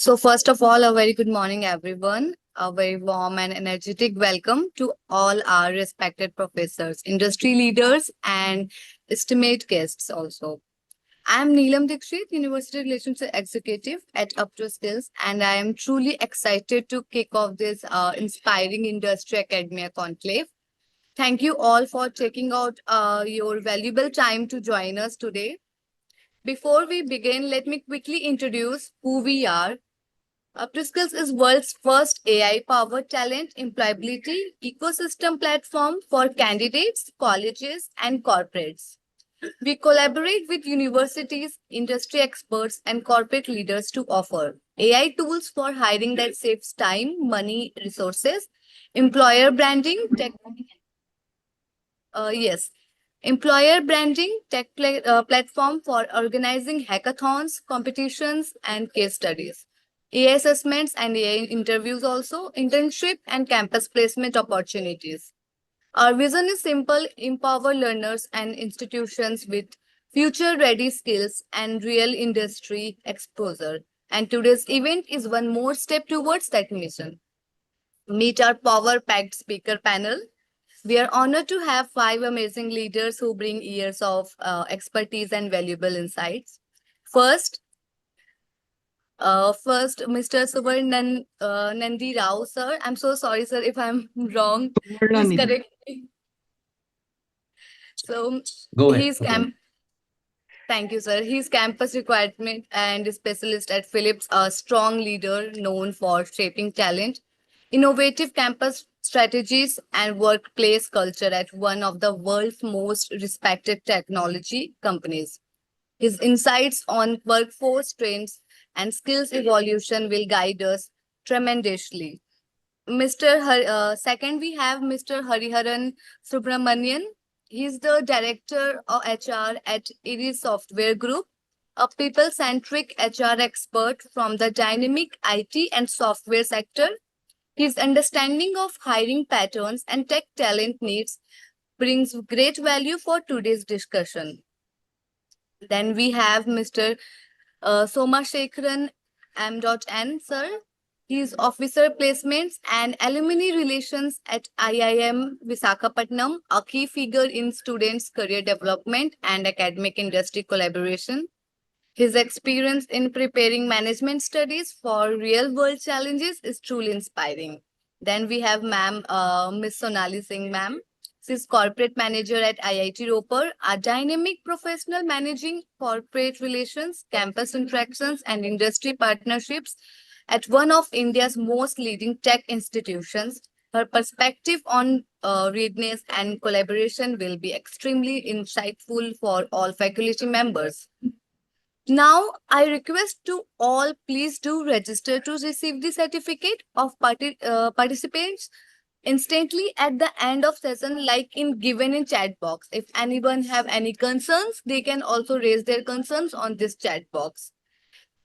So, first of all, a very good morning, everyone. A very warm and energetic welcome to all our respected professors, industry leaders, and esteemed guests also. I'm Neelam Dikshit, University Relations Executive at Up to Skills, and I am truly excited to kick off this inspiring industry academia conclave. Thank you all for taking out your valuable time to join us today. Before we begin, let me quickly introduce who we are. Upskills is world's first AI-powered talent employability ecosystem platform for candidates, colleges, and corporates. We collaborate with universities, industry experts, and corporate leaders to offer AI tools for hiring that saves time, money, resources, employer branding, yes, employer branding, platform for organizing hackathons, competitions, and case studies. AI assessments and AI interviews also, internship and campus placement opportunities. Our vision is simple, empower learners and institutions with future-ready skills and real industry exposure. And today's event is one more step towards that mission. Meet our power-packed speaker panel. We are honored to have five amazing leaders who bring years of expertise and valuable insights. First, Mr. Nandi Rao, sir. I'm so sorry, sir, if I'm wrong. Please Nani. correct me. So Go ahead. he's camp. Thank you, sir. He's campus requirement and specialist at Philips, a strong leader known for shaping talent, innovative campus strategies, and workplace culture at one of the world's most respected technology companies. His insights on workforce trends and skills evolution will guide us tremendously. Second, we have Mr. Hariharan Subramanian. He's the director of HR at Iris Software Group, a people-centric HR expert from the dynamic IT and software sector. His understanding of hiring patterns and tech talent needs brings great value for today's discussion. Then we have Mr. Somashekharan M.N. Sir. He is Officer Placements and Alumni Relations at IIM Visakhapatnam, a key figure in students' career development and academic industry collaboration. His experience in preparing management studies for real-world challenges is truly inspiring. Then we have Miss Sonali Singh, ma'am. She's corporate manager at IIT Ropar, a dynamic professional managing corporate relations, campus interactions, and industry partnerships at one of India's most leading tech institutions. Her perspective on readiness and collaboration will be extremely insightful for all faculty members. Now, I request to all please do register to receive the certificate of participants instantly at the end of session, like in given in chat box. If anyone have any concerns, they can also raise their concerns on this chat box.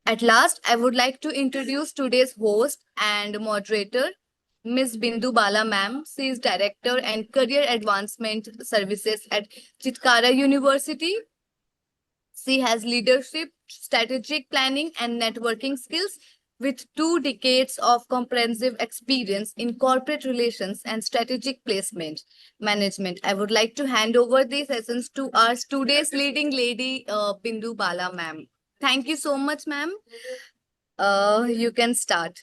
At last, I would like to introduce today's host and moderator, Ms. Bindu Bala ma'am. She is Director and Career Advancement Services at Chitkara University. She has leadership, strategic planning, and networking skills with 2 decades of comprehensive experience in corporate relations and strategic placement management. I would like to hand over the sessions to our today's leading lady, Bindu Bala, ma'am. Thank you so much, ma'am. You can start.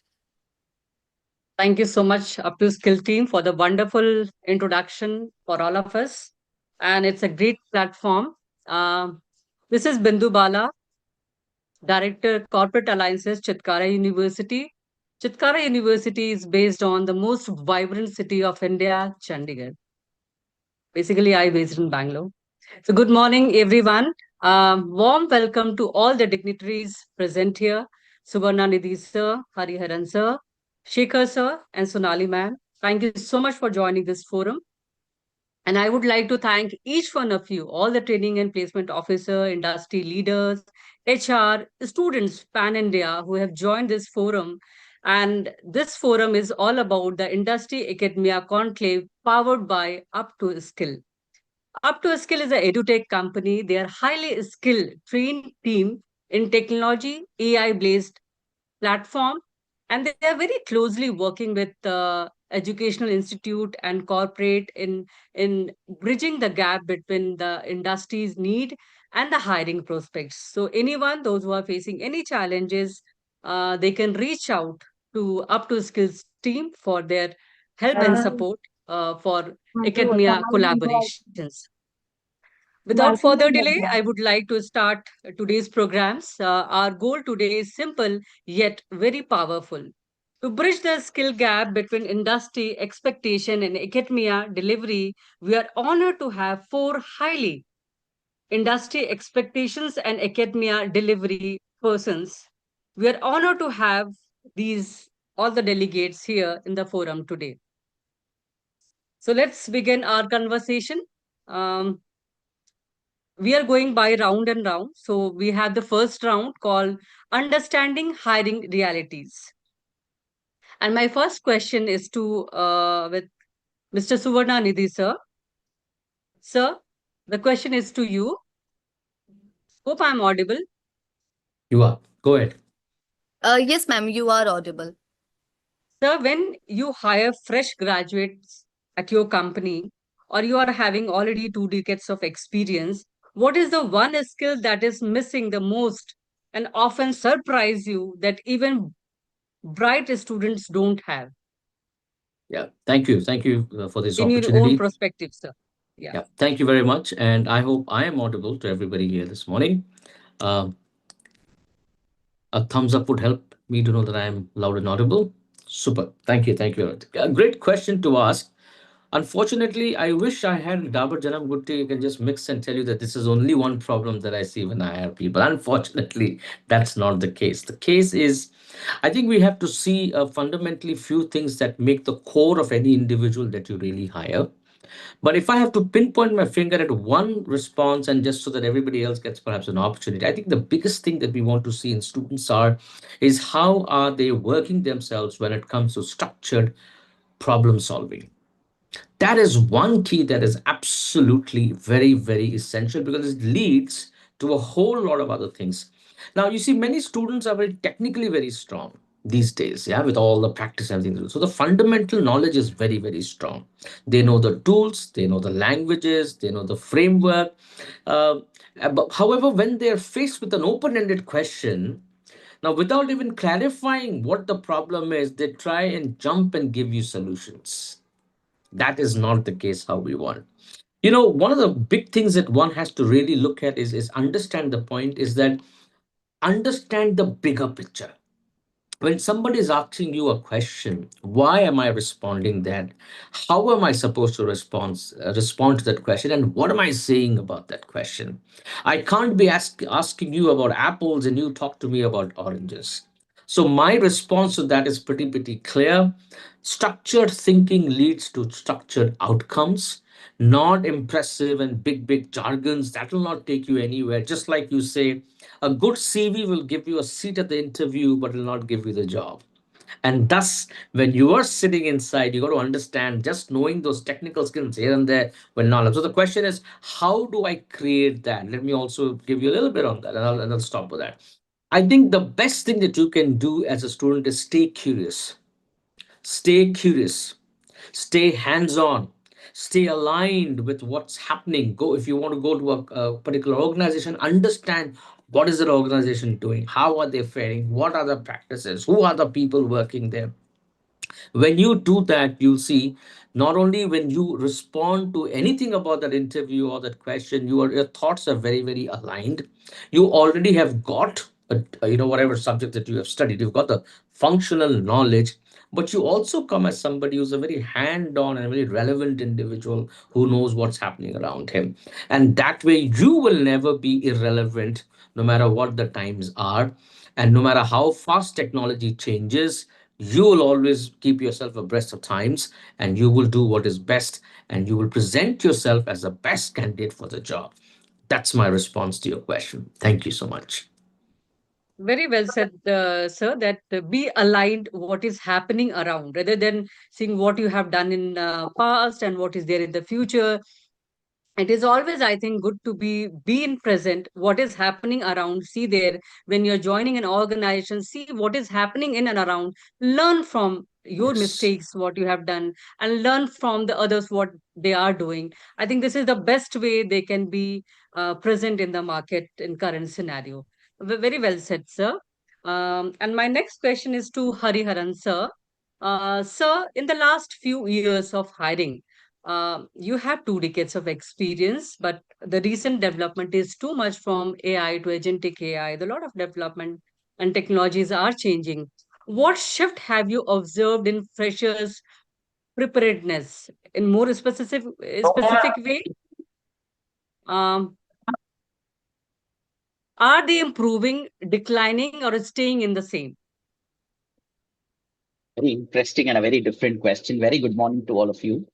Thank you so much, Up to Skill team, for the wonderful introduction for all of us. And it's a great platform. Uh, this is Bindu Bala, Director Corporate Alliances, Chitkara University. Chitkara University is based on the most vibrant city of India, Chandigarh. Basically, I based in Bangalore. So, good morning, everyone. Warm welcome to all the dignitaries present here. Subarna Nidhi sir, Hariharan sir, Shekhar sir, and Sonali ma'am. Thank you so much for joining this forum. And I would like to thank each one of you, all the training and placement officer, industry leaders, HR, students, pan India who have joined this forum. And this forum is all about the industry academia conclave powered by Up to Skill. Up to Skill is a edutech company. They are highly skilled, trained team in technology, AI-based platform, and they are very closely working with educational institute and corporate in bridging the gap between the industry's need and the hiring prospects. So anyone, those who are facing any challenges, they can reach out to up to skills team for their help and support for academia collaborations. Without further delay, I would like to start today's programs. Our goal today is simple yet very powerful. To bridge the skill gap between industry expectation and academia delivery, we are honored to have four highly industry expectations and academia delivery persons. We are honored to have these all the delegates here in the forum today. So let's begin our conversation. Um, we are going by round and round. So we have the first round called Understanding Hiring Realities. And my first question is to with Mr. Suvarna Nidhi, sir. Sir, the question is to you. Hope I'm audible. You are. Go ahead. Yes, ma'am, you are audible. Sir, when you hire fresh graduates at your company, or you are having already 2 decades of experience, what is the one skill that is missing the most and often surprise you that even bright students don't have? Yeah. Thank you. Thank you for this In your own opportunity. perspective, sir. Yeah. Yeah. Thank you very much. And I hope I am audible to everybody here this morning. Um, a thumbs up would help me to know that I am loud and audible. Super. Thank you. Thank you. A great question to ask. Unfortunately, I wish I had Dabur Janam Good Tea. I can just mix and tell you that this is only one problem that I see when I hire people. Unfortunately, that's not the case. The case is, I think we have to see fundamentally few things that make the core of any individual that you really hire. But if I have to pinpoint my finger at one response, and just so that everybody else gets perhaps an opportunity, I think the biggest thing that we want to see in students is how are they working themselves when it comes to structured problem solving. That is one key that is absolutely very, very essential because it leads to a whole lot of other things. Now, you see, many students are very technically very strong these days, yeah, with all the practice and everything. So the fundamental knowledge is very, very strong. They know the tools, they know the languages, they know the framework. Uh, However, when they're faced with an open-ended question, now without even clarifying what the problem is, they try and jump and give you solutions. That is not the case how we want. One of the big things that one has to really look at is understand the point is that understand the bigger picture. When somebody is asking you a question, why am I responding that? How am I supposed to respond to that question? And what am I saying about that question? I can't be asking you about apples and you talk to me about oranges. So my response to that is pretty clear. Structured thinking leads to structured outcomes, not impressive and big jargons that will not take you anywhere. Just like you say, a good CV will give you a seat at the interview, but will not give you the job. And thus, when you are sitting inside, you got to understand just knowing those technical skills here and there will not help. So the question is, how do I create that? Let me also give you a little bit on that, and I'll stop with that. I think the best thing that you can do as a student is stay curious. Stay curious, stay hands on, stay aligned with what's happening. Go, if you want to go to a particular organization, understand what is the organization doing, how are they faring, what are the practices, who are the people working there. When you do that, you'll see not only when you respond to anything about that interview or that question, your thoughts are very aligned. You already have got whatever subject that you have studied, you've got the functional knowledge, but you also come as somebody who's a very hand-on and very relevant individual who knows what's happening around him. And that way you will never be irrelevant no matter what the times are, and no matter how fast technology changes, you will always keep yourself abreast of times, and you will do what is best, and you will present yourself as the best candidate for the job. That's my response to your question. Thank you so much. Very well said, sir, that be aligned what is happening around rather than seeing what you have done in past and what is there in the future. it is always, I think, good to be in present what is happening around. See there, when you're joining an organization, see what is happening in and around, learn from your Yes. mistakes what you have done, and learn from the others what they are doing. I think this is the best way they can be present in the market in current scenario. Very well said, sir. And my next question is to Hariharan, sir. Sir, in the last few years of hiring, you have 2 decades of experience, but the recent development is too much from AI to agentic AI. The lot of development and technologies are changing. What shift have you observed in freshers' preparedness in more specific way? Um, are they improving, declining, or staying in the same? Very interesting and a very different question. Very good morning to all of you.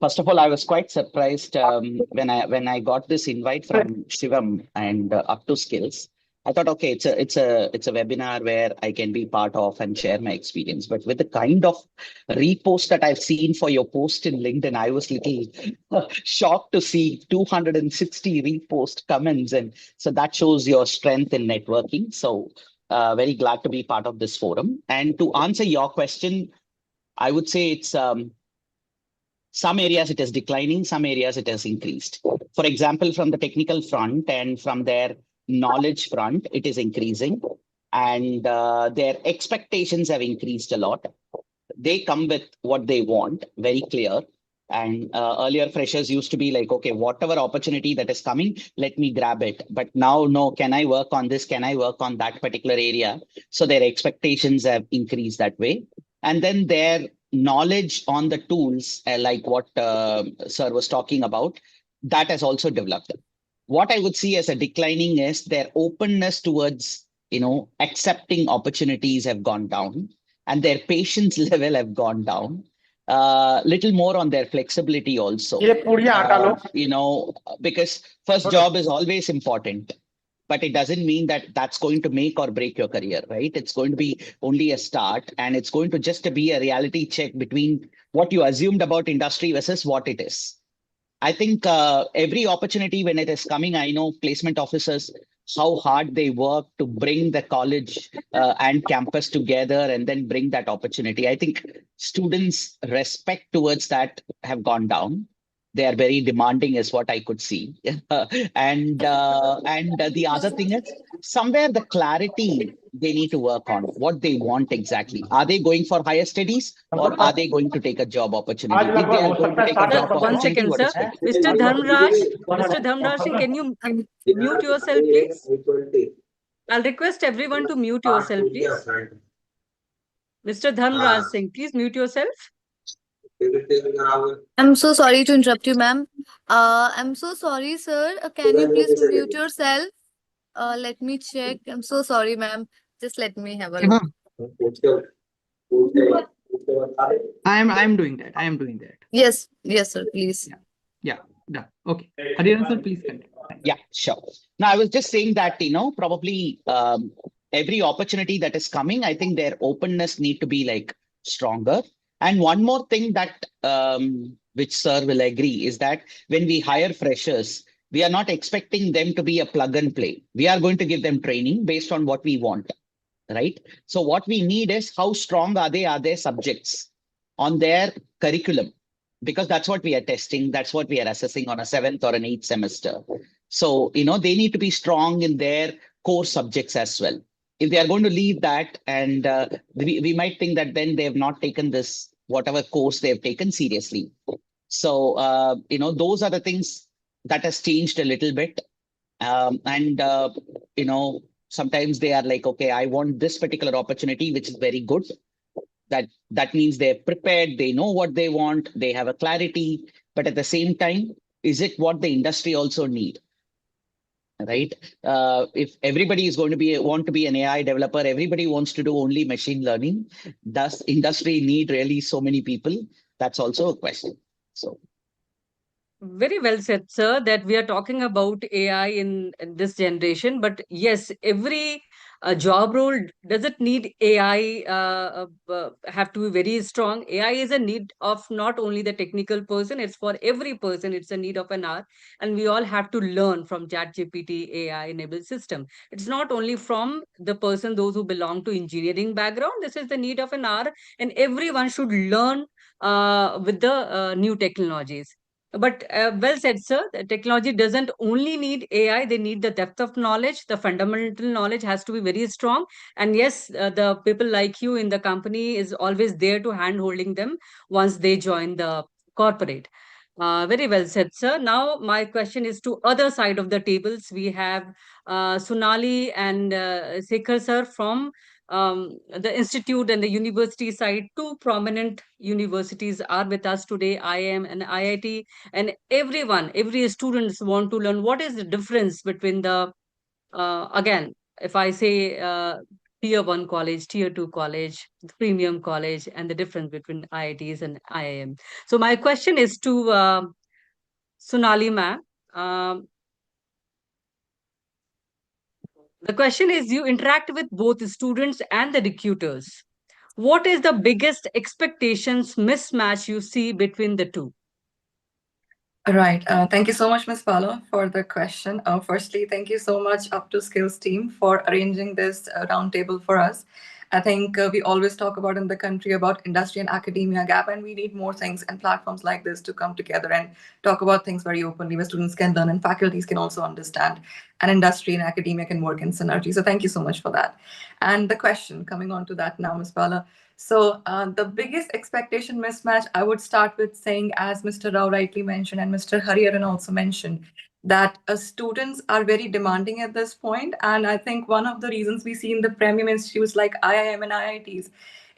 First of all, I was quite surprised when I got this invite from Shivam and Up to Skills. I thought, okay, it's a webinar where I can be part of and share my experience. But with the kind of repost that I've seen for your post in LinkedIn, I was little shocked to see 260 repost comments, and so that shows your strength in networking. So very glad to be part of this forum. And to answer your question, I would say it's some areas it is declining, some areas it has increased. For example, from the technical front and from their knowledge front, it is increasing, and their expectations have increased a lot. They come with what they want, very clear. And earlier, freshers used to be like, okay, whatever opportunity that is coming, let me grab it. But now, no, can I work on this? Can I work on that particular area? So their expectations have increased that way. And then their knowledge on the tools, like what Sir was talking about, that has also developed. What I would see as a declining is their openness towards, accepting opportunities have gone down, and their patience level have gone down. Little more on their flexibility also. Because first job is always important, but it doesn't mean that that's going to make or break your career, right? It's going to be only a start, and it's going to just be a reality check between what you assumed about industry versus what it is. I think every opportunity when it is coming, I know placement officers, how hard they work to bring the college and campus together and then bring that opportunity. I think students' respect towards that have gone down. They are very demanding, is what I could see. And the other thing is somewhere the clarity they need to work on what they want exactly. Are they going for higher studies or are they going to take a job opportunity? If they are going to take a Sir, job one opportunity, second, what sir. is better? Mr. Dharmraj, Mr. Dharmraj Singh, can you mute yourself, please? I'll request everyone to mute yourself, please. Mr. Dharmraj Singh, please mute yourself. I'm so sorry to interrupt you, ma'am. I'm so sorry, sir. Can you please mute yourself? Let me check. I'm so sorry, ma'am. Just let me have a look. I'm doing that. I am doing that. Yes, yes, sir. Please. Yeah, done. Okay. Hariharan sir, please continue. Yeah, sure. Now, I was just saying that, probably every opportunity that is coming, I think their openness need to be like stronger. And one more thing that, which sir will agree, is that when we hire freshers, we are not expecting them to be a plug and play. We are going to give them training based on what we want, right? So what we need is how strong are their subjects on their curriculum, because that's what we are testing. That's what we are assessing on a 7th or an 8th semester. So, they need to be strong in their core subjects as well. If they are going to leave that, and we might think that then they have not taken this, whatever course they have taken, seriously. So, those are the things that has changed a little bit. Sometimes they are like, okay, I want this particular opportunity, which is very good. That means they're prepared, they know what they want, they have a clarity, but at the same time, is it what the industry also need? Right? If everybody is going to want to be an AI developer, everybody wants to do only machine learning. Does industry need really so many people? That's also a question. So Very well said, sir, that we are talking about AI in this generation. But yes, every a job role, does it need AI have to be very strong? AI is a need of not only the technical person, it's for every person. It's a need of an hour. And we all have to learn from ChatGPT AI enabled system. It's not only from the person, those who belong to engineering background. This is the need of an hour, and everyone should learn with the new technologies. But well said, sir. The technology doesn't only need AI, they need the depth of knowledge. The fundamental knowledge has to be very strong. And yes, the people like you in the company is always there to hand holding them once they join the corporate. Very well said, sir. Now, my question is to other side of the tables. We have Sonali and Sekhar, sir, from the institute and the university side. Two prominent universities are with us today, IIM and IIT, and every students want to learn what is the difference between the again, if I say tier 1 college, tier 2 college, premium college, and the difference between IITs and IIM. So my question is to Sonali ma'am. The question is, you interact with both the students and the recruiters. What is the biggest expectations mismatch you see between the two? Right. Thank you so much, Ms. Palo, for the question. Firstly, thank you so much Up to Skills team for arranging this roundtable for us. I think we always talk about in the country about industry and academia gap, and we need more things and platforms like this to come together and talk about things very openly where students can learn and faculties can also understand, and industry and academia can work in synergy. So thank you so much for that. And the question, coming on to that now, Ms. Pala. So the biggest expectation mismatch, I would start with saying, as Mr. Rao rightly mentioned and Mr. Hariharan also mentioned, that students are very demanding at this point. And I think one of the reasons we see in the premium institutes like IIM and IITs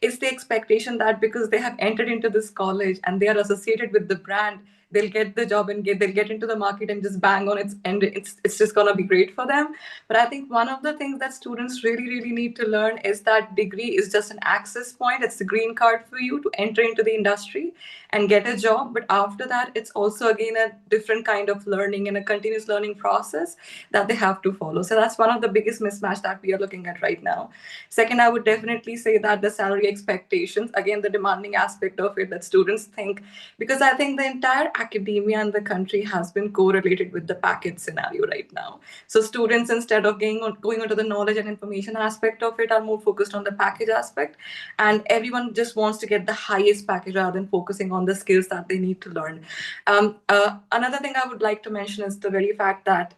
is the expectation that because they have entered into this college and they are associated with the brand, they'll get the job and they'll get into the market and just bang on its end. It's just gonna be great for them. But I think one of the things that students really need to learn is that degree is just an access point. It's the green card for you to enter into the industry and get a job. But after that, it's also again a different kind of learning and a continuous learning process that they have to follow. So that's one of the biggest mismatch that we are looking at right now. Second, I would definitely say that the salary expectations, again, the demanding aspect of it that students think, because I think the entire academia in the country has been correlated with the package scenario right now. So students, instead of going onto the knowledge and information aspect of it, are more focused on the package aspect. And everyone just wants to get the highest package rather than focusing on the skills that they need to learn. Another thing I would like to mention is the very fact that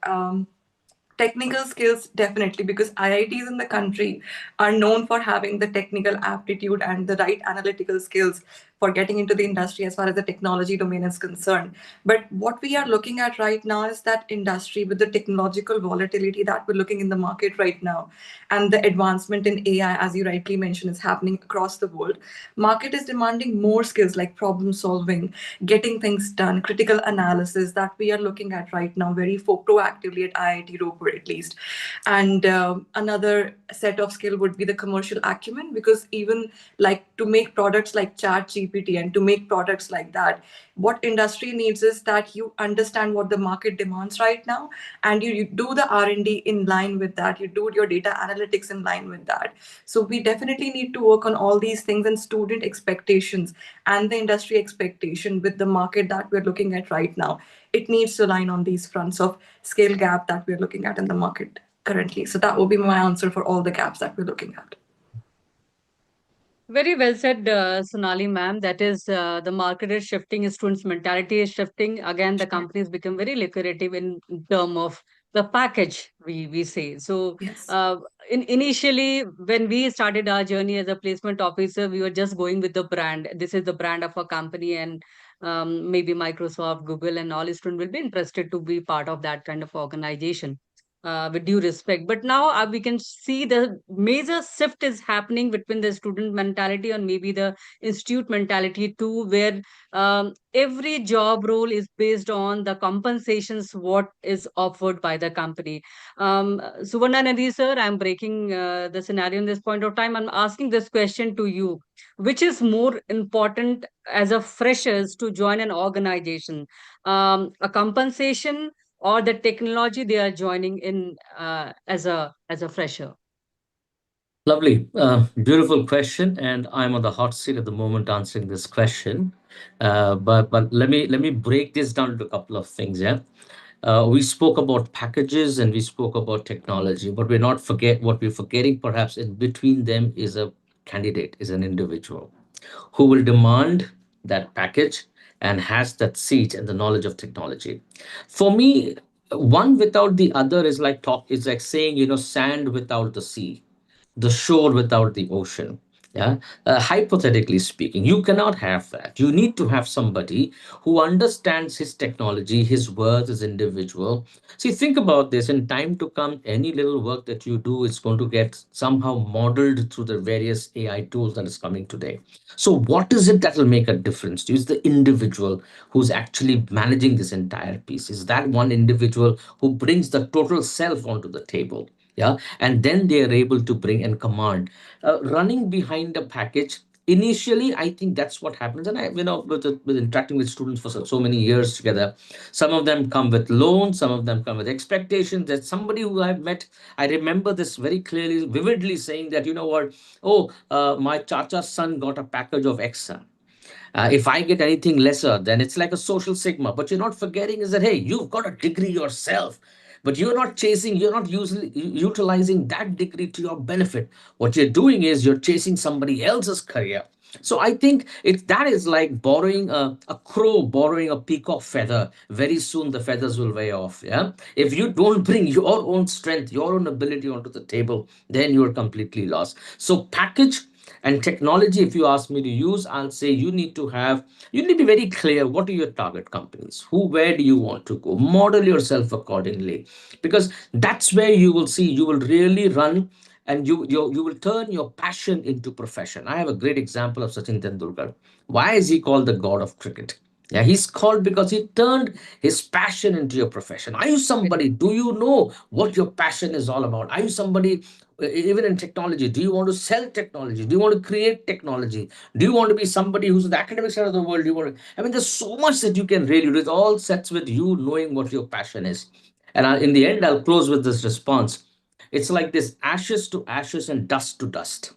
technical skills, definitely, because IITs in the country are known for having the technical aptitude and the right analytical skills for getting into the industry as far as the technology domain is concerned. But what we are looking at right now is that industry with the technological volatility that we're looking in the market right now, and the advancement in AI, as you rightly mentioned, is happening across the world. Market is demanding more skills like problem solving, getting things done, critical analysis that we are looking at right now very proactively at IIT Ropar at least. And another set of skill would be the commercial acumen, because even like to make products like ChatGPT and to make products like that, what industry needs is that you understand what the market demands right now, and you do the R&D in line with that, you do your data analytics in line with that. So we definitely need to work on all these things, and student expectations and the industry expectation with the market that we're looking at right now, it needs to align on these fronts of scale gap that we're looking at in the market currently. So that will be my answer for all the gaps that we're looking at. Very well said, Sonali ma'am. That is, the market is shifting, students' mentality is shifting. Again, the companies become very lucrative in term of the package, we say. So, Yes. initially, when we started our journey as a placement officer, we were just going with the brand. This is the brand of a company, and maybe Microsoft, Google, and all students will be interested to be part of that kind of organization. With due respect, but now we can see the major shift is happening between the student mentality and maybe the institute mentality too, where every job role is based on the compensations what is offered by the company. Suvarna Nadi sir, I'm breaking the scenario in this point of time. I'm asking this question to you: which is more important as a freshers to join an organization, a compensation or the technology they are joining in as a fresher? Lovely. Beautiful question. And I'm on the hot seat at the moment answering this question. But let me break this down into a couple of things. Yeah. We spoke about packages and we spoke about technology, but we're not forget what we're forgetting perhaps in between them is a candidate, is an individual who will demand that package and has that seat and the knowledge of technology. For me, one without the other is like saying, sand without the sea, the shore without the ocean. Yeah. Hypothetically speaking, you cannot have that. You need to have somebody who understands his technology, his worth, his individual. See, think about this. In time to come, any little work that you do is going to get somehow modeled through the various AI tools that is coming today. So what is it that will make a difference to you? Is the individual who's actually managing this entire piece. Is that one individual who brings the total self onto the table. Yeah. And then they are able to bring and command. Running behind a package, initially I think that's what happens. And I, with interacting with students for so many years together, some of them come with loans, some of them come with expectations. There's somebody who I've met, I remember this very clearly, vividly, saying that, what, oh, my chacha's son got a package of X. If I get anything lesser, then it's like a social sigma. But you're not forgetting is that, hey, you've got a degree yourself, but you're not chasing, you're not utilizing that degree to your benefit. What you're doing is you're chasing somebody else's career. So I think that is like borrowing a crow, borrowing a peacock feather. Very soon the feathers will wear off. Yeah. If you don't bring your own strength, your own ability onto the table, then you're completely lost. So package and technology, if you ask me to use, I'll say you need to be very clear. What are your target companies? Where do you want to go? Model yourself accordingly, because that's where you will see, you will really run, and you will turn your passion into profession. I have a great example of Sachin Tendulkar. Why is he called the god of cricket? Yeah, he's called because he turned his passion into your profession. Are you somebody? Do you know what your passion is all about? Are you somebody, even in technology? Do you want to sell technology? Do you want to create technology? Do you want to be somebody who's in the academic side of the world? Do you want to, I mean, there's so much that you can really do. It all sets with you knowing what your passion is. And in the end, I'll close with this response. It's like this: ashes to ashes and dust to dust.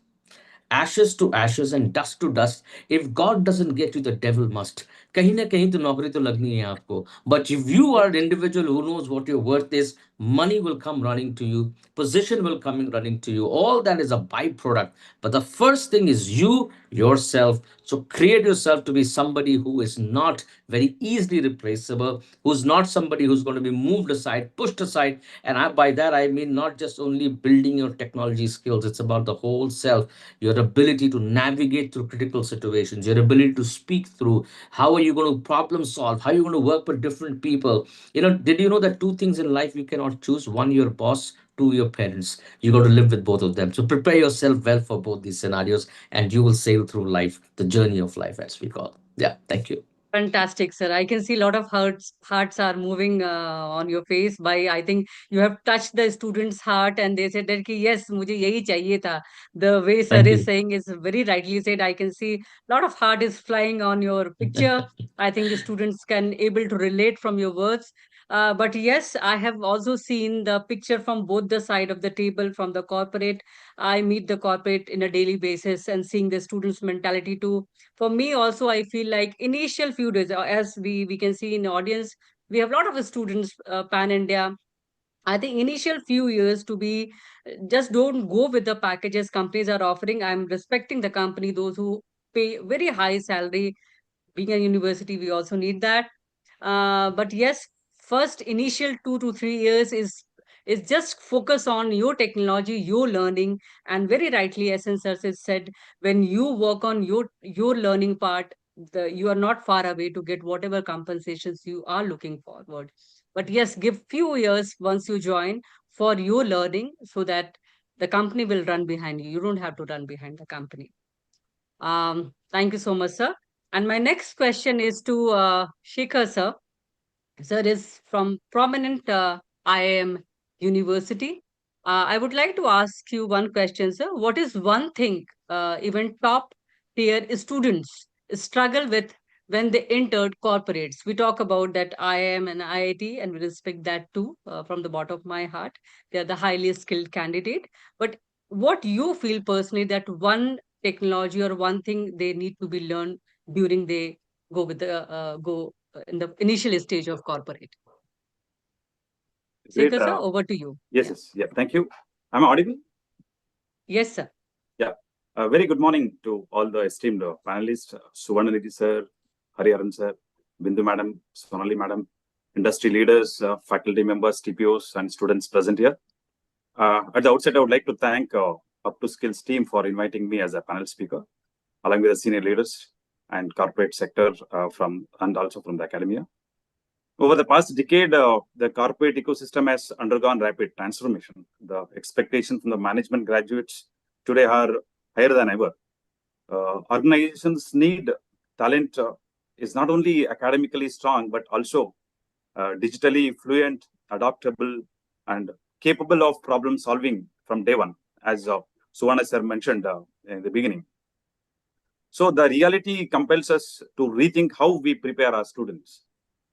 Ashes to ashes and dust to dust. If God doesn't get you, the devil must. कहीं ना कहीं तो नौकरी तो लगनी है आपको. But if you are an individual who knows what your worth is, money will come running to you, position will come running to you. All that is a byproduct. But the first thing is you yourself. So create yourself to be somebody who is not very easily replaceable, who's not somebody who's going to be moved aside, pushed aside. And by that I mean not just only building your technology skills. It's about the whole self, your ability to navigate through critical situations, your ability to speak through, how are you going to problem solve, how are you going to work with different people. Did you know that two things in life you cannot choose? One, your boss; two, your parents. You got to live with both of them. So prepare yourself well for both these scenarios, and you will sail through life, the journey of life, as we call. Yeah, thank you. Fantastic, sir. I can see a lot of hearts are moving on your face. By I think you have touched the student's heart, and they said that ki, yes, मुझे यही चाहिए था. The way sir Thank is you. saying is very rightly said. I can see a lot of heart is flying on your picture. I think the students can able to relate from your words. But yes, I have also seen the picture from both the side of the table, from the corporate. I meet the corporate in a daily basis and seeing the students' mentality too. For me also, I feel like initial few days, as we can see in the audience, we have a lot of students pan India. I think initial few years to be, just don't go with the packages companies are offering. I'm respecting the company, those who pay very high salary. Being a university, we also need that. But yes, first initial 2 to 3 years is just focus on your technology, your learning. And very rightly, essence sir has said, when you work on your learning part, you are not far away to get whatever compensations you are looking forward. But yes, give few years once you join for your learning, so that the company will run behind you. You don't have to run behind the company. Thank you so much, sir. And my next question is to Shekhar, sir. Sir is from prominent IIM University. I would like to ask you one question, sir. What is one thing even top tier students struggle with when they entered corporates? We talk about that IIM and IIT, and we respect that too from the bottom of my heart. They are the highly skilled candidate. But what you feel personally that one technology or one thing they need to be learned during they go with the in the initial stage of corporate. Great. Sekhar sir, over to you. Yes, yes, yeah. Thank you. Am I audible? Yes, sir. Yeah. Very good morning to all the esteemed panelists, Suvarnanidhi sir, Hariharan sir, Bindu madam, Sonali madam, industry leaders, faculty members, TPOs, and students present here. At the outset, I would like to thank Up to Skills team for inviting me as a panel speaker, along with the senior leaders and corporate sector and also from the academia. Over the past decade, the corporate ecosystem has undergone rapid transformation. The expectations from the management graduates today are higher than ever. Organizations need talent is not only academically strong, but also digitally fluent, adaptable, and capable of problem solving from day one, as Suvarna sir mentioned in the beginning. So the reality compels us to rethink how we prepare our students.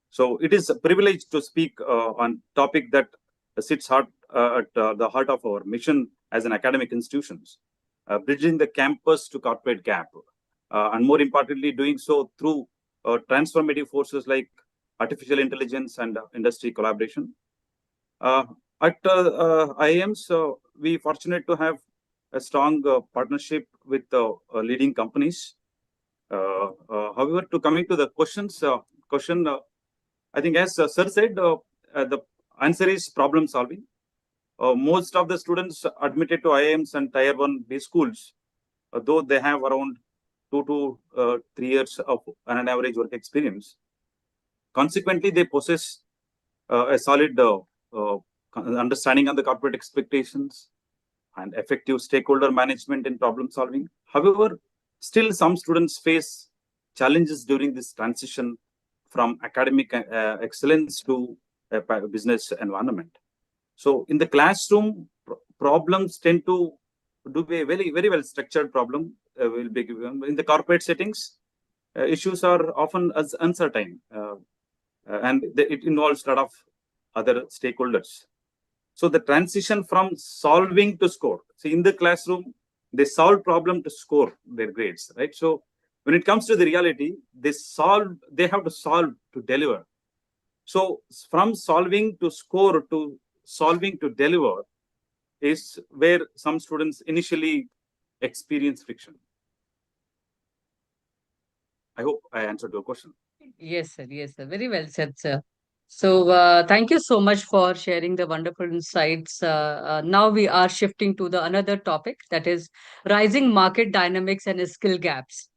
So it is a privilege to speak on topic that sits at the heart of our mission as an academic institutions, bridging the campus to corporate gap, and more importantly, doing so through transformative forces like artificial intelligence and industry collaboration. At IIMs, we fortunate to have a strong partnership with leading companies. However, to coming to the question, I think as sir said, the answer is problem solving. Most of the students admitted to IIMs and Tier 1 B schools, though they have around 2 to 3 years of an average work experience. Consequently, they possess a solid understanding of the corporate expectations and effective stakeholder management in problem solving. However, still some students face challenges during this transition from academic excellence to a business environment. So in the classroom, problems tend to be a very, very well structured problem. Will be given. In the corporate settings, issues are often as uncertain, and it involves a lot of other stakeholders. So the transition from solving to score. See, in the classroom, they solve problem to score their grades, right? So when it comes to the reality, they have to solve to deliver. So from solving to score to solving to deliver is where some students initially experience friction. I hope I answered your question. Yes, sir. Yes, sir. Very well said, sir. So, thank you so much for sharing the wonderful insights. Now we are shifting to the another topic, that is rising market dynamics and skill gaps.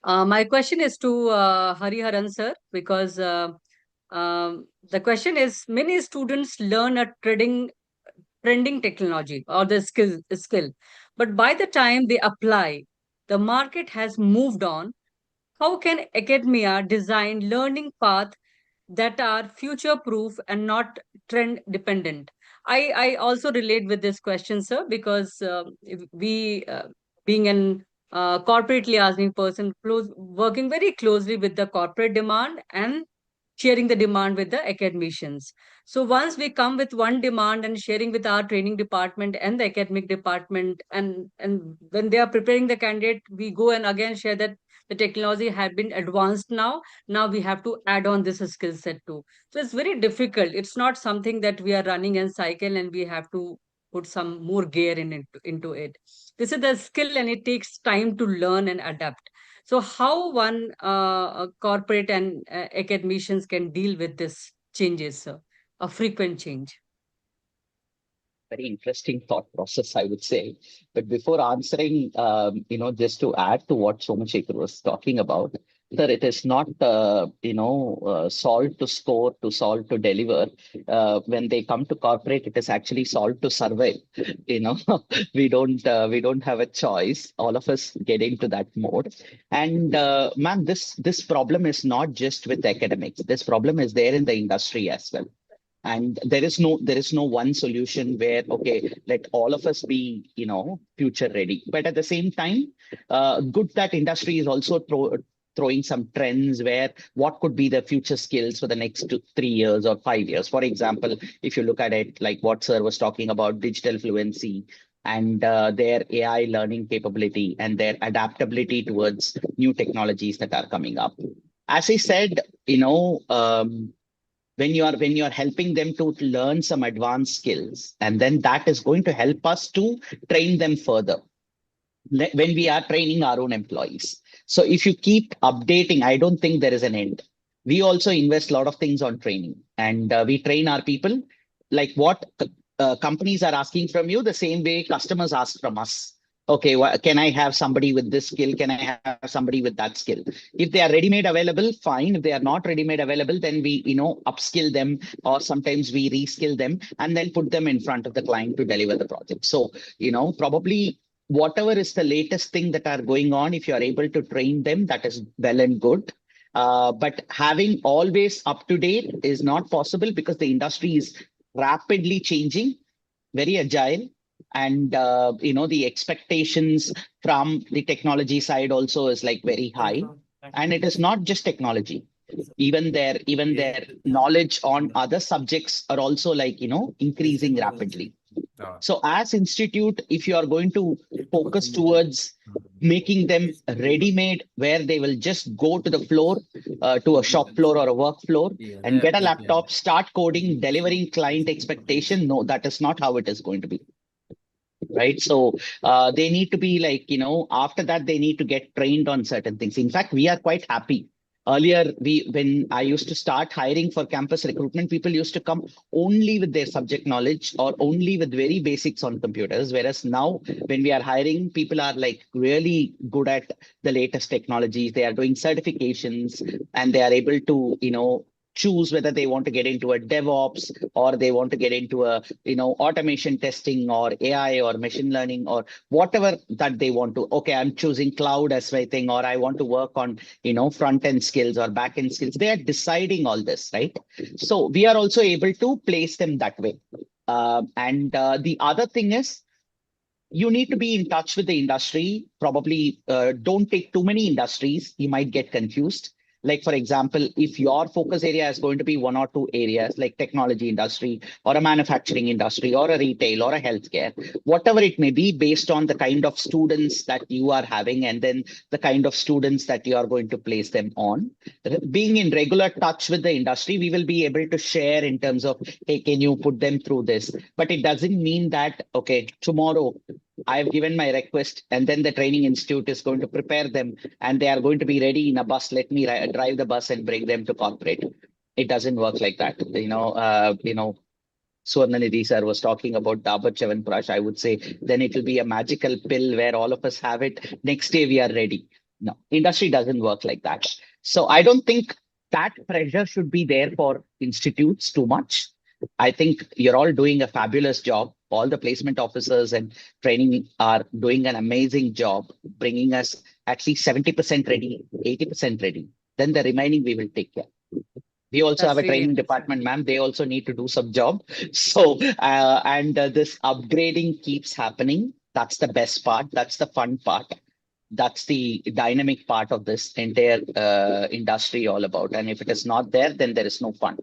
My question is to Hariharan sir, because the question is, many students learn a trending technology or the skill, but by the time they apply, the market has moved on. How can academia design learning path that are future proof and not trend dependent? I also relate with this question, sir, because we being an corporate liaising person, working very closely with the corporate demand and sharing the demand with the academicians. So once we come with one demand and sharing with our training department and the academic department, and when they are preparing the candidate, we go and again share that the technology had been advanced now. Now we have to add on this skill set too. So it's very difficult. It's not something that we are running and cycle and we have to put some more gear into it. This is the skill and it takes time to learn and adapt. So how one corporate and academicians can deal with this changes, sir? A frequent change. Very interesting thought process, I would say. But before answering, just to add to what Somashekar was talking about, sir, it is not, solve to score, to solve to deliver. When they come to corporate, it is actually solve to survive. We don't have a choice. All of us get into that mode. And ma'am, this problem is not just with academics. This problem is there in the industry as well. And there is no one solution where, okay, let all of us be, future ready. But at the same time, good that industry is also throwing some trends where what could be the future skills for the next 3 years or 5 years. For example, if you look at it, like what sir was talking about, digital fluency, and their AI learning capability and their adaptability towards new technologies that are coming up. As I said, when you're helping them to learn some advanced skills, and then that is going to help us to train them further when we are training our own employees. So if you keep updating, I don't think there is an end. We also invest a lot of things on training, and we train our people like what companies are asking from you, the same way customers ask from us. Okay, can I have somebody with this skill? Can I have somebody with that skill? If they are ready-made available, fine. If they are not ready-made available, then we, upskill them, or sometimes we reskill them and then put them in front of the client to deliver the project. So, probably whatever is the latest thing that are going on, if you are able to train them, that is well and good. But having always up to date is not possible because the industry is rapidly changing, very agile, and the expectations from the technology side also is like very high. And it is not just technology. Even their knowledge on other subjects are also like increasing rapidly. So as institute, if you are going to focus towards making them ready-made, where they will just go to the floor, to a shop floor or a work floor, and get a laptop, start coding, delivering client expectation, no, that is not how it is going to be. Right. So they need to be like, after that, they need to get trained on certain things. In fact, we are quite happy. Earlier, when I used to start hiring for campus recruitment, people used to come only with their subject knowledge or only with very basics on computers. Whereas now, when we are hiring, people are like really good at the latest technologies. They are doing certifications and they are able to, choose whether they want to get into a DevOps or they want to get into a, automation testing or AI or machine learning or whatever that they want to. Okay, I'm choosing cloud as my thing, or I want to work on, front end skills or back end skills. They are deciding all this, right? So we are also able to place them that way. And the other thing is, you need to be in touch with the industry. Probably don't take too many industries. You might get confused. Like, for example, if your focus area is going to be one or two areas like technology industry or a manufacturing industry or a retail or a healthcare, whatever it may be, based on the kind of students that you are having and then the kind of students that you are going to place them on, being in regular touch with the industry, we will be able to share in terms of, hey, can you put them through this? But it doesn't mean that, okay, tomorrow I've given my request and then the training institute is going to prepare them and they are going to be ready in a bus. Let me drive the bus and bring them to corporate. It doesn't work like that. Swarnanidhi sir was talking about Dabur Chyawanprash. I would say then it will be a magical pill where all of us have it. Next day we are ready. No, industry doesn't work like that. So I don't think that pressure should be there for institutes too much. I think you're all doing a fabulous job. All the placement officers and training are doing an amazing job, bringing us at least 70% ready, 80% ready. Then the remaining we will take care. We also have a training department, ma'am. They also need to do some job. So, this upgrading keeps happening. That's the best part. That's the fun part. That's the dynamic part of this entire industry all about. And if it is not there, then there is no fun.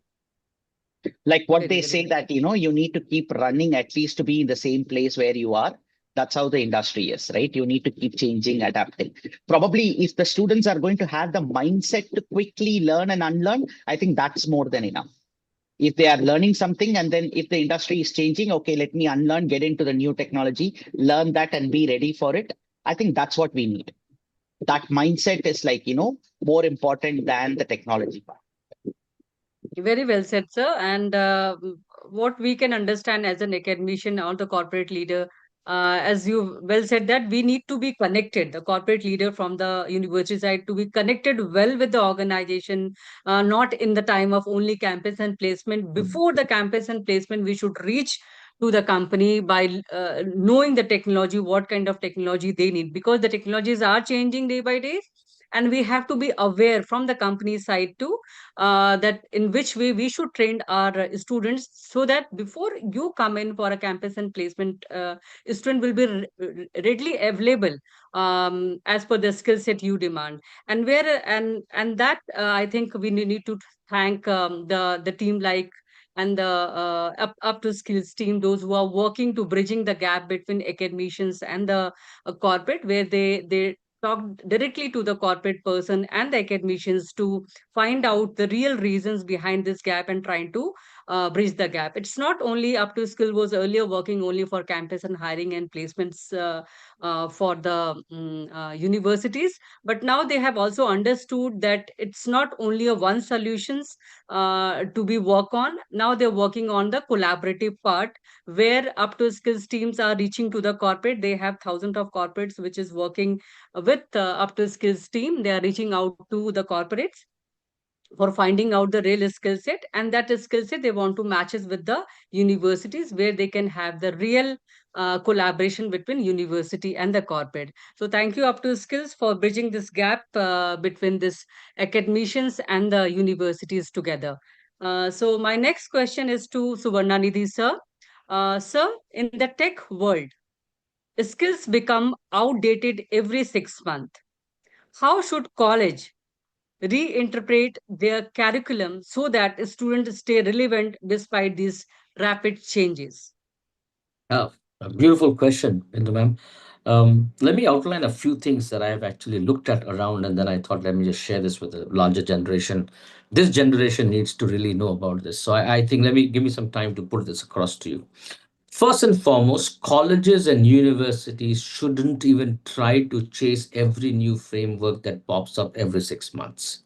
Like what they say that, you need to keep running at least to be in the same place where you are. That's how the industry is, right? You need to keep changing, adapting. Probably if the students are going to have the mindset to quickly learn and unlearn, I think that's more than enough. If they are learning something and then if the industry is changing, okay, let me unlearn, get into the new technology, learn that and be ready for it. I think that's what we need. That mindset is like, more important than the technology part. Very well said, sir. And what we can understand as an academician or the corporate leader, as you well said, that we need to be connected, the corporate leader from the university side, to be connected well with the organization, not in the time of only campus and placement. Before the campus and placement, we should reach to the company by knowing the technology, what kind of technology they need, because the technologies are changing day by day. And we have to be aware from the company side too, that in which way we should train our students, so that before you come in for a campus and placement, student will be readily available as per the skill set you demand. And where and that I think we need to thank the team like and the up to skills team, those who are working to bridging the gap between academicians and the corporate, where they talk directly to the corporate person and the academicians to find out the real reasons behind this gap and trying to bridge the gap. It's not only up to skill was earlier working only for campus and hiring and placements for the universities, but now they have also understood that it's not only a one solutions to be work on. Now they're working on the collaborative part, where up to skills teams are reaching to the corporate. They have thousands of corporates which is working with up to skills team. They are reaching out to the corporates for finding out the real skill set, and that skill set they want to matches with the universities, where they can have the real collaboration between university and the corporate. So thank you up to skills for bridging this gap between this academicians and the universities together. So my next question is to Suvarnanidhi sir. Sir, in the tech world, skills become outdated every 6 months. How should college reinterpret their curriculum so that students stay relevant despite these rapid changes? Oh, a beautiful question, Bindu ma'am. Let me outline a few things that I have actually looked at around, and then I thought, let me just share this with the larger generation. This generation needs to really know about this. So I think let me give me some time to put this across to you. First and foremost, colleges and universities shouldn't even try to chase every new framework that pops up every 6 months.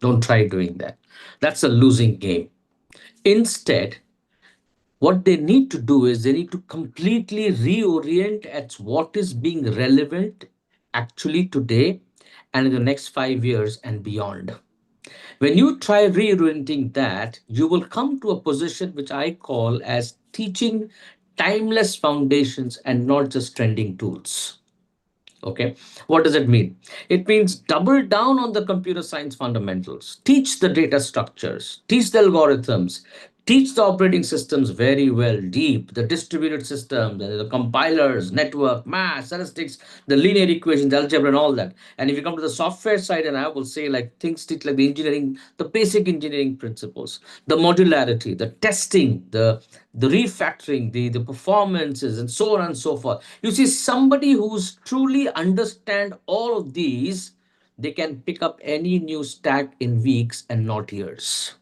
Don't try doing that. That's a losing game. Instead, what they need to do is they need to completely reorient at what is being relevant actually today and in the next 5 years and beyond. When you try reorienting that, you will come to a position which I call as teaching timeless foundations and not just trending tools. Okay, what does it mean? It means double down on the computer science fundamentals, teach the data structures, teach the algorithms, teach the operating systems very well, deep, the distributed systems, the compilers, network, math, statistics, the linear equations, algebra, and all that. And if you come to the software side, and I will say like things like the engineering, the basic engineering principles, the modularity, the testing, the refactoring, the performances, and so on and so forth. You see, somebody who's truly understand all of these, they can pick up any new stack in weeks and not years.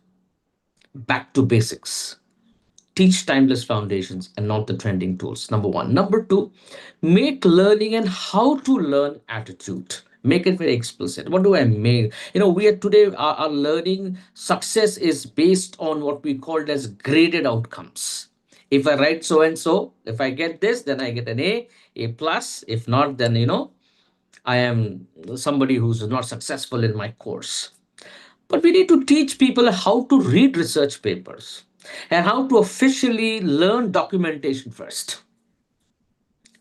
Back to basics. Teach timeless foundations and not the trending tools. Number one. Number two, make learning and how to learn attitude. Make it very explicit. What do I mean? We are today, our learning success is based on what we called as graded outcomes. If I write so and so, if I get this, then I get an A plus. If not, then, I am somebody who's not successful in my course. But we need to teach people how to read research papers and how to officially learn documentation first.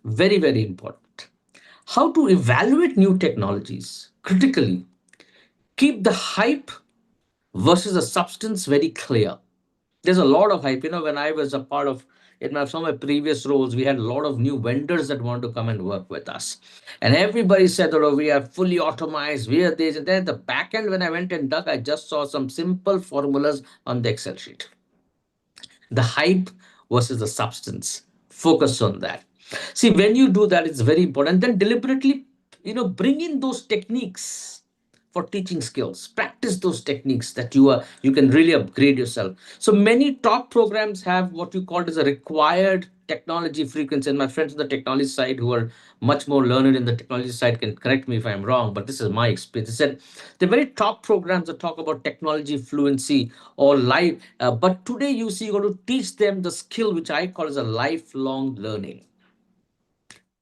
Very, very important. How to evaluate new technologies critically. Keep the hype versus the substance very clear. There's a lot of hype. When I was a part of some of my previous roles, we had a lot of new vendors that wanted to come and work with us. And everybody said, oh, we are fully automized, we are this. And then the back end, when I went and dug, I just saw some simple formulas on the Excel sheet. The hype versus the substance. Focus on that. See, when you do that, it's very important. Then deliberately, bring in those techniques for teaching skills. Practice those techniques that you can really upgrade yourself. So many top programs have what you call as a required technology frequency. And my friends on the technology side who are much more learned in the technology side can correct me if I'm wrong, but this is my experience. They said the very top programs that talk about technology fluency or life, but today you see you got to teach them the skill which I call as a lifelong learning.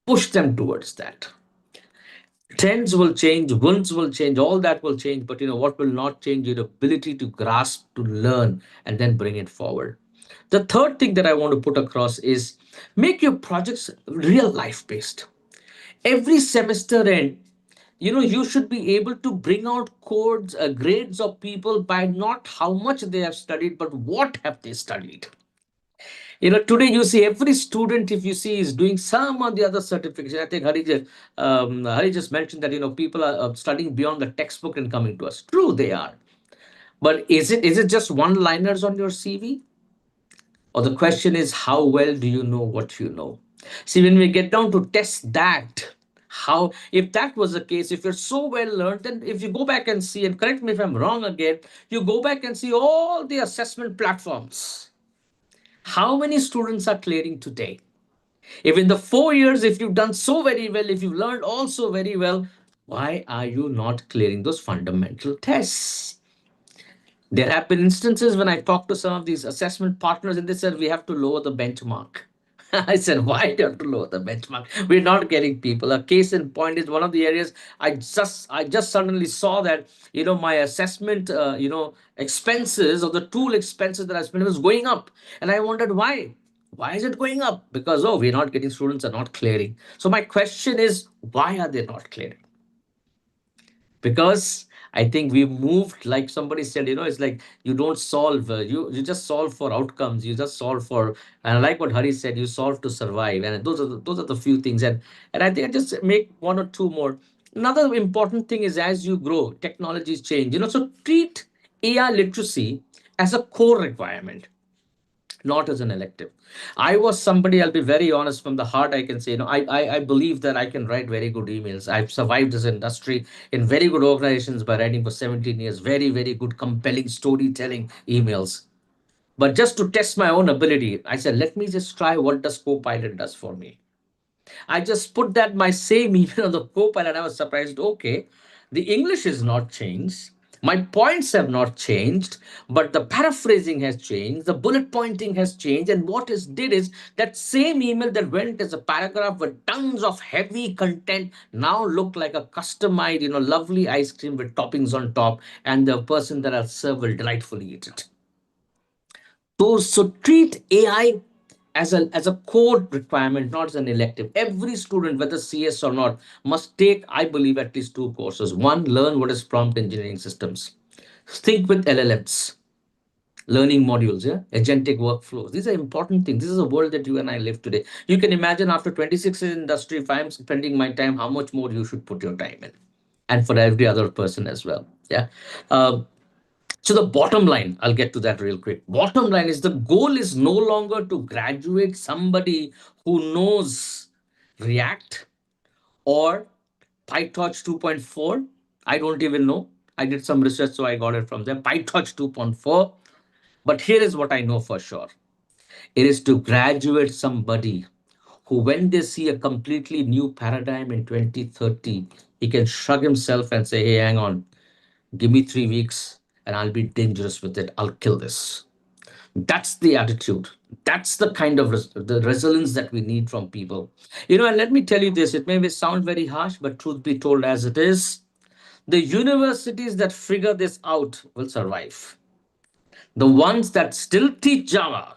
Push them towards that. Trends will change, winds will change, all that will change, but what will not change? Your ability to grasp, to learn, and then bring it forward. The third thing that I want to put across is make your projects real life based. Every semester end, you should be able to bring out codes, grades of people by not how much they have studied, but what have they studied. Today you see every student, if you see, is doing some or the other certification. I think Hari just mentioned that, people are studying beyond the textbook and coming to us. True, they are. But is it just one-liners on your CV? Or the question is, how well do you know what you know? See, when we get down to test that, how, if that was the case, if you're so well learned, then if you go back and see, and correct me if I'm wrong again, you go back and see all the assessment platforms. How many students are clearing today? If in the 4 years, if you've done so very well, if you've learned also very well, why are you not clearing those fundamental tests? There have been instances when I talked to some of these assessment partners and they said, we have to lower the benchmark. I said, why do you have to lower the benchmark? We're not getting people. A case in point is one of the areas I just suddenly saw that, my assessment, expenses or the tool expenses that I spent was going up. And I wondered why. Why is it going up? Because, oh, we're not getting, students are not clearing. So my question is, why are they not clearing? Because I think we moved, like somebody said, it's like you don't solve, you just solve for outcomes. You just solve for, and I like what Hari said, you solve to survive. And those are the few things. And I think I just make one or two more. Another important thing is as you grow, technologies change. So treat AI literacy as a core requirement, not as an elective. I was somebody, I'll be very honest from the heart, I can say, I believe that I can write very good emails. I've survived this industry in very good organizations by writing for 17 years, very, very good, compelling storytelling emails. But just to test my own ability, I said, let me just try what does Copilot does for me. I just put that my same email on the Copilot. I was surprised. Okay, the English is not changed. My points have not changed, but the paraphrasing has changed. The bullet pointing has changed. And what is did is that same email that went as a paragraph with tons of heavy content now look like a customized, lovely ice cream with toppings on top. And the person that I'll serve will delightfully eat it. So treat AI as a core requirement, not as an elective. Every student, whether CS or not, must take, I believe, at least two courses. One, learn what is prompt engineering systems. Think with LLMs, learning modules, yeah, agentic workflows. These are important things. This is a world that you and I live today. You can imagine after 26 years in industry, if I'm spending my time, how much more you should put your time in, and for every other person as well. Yeah. So the bottom line, I'll get to that real quick. Bottom line is the goal is no longer to graduate somebody who knows React or PyTorch 2.4. I don't even know. I did some research, so I got it from them. PyTorch 2.4. But here is what I know for sure. It is to graduate somebody who, when they see a completely new paradigm in 2030, he can shrug himself and say, hey, hang on, give me 3 weeks and I'll be dangerous with it. I'll kill this. That's the attitude. That's the kind of the resilience that we need from people. And let me tell you this, it may sound very harsh, but truth be told as it is, the universities that figure this out will survive. The ones that still teach Java,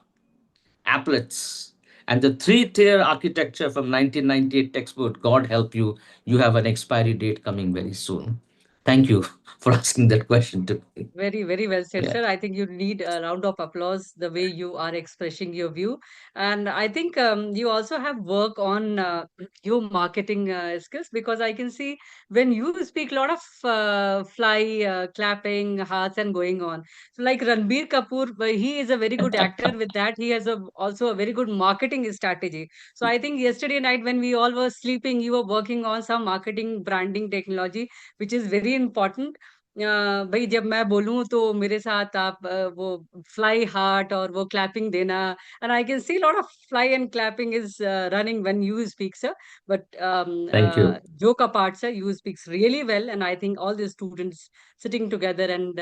applets, and the three-tier architecture from 1998 textbook, God help you, you have an expiry date coming very soon. Thank you for asking that question to me. Very, very well said, Yeah. sir. I think you need a round of applause the way you are expressing your view. And I think you also have work on your marketing skills, because I can see when you speak a lot of fly, clapping, hearts, and going on. So, like Ranbir Kapoor, he is a very good actor with that. He has also a very good marketing strategy. So, I think yesterday night when we all were sleeping, you were working on some marketing branding technology, which is very important. भाई जब मैं बोलूँ तो मेरे साथ आप वो fly heart और वो क्लैपिंग देना, and I can see a lot of fly and clapping is running when you speak, sir. But Thank you. joke apart, sir, you speaks really well, and I think all the students sitting together and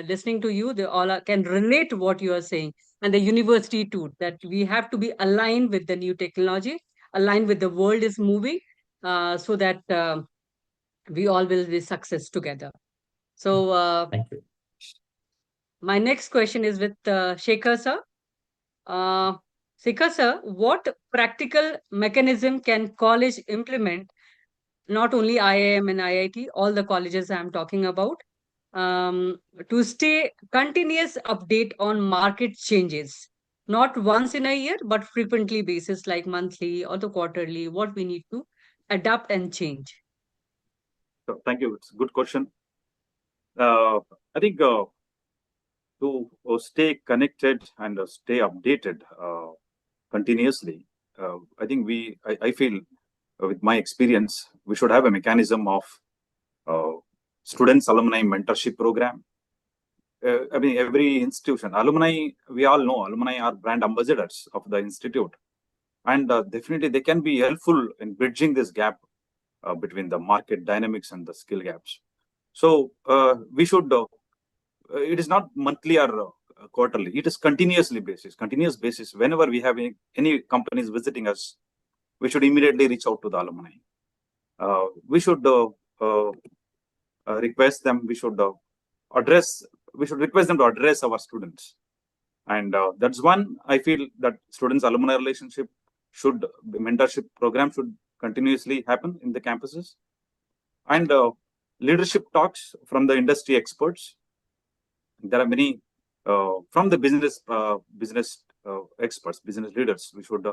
listening to you, they all can relate what you are saying, and the university too. That we have to be aligned with the new technology, aligned with the world is moving, so that we all will be success together. So Thank you. my next question is with Shekhar sir. Uh, Shekhar sir, what practical mechanism can college implement? Not only IIM and IIT, all the colleges I'm talking about, to stay continuous update on market changes, not once in a year, but frequently basis like monthly or the quarterly. What we need to adapt and change. So thank you. It's a good question. I think to stay connected and stay updated continuously. I think I feel with my experience, we should have a mechanism of students alumni mentorship program. I mean, every institution, alumni, we all know alumni are brand ambassadors of the institute. And definitely they can be helpful in bridging this gap between the market dynamics and the skill gaps. So we should, it is not monthly or quarterly, it is continuous basis. Whenever we have any companies visiting us, we should immediately reach out to the alumni. We should request them, we should request them to address our students. And that's one, I feel that students alumni relationship mentorship program should continuously happen in the campuses. And leadership talks from the industry experts. There are many from the business experts, business leaders. We should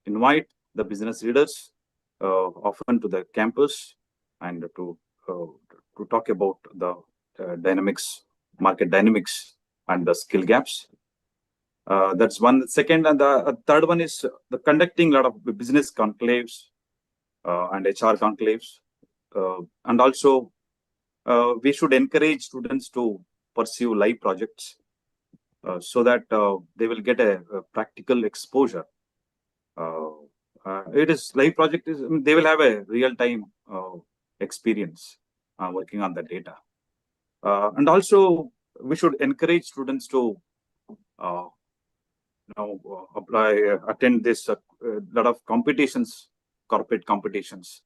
invite the business leaders often to the campus and to talk about the market dynamics and the skill gaps. That's one. Second, and the third one is the conducting a lot of business conclaves and HR conclaves. And also, we should encourage students to pursue live projects so that they will get a practical exposure. It is live project is, I mean, they will have a real-time experience working on the data. And also, we should encourage students to attend this lot of competitions, corporate competitions.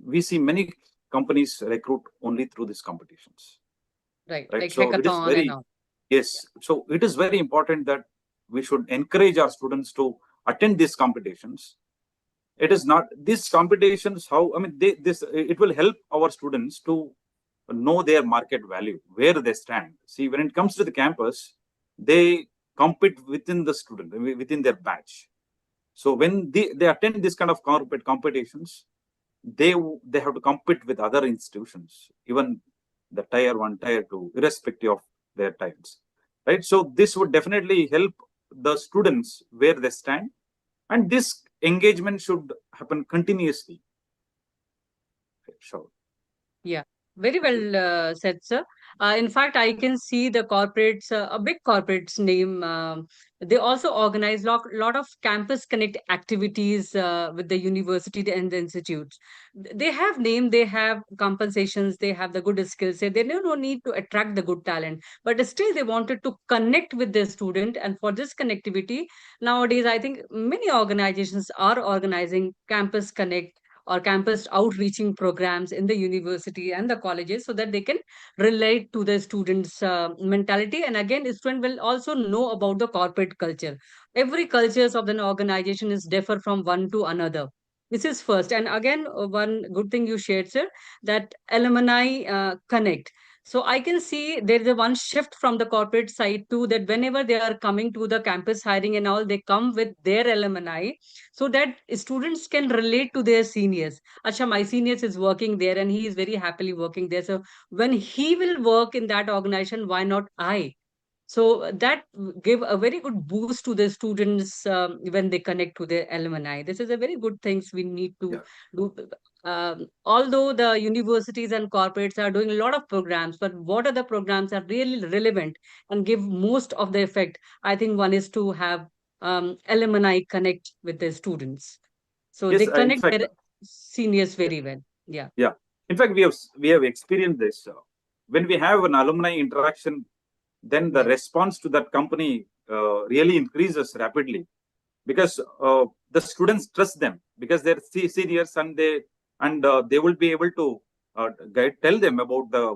We see many companies recruit only through these competitions. Right. Right. Like So it is hackathon very, and all. yes. So it is very important that we should encourage our students to attend these competitions. It is not these competitions, it will help our students to know their market value, where they stand. See, when it comes to the campus, they compete within the student, within their batch. So when they attend this kind of corporate competitions, they have to compete with other institutions, even the tier 1, tier 2, irrespective of their tiers, right? So this would definitely help the students where they stand, and this engagement should happen continuously. Sure. Yeah, very well said, sir. In fact, I can see the corporates, a big corporates name. They also organize lot of campus connect activities with the university and the institutes. They have name, they have compensations, they have the good skills. They no need to attract the good talent, but still they wanted to connect with their student. And for this connectivity, nowadays, I think many organizations are organizing campus connect or campus outreaching programs in the university and the colleges so that they can relate to the students mentality. And again, the student will also know about the corporate culture. Every cultures of an organization is differ from one to another. This is first. And again, one good thing you shared, sir, that alumni connect. So I can see there is a one shift from the corporate side too, that whenever they are coming to the campus hiring and all, they come with their alumni so that students can relate to their seniors. Acha, my seniors is working there and he is very happily working there. So when he will work in that organization, why not I? So that give a very good boost to the students when they connect to their alumni. This is a very good things we need to do. Although the universities and corporates are doing a lot of programs, but what are the programs are really relevant and give most of the effect? I think one is to have alumni connect with the students. So Yes, they in connect fact, their seniors very well. Yeah. yeah. In fact, we have experienced this. When we have an alumni interaction, then the Yeah. response to that company really increases rapidly, because the students trust them because they're seniors, and they will be able to tell them about the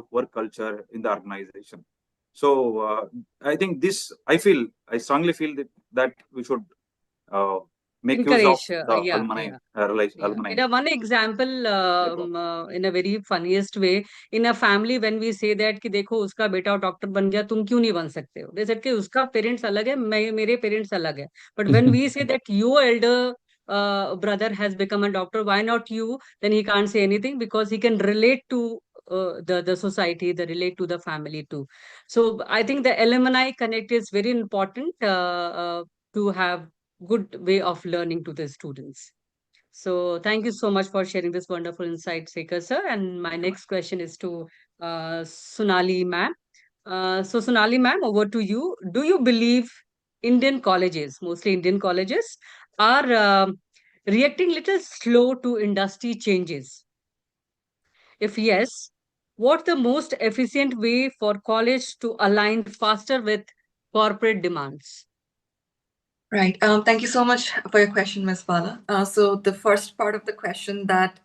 work culture in the organization. So I think I strongly feel that we should make use of Encourage, the yeah, alumni yeah. Yeah. alumni In a one example, network. in a very funniest way, in a family, when we say that कि देखो उसका बेटा doctor बन गया, तुम क्यों नहीं बन सकते हो? They said कि उसका parents अलग है, मेरे parents अलग है. But when we say that your elder brother has become a doctor, why not you? Then he can't say anything because he can relate to the society, they relate to the family too. So I think the alumni connect is very important to have good way of learning to the students. So thank you so much for sharing this wonderful insight, Sekhar sir. And my next question is to Sonali ma'am. So Sonali ma'am, over to you. Do you believe Indian colleges, mostly Indian colleges, are reacting little slow to industry changes? If yes, what's the most efficient way for college to align faster with corporate demands? Right. Thank you so much for your question, Ms. Bala. So the first part of the question, that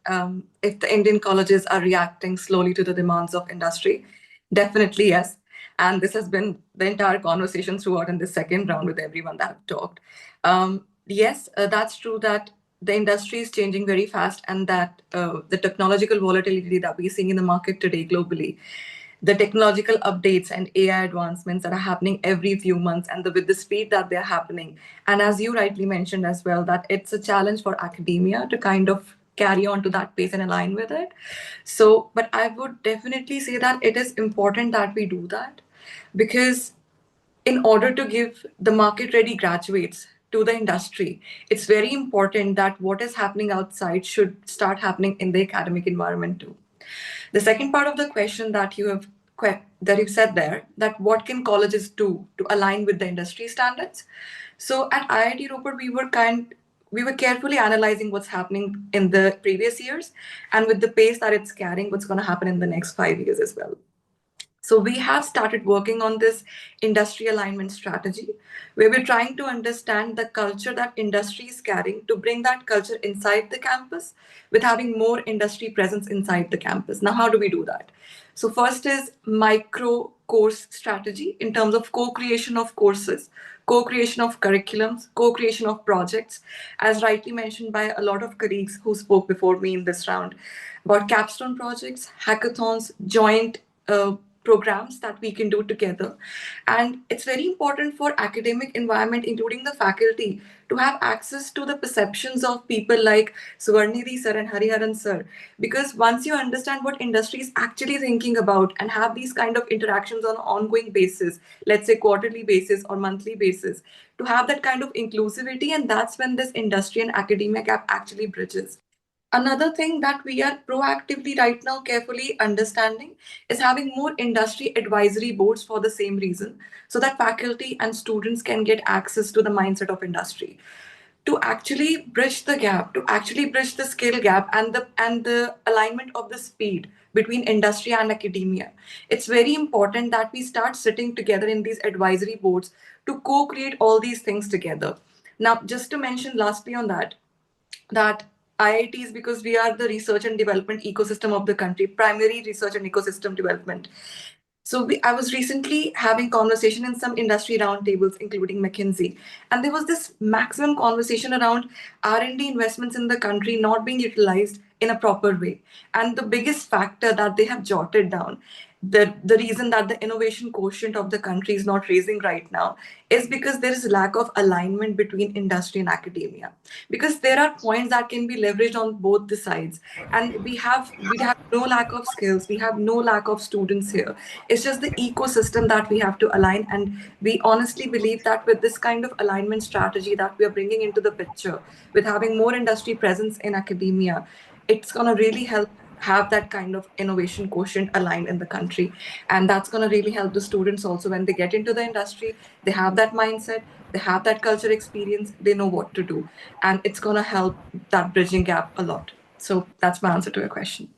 if the Indian colleges are reacting slowly to the demands of industry, definitely yes. And this has been the entire conversation throughout in the second round with everyone that I've talked. Yes, that's true that the industry is changing very fast, and that the technological volatility that we're seeing in the market today globally, the technological updates and AI advancements that are happening every few months, and with the speed that they're happening. And as you rightly mentioned as well, that it's a challenge for academia to kind of carry on to that pace and align with it. So, but I would definitely say that it is important that we do that, because in order to give the market ready graduates to the industry, it's very important that what is happening outside should start happening in the academic environment too. The second part of the question that that you said there, that what can colleges do to align with the industry standards? So at IIT Roper, we were carefully analyzing what's happening in the previous years, and with the pace that it's carrying, what's going to happen in the next 5 years as well. So we have started working on this industry alignment strategy, where we're trying to understand the culture that industry is carrying to bring that culture inside the campus with having more industry presence inside the campus. Now, how do we do that? So first is micro course strategy in terms of co-creation of courses, co-creation of curriculums, co-creation of projects, as rightly mentioned by a lot of colleagues who spoke before me in this round, about capstone projects, hackathons, joint programs that we can do together. And it's very important for academic environment, including the faculty, to have access to the perceptions of people like Suvarnidhi sir and Hariharan sir. Because once you understand what industry is actually thinking about and have these kind of interactions on an ongoing basis, let's say quarterly basis or monthly basis, to have that kind of inclusivity, and that's when this industry and academia gap actually bridges. Another thing that we are proactively right now carefully understanding is having more industry advisory boards for the same reason, so that faculty and students can get access to the mindset of industry, to actually bridge the gap, to actually bridge the skill gap and the alignment of the speed between industry and academia. It's very important that we start sitting together in these advisory boards to co-create all these things together. Now, just to mention lastly on that IITs, because we are the research and development ecosystem of the country, primary research and ecosystem development. So I was recently having conversation in some industry roundtables, including McKinsey, and there was this maximum conversation around R&D investments in the country not being utilized in a proper way. And the biggest factor that they have jotted down, the reason that the innovation quotient of the country is not raising right now, is because there is lack of alignment between industry and academia. Because there are points that can be leveraged on both the sides, and we have no lack of skills, we have no lack of students here. It's just the ecosystem that we have to align, and we honestly believe that with this kind of alignment strategy that we are bringing into the picture, with having more industry presence in academia, it's going to really help have that kind of innovation quotient aligned in the country. And that's going to really help the students also when they get into the industry. They have that mindset, they have that culture experience, they know what to do. And it's going to help that bridging gap a lot. So that's my answer to your question.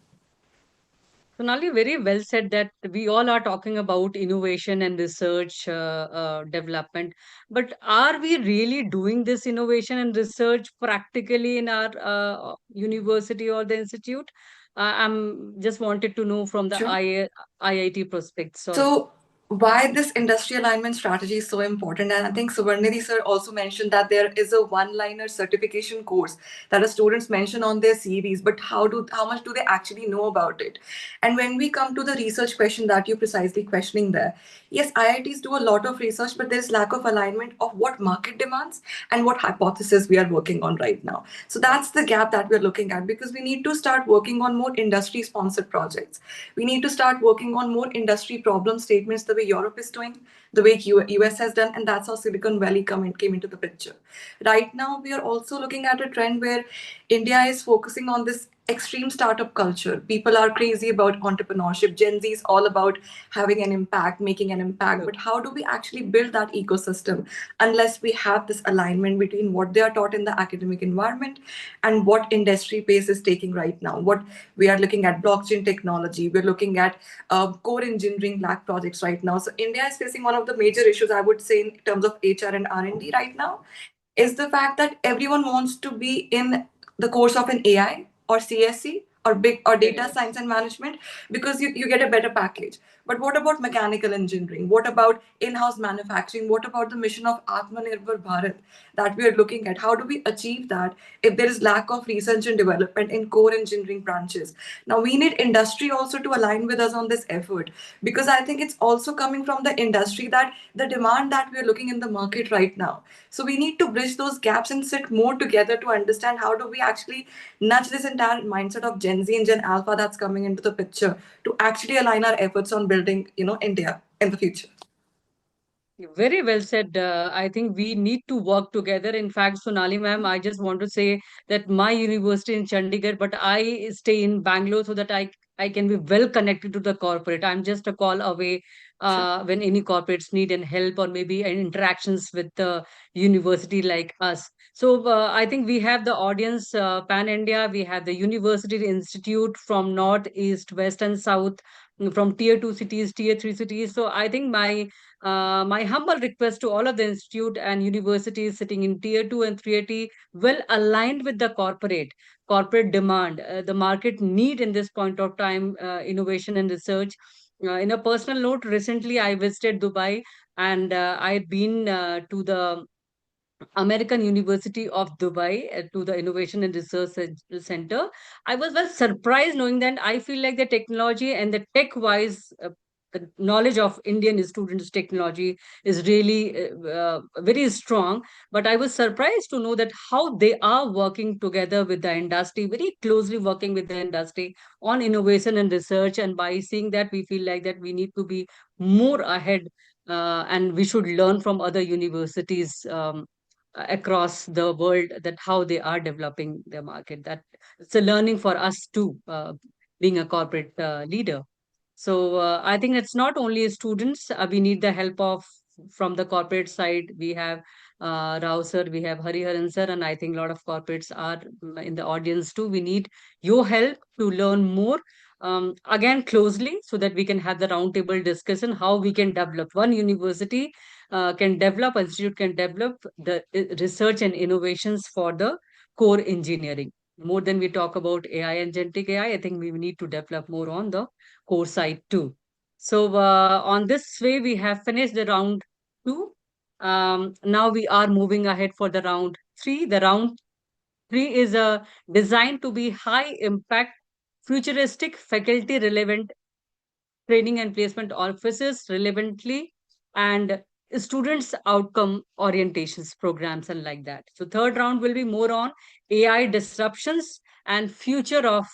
Sonali, very well said that we all are talking about innovation and research development. But are we really doing this innovation and research practically in our university or the institute? I'm just wanted to know from the Sure. IIT prospects. Or So why this industry alignment strategy is so important. And I think Suvarnidhi sir also mentioned that there is a one-liner certification course that the students mention on their CVs, but how much do they actually know about it? And when we come to the research question that you're precisely questioning there, yes, IITs do a lot of research, but there's lack of alignment of what market demands and what hypothesis we are working on right now. So that's the gap that we're looking at, because we need to start working on more industry sponsored projects. We need to start working on more industry problem statements the way Europe is doing, the way US has done, and that's how Silicon Valley came into the picture. Right now, we are also looking at a trend where India is focusing on this extreme startup culture. People are crazy about entrepreneurship. Gen Z is all about having an impact, making an impact. But how do we actually build that ecosystem unless we have this alignment between what they are taught in the academic environment and what industry pace is taking right now? What we are looking at blockchain technology, we're looking at core engineering lab projects right now. So India is facing one of the major issues, I would say, in terms of HR and R&D right now, is the fact that everyone wants to be in the course of an AI or CSC or big or data science and management, because you get a better package. But what about mechanical engineering? What about in-house manufacturing? What about the mission of Atmanirbhar Bharat that we are looking at? How do we achieve that if there is lack of research and development in core engineering branches? Now we need industry also to align with us on this effort, because I think it's also coming from the industry that the demand that we're looking in the market right now. So we need to bridge those gaps and sit more together to understand how do we actually nudge this entire mindset of Gen Z and Gen Alpha that's coming into the picture to actually align our efforts on building, India in the future. Very well said. I think we need to work together. In fact, Sonali ma'am, I just want to say that my university in Chandigarh, but I stay in Bangalore so that I can be well connected to the corporate. I'm just a call away when any corporates need any help or maybe interactions with the university like us. So I think we have the audience pan India. We have the university institute from north, east, west, and south, from tier 2 cities, tier 3 cities. So I think my humble request to all of the institute and universities sitting in tier 2 and 380, well aligned with the corporate demand, the market need in this point of time, innovation and research. In a personal note, recently I visited Dubai, and I had been to the American University of Dubai, to the Innovation and Research Center. I was well surprised knowing that I feel like the technology and the tech wise, the knowledge of Indian students' technology is really very strong. But I was surprised to know that how they are working together with the industry, very closely working with the industry on innovation and research. And by seeing that, we feel like that we need to be more ahead, and we should learn from other universities across the world, that how they are developing their market. That it's a learning for us too, being a corporate leader. So I think it's not only students. We need the help of from the corporate side. We have Rao sir, we have Hariharan sir, and I think a lot of corporates are in the audience too. We need your help to learn more, again closely, so that we can have the roundtable discussion how we can develop one university can develop, institute can develop the research and innovations for the core engineering. More than we talk about AI and genetic AI, I think we need to develop more on the core side too. So on this way, we have finished the round two. Now we are moving ahead for the round three. The round three is designed to be high impact, futuristic, faculty relevant training and placement offices relevantly, and students outcome orientations programs and like that. So third round will be more on AI disruptions and future of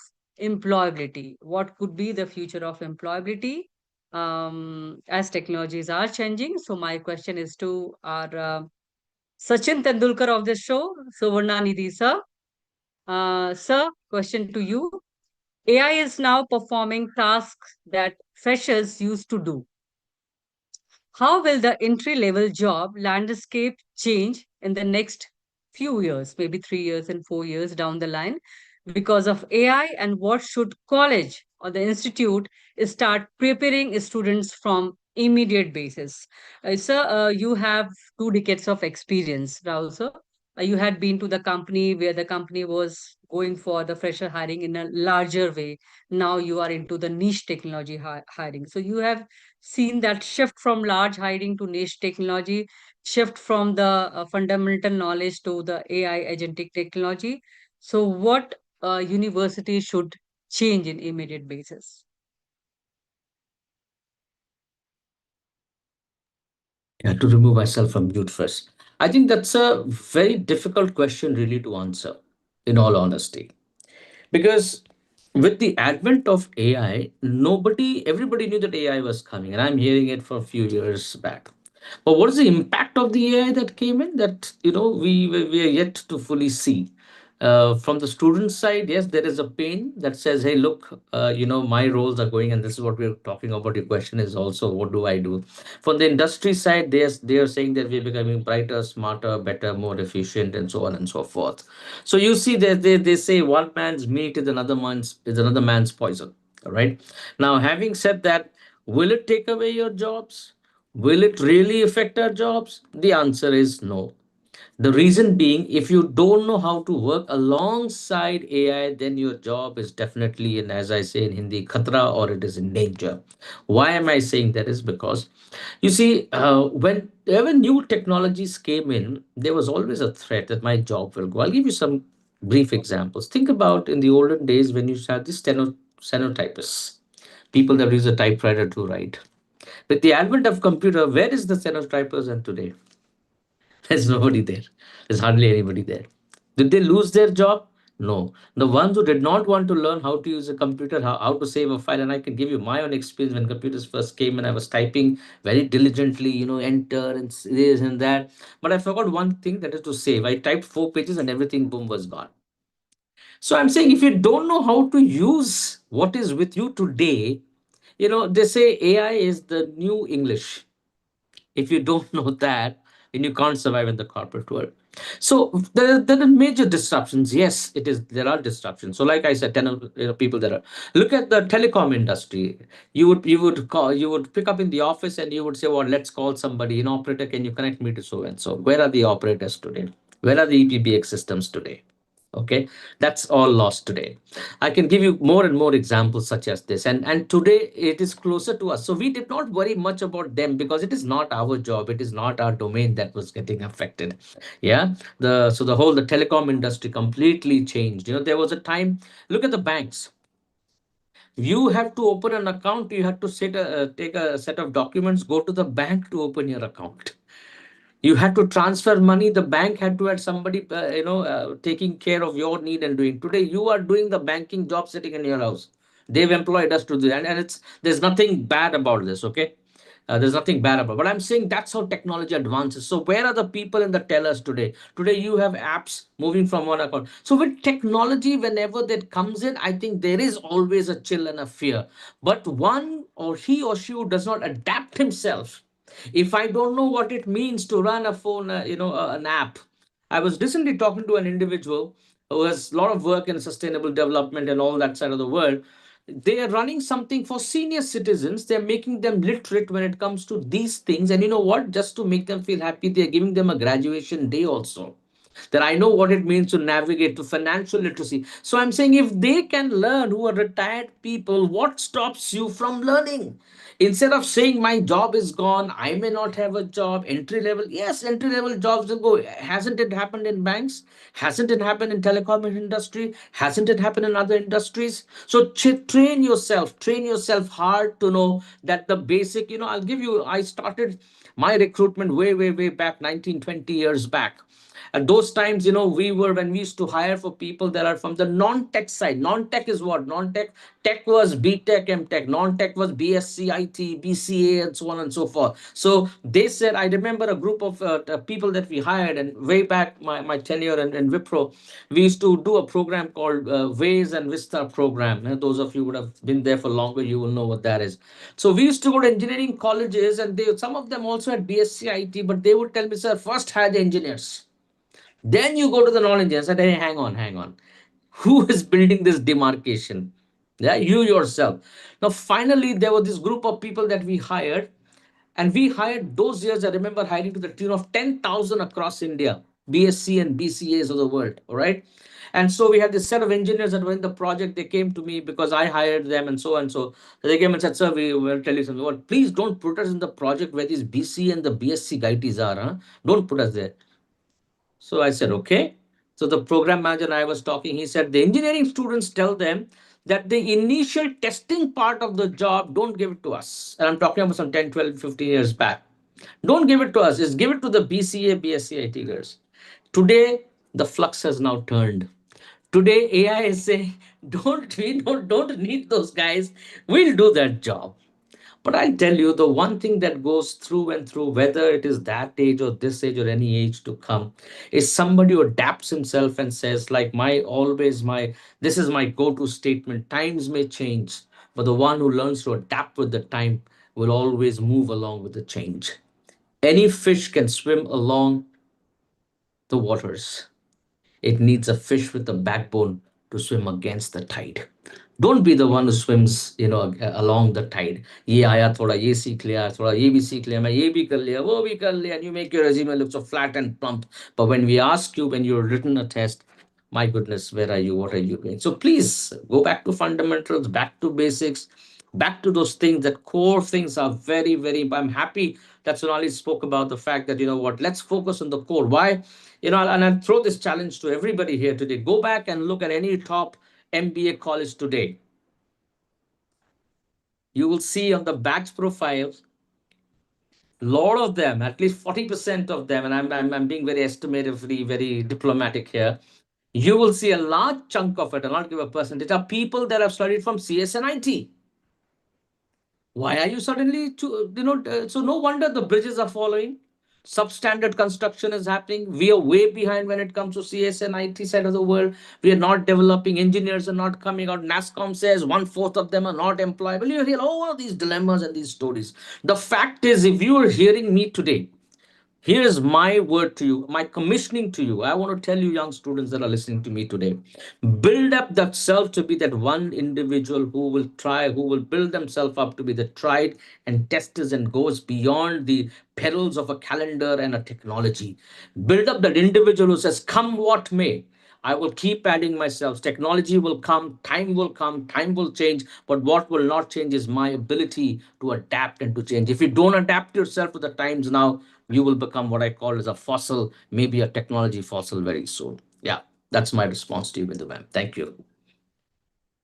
employability. What could be the future of employability as technologies are changing? So my question is to our Sachin Tendulkar of the show, Suvarna Nidhi sir. Sir, question to you. AI is now performing tasks that freshers used to do. How will the entry level job landscape change in the next few years, maybe 3 years and 4 years down the line, because of AI? And what should college or the institute start preparing students from immediate basis? Sir, you have 2 decades of experience, Rao sir. You had been to the company where the company was going for the fresher hiring in a larger way. Now you are into the niche technology hiring. So you have seen that shift from large hiring to niche technology, shift from the fundamental knowledge to the AI agentic technology. So what university should change in immediate basis? Yeah, to remove myself from mute first. I think that's a very difficult question, really, to answer, in all honesty. Because with the advent of AI, everybody knew that AI was coming, and I'm hearing it for a few years back. But what is the impact of the AI that came in that we are yet to fully see? From the student side, yes, there is a pain that says, "Hey, look, my roles are going," and this is what we're talking about. Your question is also, what do I do? From the industry side, they are saying that we're becoming brighter, smarter, better, more efficient, and so on and so forth. So you see that they say one man's meat is another man's poison. All right. Now, having said that, will it take away your jobs? Will it really affect our jobs? The answer is no. The reason being, if you don't know how to work alongside AI, then your job is definitely in, as I say in Hindi, khatra, or it is in danger. Why am I saying that? Is because you see, whenever new technologies came in, there was always a threat that my job will go. I'll give you some brief examples. Think about in the olden days when you had the stenotypists, people that use a typewriter to write. With the advent of computer, where is the stenotypers and today? There's nobody there. There's hardly anybody there. Did they lose their job? No. The ones who did not want to learn how to use a computer, how to save a file, and I can give you my own experience when computers first came and I was typing very diligently, enter and this and that. But I forgot one thing, that is to save. I typed 4 pages and everything, boom, was gone. So I'm saying if you don't know how to use what is with you today, they say AI is the new English. If you don't know that, then you can't survive in the corporate world. So there are major disruptions. Yes, it is. There are disruptions. So, like I said, 10 people that are. Look at the telecom industry. You would pick up in the office and you would say, "Well, let's call somebody. An operator, can you connect me to so and so?" Where are the operators today? Where are the EPBX systems today? Okay, that's all lost today. I can give you more and more examples such as this, and today it is closer to us, so we did not worry much about them because it is not our job, it is not our domain that was getting affected. Yeah, the whole the telecom industry completely changed. There was a time. Look at the banks. You have to open an account, you have to take a set of documents, go to the bank to open your account. You had to transfer money, the bank had to have somebody taking care of your need and doing. Today you are doing the banking job sitting in your house. They've employed us to do that, and there's nothing bad about this. Okay, there's nothing bad about, but I'm saying that's how technology advances. So where are the people in the tellers today? Today you have apps moving from one account. So with technology, whenever that comes in, I think there is always a chill and a fear. But one or he or she who does not adapt himself, if I don't know what it means to run a phone, an app. I was recently talking to an individual who has a lot of work in sustainable development and all that side of the world. They are running something for senior citizens. They're making them literate when it comes to these things. And you know what? Just to make them feel happy, they're giving them a graduation day also, that I know what it means to navigate to financial literacy. So I'm saying if they can learn, who are retired people, what stops you from learning? Instead of saying my job is gone, I may not have a job, entry level. Yes, entry level jobs will go. Hasn't it happened in banks? Hasn't it happened in telecom industry? Hasn't it happened in other industries? So train yourself hard to know that the basic, I'll give you, I started my recruitment way, way, way back, 19, 20 years back. At those times, when we used to hire for people that are from the non-tech side. Non-tech is what? Non-tech. Tech was B.Tech, M.Tech. Non-tech was BSc, IT, BCA, and so on and so forth. So they said, I remember a group of people that we hired, and way back my tenure in Wipro, we used to do a program called Ways and Vista program. And those of you who would have been there for longer, you will know what that is. So we used to go to engineering colleges, and some of them also had BSc IT, but they would tell me, sir, first hire the engineers. Then you go to the knowledge and say, hey, hang on, hang on. Who is building this demarcation? Yeah, you yourself. Now, finally, there was this group of people that we hired, and we hired those years. I remember hiring to the tune of 10,000 across India. BSc and BCAs of the world. All right. And so we had this set of engineers that were in the project. They came to me because I hired them and so and so. So they came and said, sir, we will tell you something. Well, please don't put us in the project where these BC and the BSc guys are. Huh? Don't put us there. So I said, okay. So the program manager and I was talking. He said, the engineering students tell them that the initial testing part of the job, don't give it to us. And I'm talking about some 10, 12, 15 years back. Don't give it to us. Just give it to the BCA, BSc IT girls. Today, the flux has now turned. Today, AI is saying, don't need those guys. We'll do that job. But I'll tell you, the one thing that goes through and through, whether it is that age or this age or any age to come, is somebody who adapts himself and says, like this is my go-to statement. Times may change, but the one who learns to adapt with the time will always move along with the change. Any fish can swim along the waters. It needs a fish with a backbone to swim against the tide. Don't be the one who swims, along the tide. ये आया थोड़ा ये सीख लिया थोड़ा ये भी सीख लिया मैं ये भी कर लिया वो भी कर लिया and you make your resume look so flat and plump. But when we ask you, when you've written a test, my goodness, where are you? What are you doing? So please go back to fundamentals, back to basics, back to those things. That core things are very, very. I'm happy that Sonali spoke about the fact that, let's focus on the core. Why? And I'll throw this challenge to everybody here today. Go back and look at any top MBA college today. You will see on the batch profiles, a lot of them, at least 40% of them, and I'm being very estimatively, very diplomatic here. You will see a large chunk of it, I'll not give a percentage, are people that have studied from CS and IT. Why are you suddenly, so no wonder the bridges are following. Substandard construction is happening. We are way behind when it comes to CS and IT side of the world. We are not developing. Engineers are not coming out. NASSCOM says 1/4 of them are not employable. You hear all of these dilemmas and these stories. The fact is, if you are hearing me today, here's my word to you, my commissioning to you. I want to tell you, young students that are listening to me today, build up that self to be that one individual who will build themselves up to be the tried and testers and goes beyond the perils of a calendar and a technology. Build up that individual who says, come what may, I will keep adding myself. Technology will come, time will change. But what will not change is my ability to adapt and to change. If you don't adapt yourself to the times now, you will become what I call as a fossil, maybe a technology fossil very soon. Yeah, that's my response to you, Bindu ma'am. Thank you.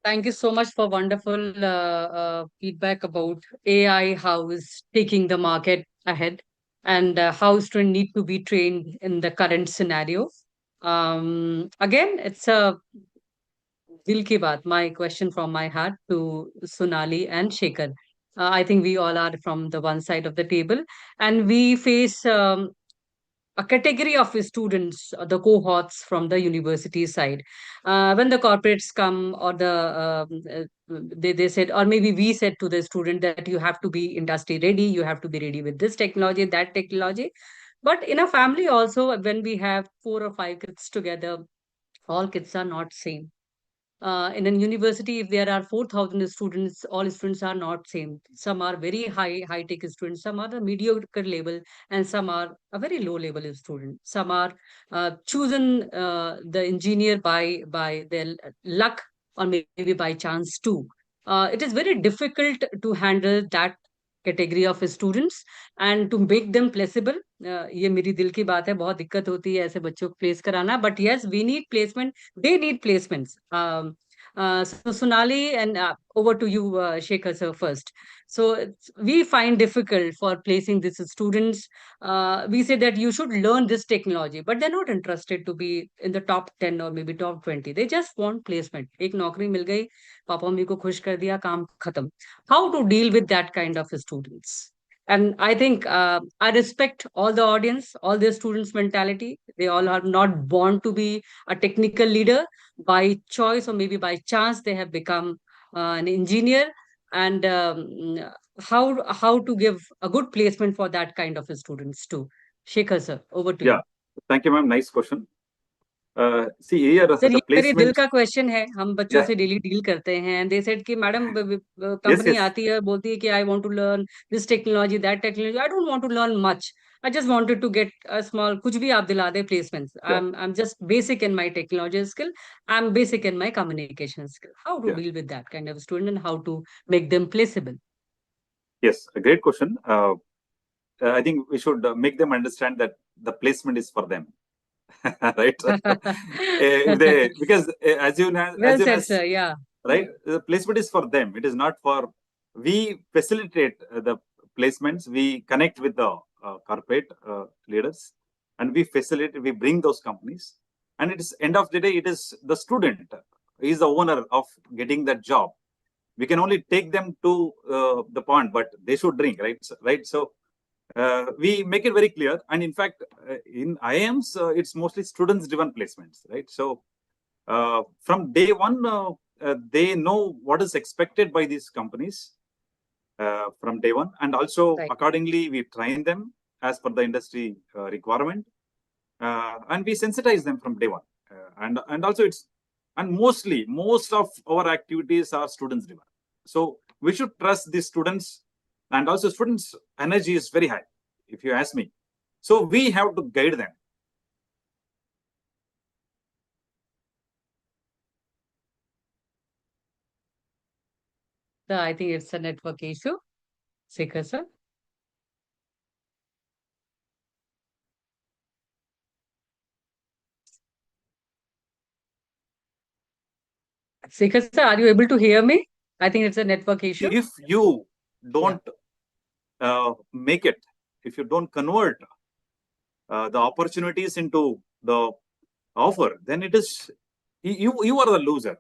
Thank you so much for wonderful feedback about AI, how is taking the market ahead, and how students need to be trained in the current scenario. Again, it's a dil ki baat, my question from my heart to Sonali and Shekhar. I think we all are from the one side of the table, and we face a category of students, the cohorts from the university side. When the corporates come, or they said, or maybe we said to the student that you have to be industry ready, you have to be ready with this technology, that technology. But in a family also, when we have 4 or 5 kids together, all kids are not same. In a university, if there are 4,000 students, all students are not same. Some are very high tech students, some are the mediocre level, and some are a very low level student. Some are chosen the engineer by their luck, or maybe by chance too. It is very difficult to handle that category of students and to make them placeable. ये मेरी दिल की बात है, बहुत दिक्कत होती है ऐसे बच्चों को प्लेस कराना, but yes, we need placement, they need placements. So Sonali, and over to you, Shekhar sir, first. So we find difficult for placing these students. We say that you should learn this technology, but they're not interested to be in the top 10 or maybe top 20. They just want placement. एक नौकरी मिल गई, papa mummy को खुश कर दिया, काम खत्म. How to deal with that kind of students? And I think I respect all the audience, all the students' mentality. They all are not born to be a technical leader. By choice or maybe by chance, they have become an engineer. And how to give a good placement for that kind of students too. Shekhar sir, over to you. Yeah, thank you, ma'am. Nice question. See here, sir the ये मेरे दिल placement. का question है, हम बच्चों Yeah. से daily deal करते हैं, दे सेड कि मैडम Yes, कंपनी yes. आती है बोलती है कि I want to learn this technology that technology, I don't want to learn much, I just wanted to get a small, कुछ भी आप दिला दे placements, Yeah, I am just basic in my technology skill, I am basic in my communication skill, how to yeah. Deal with that kind of student and how to make them placeable? Yes, a great question. I think we should make them understand that the placement is for them, right? If they, because as Well soon said, as sir. Yeah. right, the placement is for them. It is not for. We facilitate the placements. We connect with the corporate leaders, and we facilitate. We bring those companies, and it is end of the day. It is the student is the owner of getting that job. We can only take them to the pond, but they should drink, right? Right. So we make it very clear. And in fact, in IIMs, it's mostly students-driven placements, right? So from day one, they know what is expected by these companies from day one, and also Right. accordingly we train them as per the industry requirement, and we sensitize them from day one. And also it's, and mostly most of our activities are students driven. So we should trust the students, and also students' energy is very high, if you ask me. So we have to guide them. So I think it's a network issue. Sekhar sir. Sekhar sir, are you able to hear me? I think it's a network issue. If you don't make it, if you don't convert the opportunities into the offer, then it is you are the loser,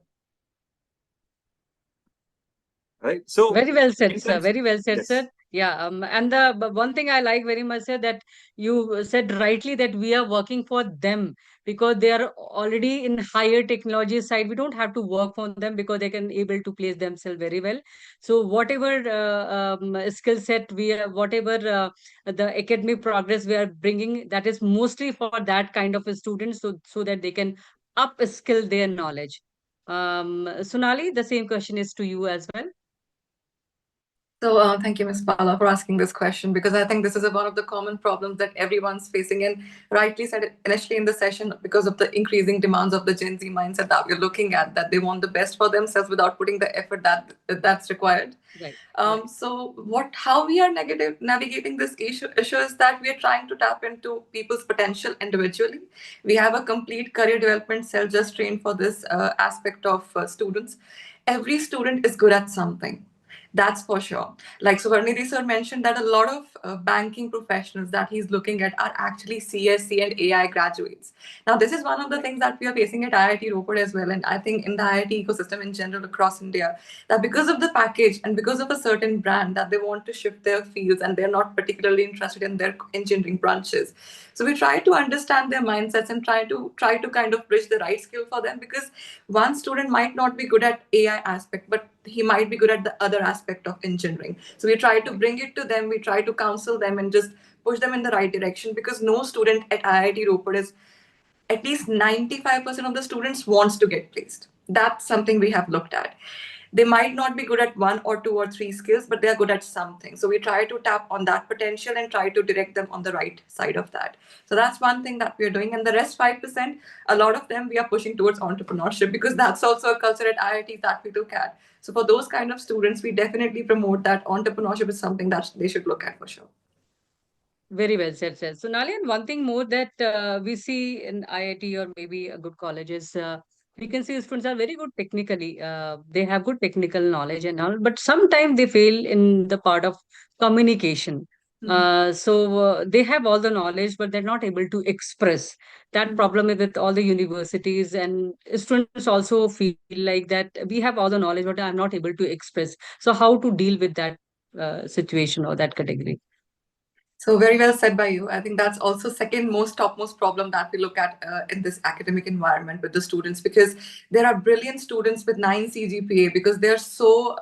right? So Very well said, in sir. terms, Very well said, sir. yes, Yeah. And the one thing I like very much, sir, that you said rightly that we are working for them because they are already in higher technology side. We don't have to work for them because they can able to place themselves very well. So whatever skill set we are, whatever the academic progress we are bringing, that is mostly for that kind of a student, so that they can upskill their knowledge. Sonali, the same question is to you as well. So thank you, Ms. Pala, for asking this question, because I think this is one of the common problems that everyone's facing, and rightly said it initially in the session, because of the increasing demands of the Gen Z mindset that we're looking at, that they want the best for themselves without putting the effort that's required. Right. So how we are navigating this issue is that we are trying to tap into people's potential individually. We have a complete career development cell just trained for this aspect of students. Every student is good at something. That's for sure. Like Suvarnidhi sir mentioned that a lot of banking professionals that he's looking at are actually CSC and AI graduates. Now, this is one of the things that we are facing at IIT Ropar as well. And I think in the IIT ecosystem in general across India, that because of the package and because of a certain brand that they want to shift their fields and they're not particularly interested in their engineering branches. So we try to understand their mindsets and try to kind of bridge the right skill for them, because one student might not be good at AI aspect, but he might be good at the other aspect of engineering. So we try to bring it to them, we try to counsel them and just push them in the right direction, because no student at IIT Ropar is, at least 95% of the students wants to get placed. That's something we have looked at. They might not be good at one or two or three skills, but they're good at something. So we try to tap on that potential and try to direct them on the right side of that. So that's one thing that we're doing. And the rest 5%, a lot of them we are pushing towards entrepreneurship, because that's also a culture at IIT that we look at. So for those kind of students, we definitely promote that entrepreneurship is something that they should look at for sure. Very well said, sir. So, Nali, and one thing more that we see in IIT or maybe a good colleges, we can see students are very good technically. They have good technical knowledge and all, but sometimes they fail in the part of communication. So they have all the knowledge, but they're not able to express. That problem is with all the universities, and students also feel like that we have all the knowledge, but I'm not able to express. So how to deal with that situation or that category? So very well said by you. I think that's also second most topmost problem that we look at in this academic environment with the students, because there are brilliant students with 9 CGPA because they're so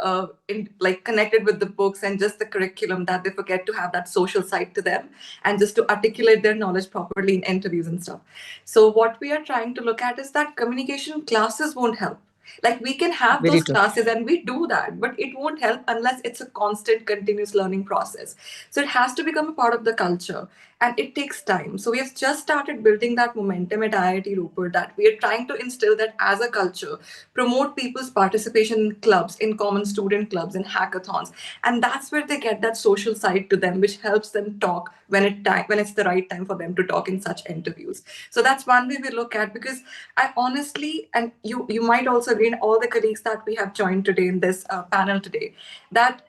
connected with the books and just the curriculum that they forget to have that social side to them and just to articulate their knowledge properly in interviews and stuff. So what we are trying to look at is that communication classes won't help. Like we can have Very those true. classes and we do that, but it won't help unless it's a constant continuous learning process. So it has to become a part of the culture and it takes time. So we have just started building that momentum at IIT Rupert, that we are trying to instill that as a culture, promote people's participation in clubs, in common student clubs and hackathons. And that's where they get that social side to them, which helps them talk when it's the right time for them to talk in such interviews. So that's one way we look at, because I honestly, and you might also agree, in all the colleagues that we have joined today in this panel today, that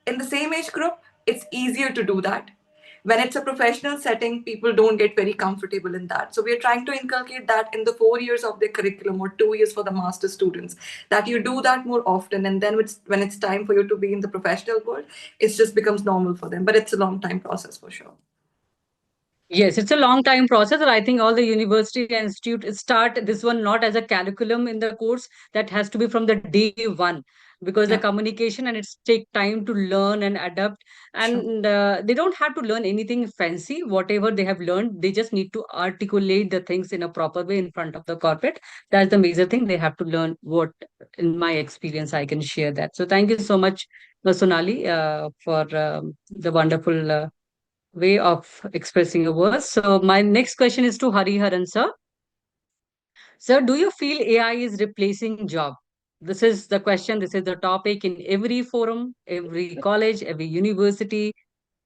in the same age group, it's easier to do that. When it's a professional setting, people don't get very comfortable in that. So we are trying to inculcate that in the 4 years of their curriculum or 2 years for the master students, that you do that more often. And then when it's time for you to be in the professional world, it just becomes normal for them. But it's a long time process for sure. Yes, it's a long time process, and I think all the university and institute start this one not as a curriculum in the course, that has to be from the day one, because the Yeah, communication and it's take time to learn and adapt, sure. and they don't have to learn anything fancy. Whatever they have learned, they just need to articulate the things in a proper way in front of the corporate. That's the major thing they have to learn. What, in my experience, I can share that. So thank you so much, Sonali, for the wonderful way of expressing your words. So my next question is to Hariharan sir. Sir, do you feel AI is replacing job? This is the question. This is the topic in every forum, every college, every university,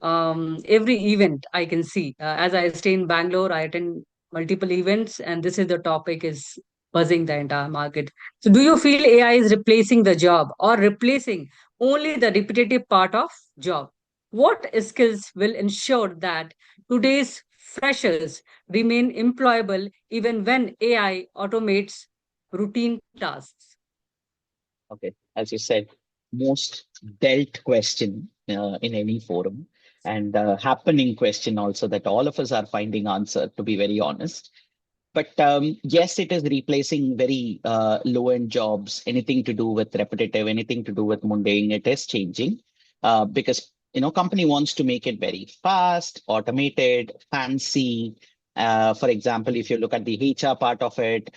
every event I can see. As I stay in Bangalore, I attend multiple events, and this is the topic is buzzing the entire market. So, do you feel AI is replacing the job or replacing only the repetitive part of job? What skills will ensure that today's freshers remain employable even when AI automates routine tasks? Okay, as you said, most dealt question in any forum, and happening question also that all of us are finding answer, to be very honest. But yes, it is replacing very low-end jobs, anything to do with repetitive, anything to do with mundane. It is changing because company wants to make it very fast, automated, fancy. For example, if you look at the HR part of it,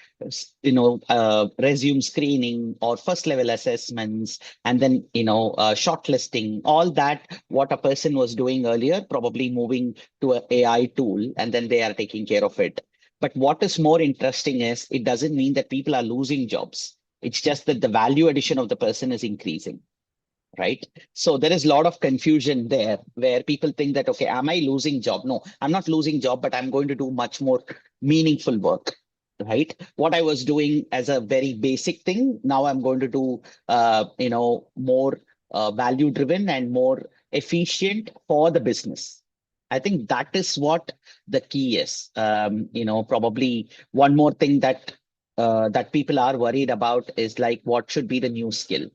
resume screening or first level assessments, and then shortlisting, all that what a person was doing earlier, probably moving to an AI tool, and then they are taking care of it. But what is more interesting is it doesn't mean that people are losing jobs. It's just that the value addition of the person is increasing, right? So there is a lot of confusion there where people think that, okay, am I losing job? No, I'm not losing job, but I'm going to do much more meaningful work, right? What I was doing as a very basic thing, now I'm going to do, more value driven and more efficient for the business. I think that is what the key is. Probably one more thing that people are worried about is like, what should be the new skill?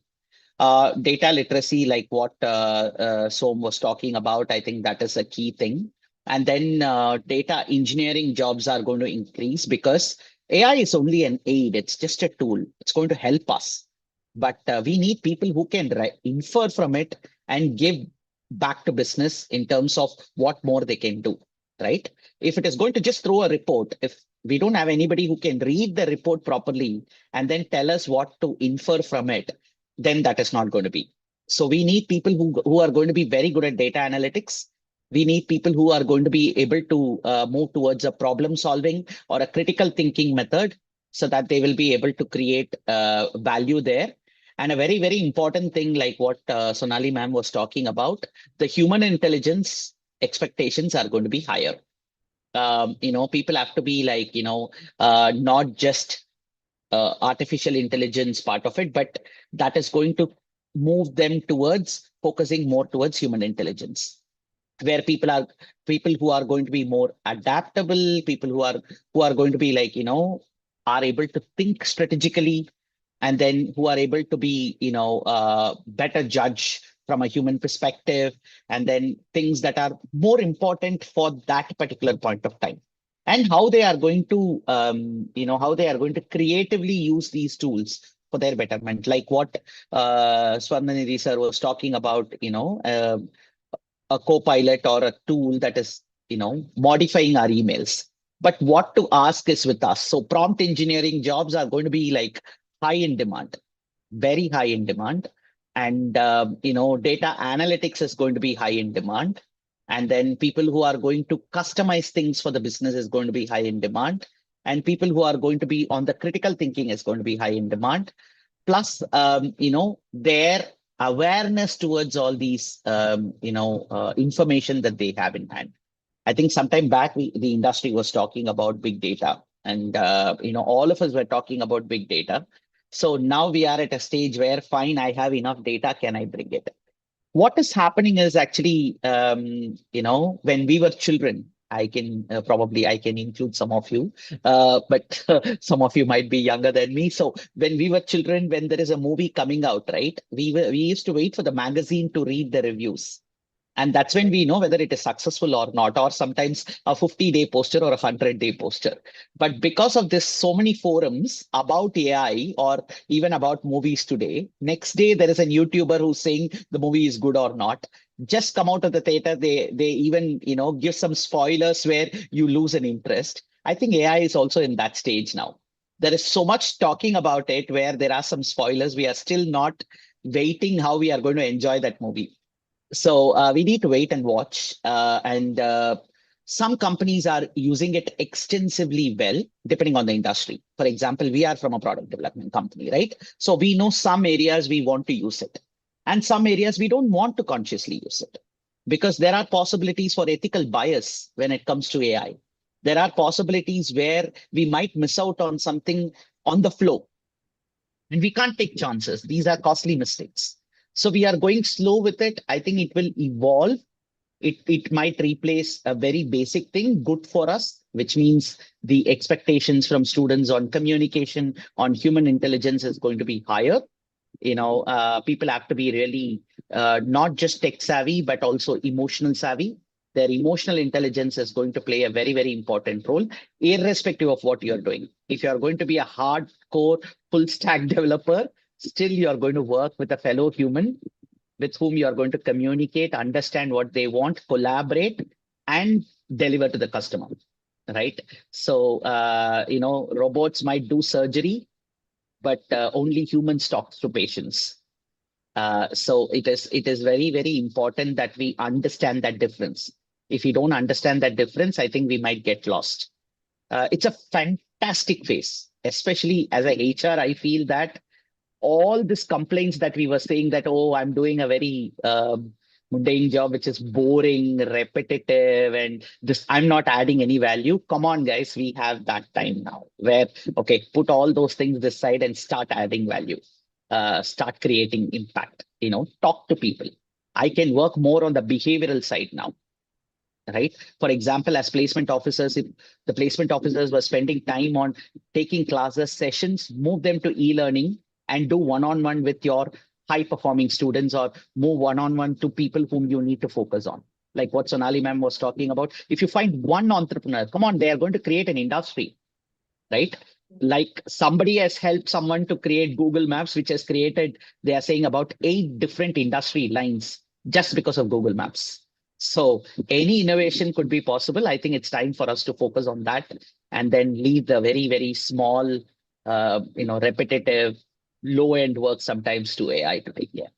Data literacy, like what Som was talking about, I think that is a key thing. And then data engineering jobs are going to increase because AI is only an aid. It's just a tool. It's going to help us. But we need people who can infer from it and give back to business in terms of what more they can do, right? If it is going to just throw a report, if we don't have anybody who can read the report properly and then tell us what to infer from it, then that is not going to be. So we need people who are going to be very good at data analytics. We need people who are going to be able to move towards a problem solving or a critical thinking method so that they will be able to create value there. And a very, very important thing, like what Sonali ma'am was talking about, the human intelligence expectations are going to be higher. People have to be like, not just artificial intelligence part of it, but that is going to move them towards focusing more towards human intelligence, where people who are going to be more adaptable, people who are going to be like, are able to think strategically, and then who are able to be, better judge from a human perspective, and then things that are more important for that particular point of time, and how they are going to, how they are going to creatively use these tools for their betterment, like what Swarnanidhi sir was talking about, a co-pilot or a tool that is, modifying our emails. But what to ask is with us. So prompt engineering jobs are going to be like high in demand, very high in demand. And, data analytics is going to be high in demand. And then people who are going to customize things for the business is going to be high in demand. And people who are going to be on the critical thinking is going to be high in demand. Plus, their awareness towards all these, information that they have in hand. I think sometime back, the industry was talking about big data, and all of us were talking about big data. So now we are at a stage where, fine, I have enough data. Can I bring it? What is happening is actually, when we were children, I can I can include some of you, but some of you might be younger than me. So when we were children, when there is a movie coming out, right, we used to wait for the magazine to read the reviews. And that's when we know whether it is successful or not, or sometimes a 50-day poster or a 100-day poster. But because of this, so many forums about AI or even about movies today, next day there is a YouTuber who's saying the movie is good or not. Just come out of the theater, they even give some spoilers where you lose an interest. I think AI is also in that stage now. There is so much talking about it where there are some spoilers. We are still not waiting how we are going to enjoy that movie. So we need to wait and watch. And some companies are using it extensively well, depending on the industry. For example, we are from a product development company, right? So we know some areas we want to use it, and some areas we don't want to consciously use it, because there are possibilities for ethical bias when it comes to AI. There are possibilities where we might miss out on something on the flow, and we can't take chances. These are costly mistakes. So we are going slow with it. I think it will evolve. It might replace a very basic thing, good for us, which means the expectations from students on communication, on human intelligence is going to be higher. People have to be really not just tech savvy, but also emotional savvy. Their emotional intelligence is going to play a very, very important role, irrespective of what you're doing. If you're going to be a hardcore full stack developer, still you're going to work with a fellow human with whom you are going to communicate, understand what they want, collaborate, and deliver to the customer, right? So, robots might do surgery, but only humans talk to patients. So it is very, very important that we understand that difference. If we don't understand that difference, I think we might get lost. It's a fantastic phase, especially as a HR. I feel that all these complaints that we were saying that, oh, I'm doing a very mundane job, which is boring, repetitive, and this, I'm not adding any value. Come on, guys, we have that time now where, okay, put all those things this side and start adding value, start creating impact, talk to people. I can work more on the behavioral side now. Right. For example, as placement officers, if the placement officers were spending time on taking classes, sessions, move them to e-learning and do one-on-one with your high-performing students, or move one-on-one to people whom you need to focus on. Like what Sonali ma'am was talking about. If you find one entrepreneur, come on, they are going to create an industry, right? Like somebody has helped someone to create Google Maps, which has created, they are saying, about 8 different industry lines just because of Google Maps. So any innovation could be possible. I think it's time for us to focus on that and then leave the very, very small, repetitive, low-end work sometimes to AI to take care.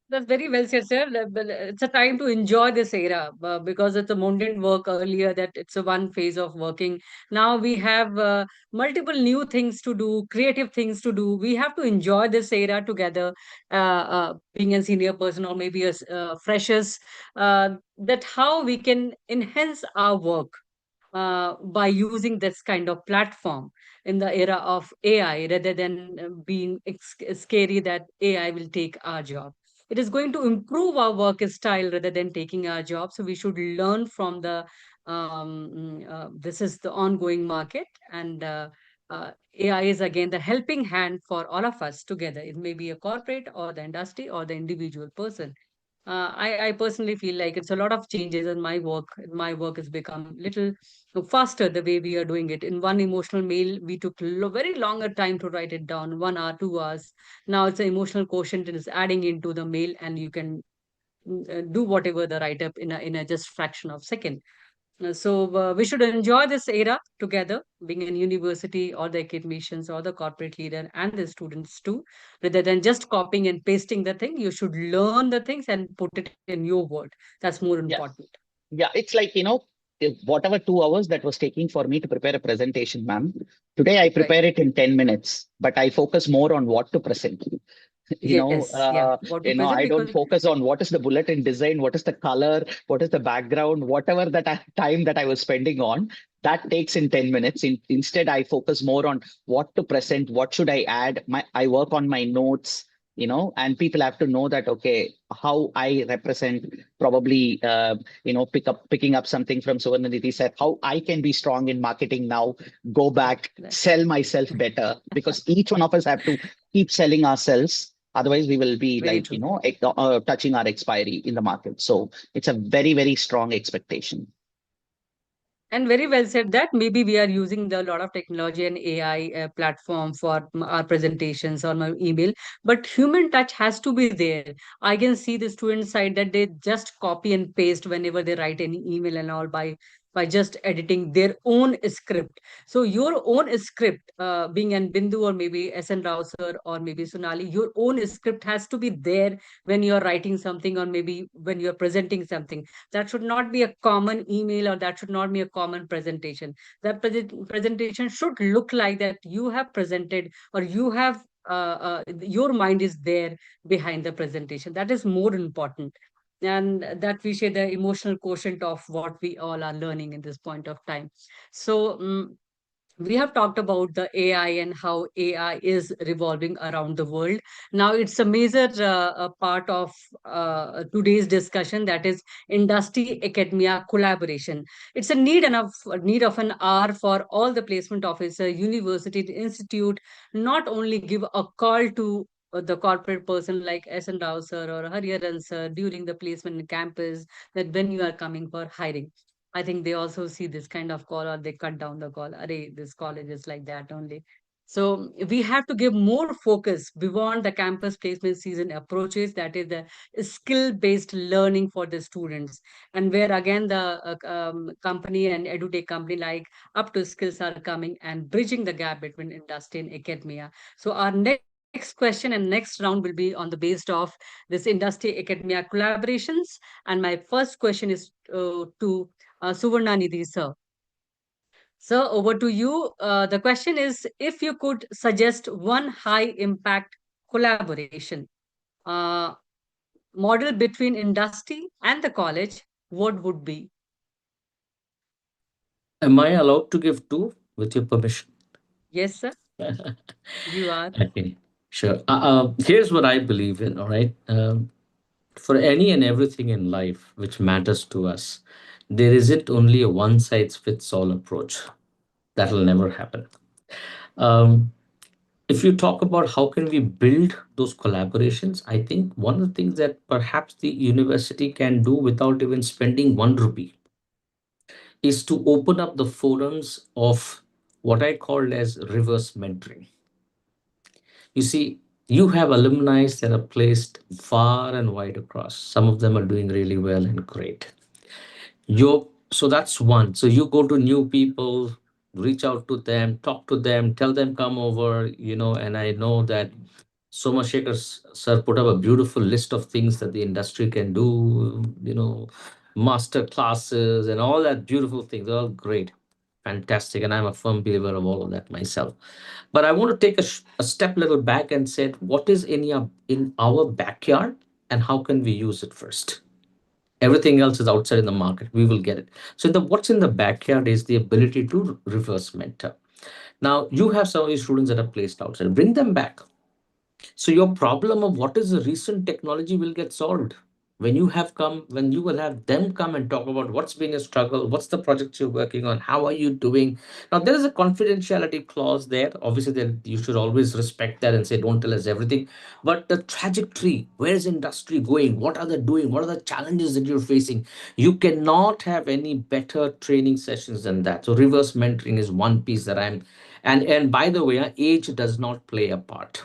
That's very well said, sir. It's a time to enjoy this era because it's a mundane work earlier, that it's a one phase of working. Now we have multiple new things to do, creative things to do. We have to enjoy this era together, being a senior person or maybe a freshers, that how we can enhance our work by using this kind of platform in the era of AI, rather than being scary that AI will take our job. It is going to improve our work style rather than taking our job. So we should learn from the this is the ongoing market, and AI is again the helping hand for all of us together. It may be a corporate or the industry or the individual person. I personally feel like it's a lot of changes in my work. My work has become little faster the way we are doing it. In one emotional mail, we took very longer time to write it down, 1 hour, 2 hours. Now it's an emotional quotient and it's adding into the mail, and you can do whatever the write up in a just fraction of second. So we should enjoy this era together, being in university or the academicians or the corporate leader and the students too, rather than just copying and pasting the thing. You should learn the things and put it in your word. That's more Yeah. important. Yeah, it's like, whatever 2 hours that was taking for me to prepare a presentation, ma'am, today I prepare it in 10 minutes, but I focus more on what to present. Yes, yeah. What to present, I don't because focus on what is the bulletin design, what is the color, what is the background, whatever time that I was spending on, that takes in 10 minutes. Instead, I focus more on what to present, what should I add. I work on my notes, and people have to know that, okay, how I represent, probably, picking up something from Suvarnaditi said, how I can be strong in marketing now, go back, sell myself better, because each one of us have to keep selling ourselves. Otherwise, we will be very like, true. touching our expiry in the market. So it's a very, very strong expectation. And very well said that maybe we are using the lot of technology and AI platform for our presentations or my email, but human touch has to be there. I can see the student side that they just copy and paste whenever they write any email and all by just editing their own script. So your own script, being an Bindu or maybe SN Rao sir or maybe Sonali, your own script has to be there when you're writing something or maybe when you're presenting something. That should not be a common email or that should not be a common presentation. That presentation should look like that you have presented or you have your mind is there behind the presentation. That is more important. And that we share the emotional quotient of what we all are learning in this point of time. So we have talked about the AI and how AI is revolving around the world. Now it's a major part of today's discussion, that is industry academia collaboration. It's a need of an hour for all the placement officer, university, institute, not only give a call to the corporate person like SN Rao sir or Hariharan sir during the placement in campus, that when you are coming for hiring, I think they also see this kind of call or they cut down the call. Array, this college is like that only. So we have to give more focus beyond the campus placement season approaches, that is the skill-based learning for the students. And where again the company and edutech company like Up to Skills are coming and bridging the gap between industry and academia. So our next question and next round will be on the based of this industry academia collaborations. And my first question is to Suvarnanidhi, sir. Sir, over to you. The question is, if you could suggest one high impact collaboration uh, model between industry and the college, what would be? Am I allowed to give two with your permission? Yes, sir, you are. Okay, sure. Here's what I believe in, all right? For any and everything in life which matters to us, there isn't only a one size fits all approach. That will never happen. Um, if you talk about how can we build those collaborations, I think one of the things that perhaps the university can do without even spending 1 rupee is to open up the forums of what I called as reverse mentoring. You see, you have alumni that are placed far and wide across. Some of them are doing really well and great. So that's one. So you go to new people, reach out to them, talk to them, tell them come over, and I know that Somashekar sir put up a beautiful list of things that the industry can do, master classes and all that beautiful things. They're all great, fantastic. And I'm a firm believer of all of that myself. But I want to take a step level back and said, what is in our backyard and how can we use it first? Everything else is outside in the market. We will get it. So what's in the backyard is the ability to reverse mentor. Now you have some of these students that are placed outside. Bring them back. So your problem of what is the recent technology will get solved. when you will have them come and talk about what's been a struggle, what's the project you're working on, how are you doing. Now there is a confidentiality clause there. Obviously, that you should always respect that and say, don't tell us everything. But the trajectory, where is industry going? What are they doing? What are the challenges that you're facing? You cannot have any better training sessions than that. So reverse mentoring is one piece that and by the way, age does not play a part.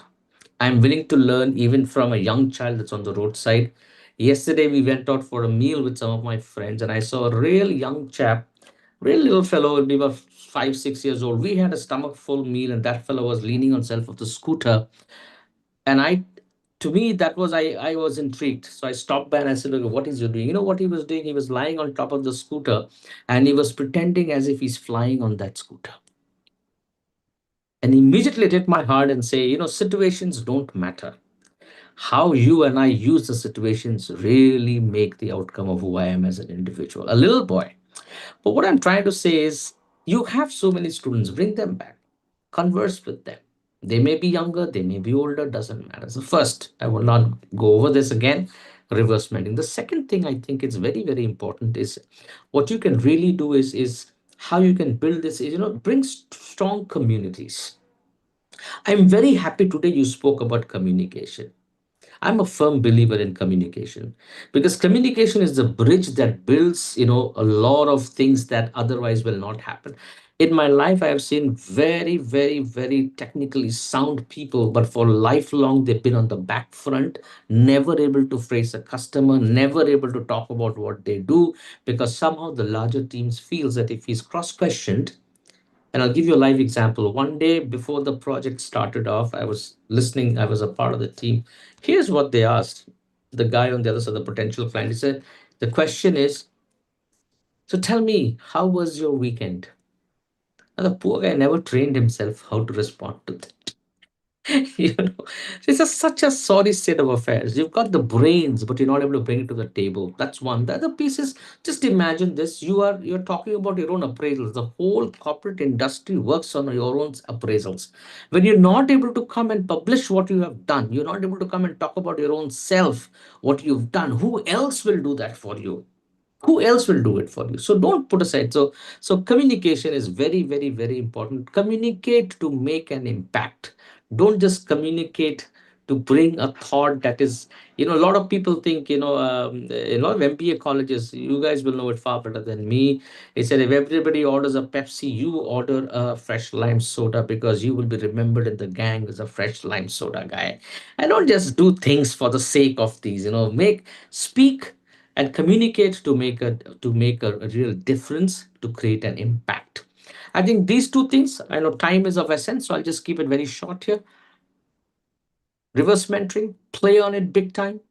I'm willing to learn even from a young child that's on the roadside. Yesterday, we went out for a meal with some of my friends, and I saw a real young chap, real little fellow, maybe about 5, 6 years old. We had a stomach full meal, and that fellow was leaning on self of the scooter. And to me, I was intrigued. So I stopped by and I said, "Look, what is he doing?" You know what he was doing? He was lying on top of the scooter, and he was pretending as if he's flying on that scooter. And immediately it hit my heart and say, situations don't matter. How you and I use the situations really make the outcome of who I am as an individual. A little boy. But what I'm trying to say is, you have so many students, bring them back, converse with them. They may be younger, they may be older, doesn't matter. So, first, I will not go over this again. Reverse mentoring. The second thing I think is very, very important is what you can really do is how you can build this, is, bring strong communities. I'm very happy today you spoke about communication. I'm a firm believer in communication because communication is the bridge that builds, a lot of things that otherwise will not happen. In my life, I have seen very, very, very technically sound people, but for lifelong, they've been on the back front, never able to face a customer, never able to talk about what they do, because somehow the larger teams feels that if he's cross-questioned, and I'll give you a live example. One day before the project started off, I was listening, I was a part of the team. Here's what they asked the guy on the other side, the potential client. He said, the question is, so tell me, how was your weekend? And the poor guy never trained himself how to respond to that. you know it's such a sorry state of affairs. You've got the brains, but you're not able to bring it to the table. That's one. The other piece is, just imagine this. You're talking about your own appraisals. The whole corporate industry works on your own appraisals. When you're not able to come and publish what you have done, you're not able to come and talk about your own self, what you've done, who else will do that for you? Who else will do it for you? So don't put aside. So communication is very, very, very important. Communicate to make an impact. Don't just communicate to bring a thought that is, a lot of people think, a lot of MBA colleges, you guys will know it far better than me. They said, if everybody orders a Pepsi, you order a fresh lime soda because you will be remembered in the gang as a fresh lime soda guy. I don't just do things for the sake of these, speak and communicate to make a real difference, to create an impact. I think these two things, I know time is of essence, so I'll just keep it very short here. Reverse mentoring, play on it big time.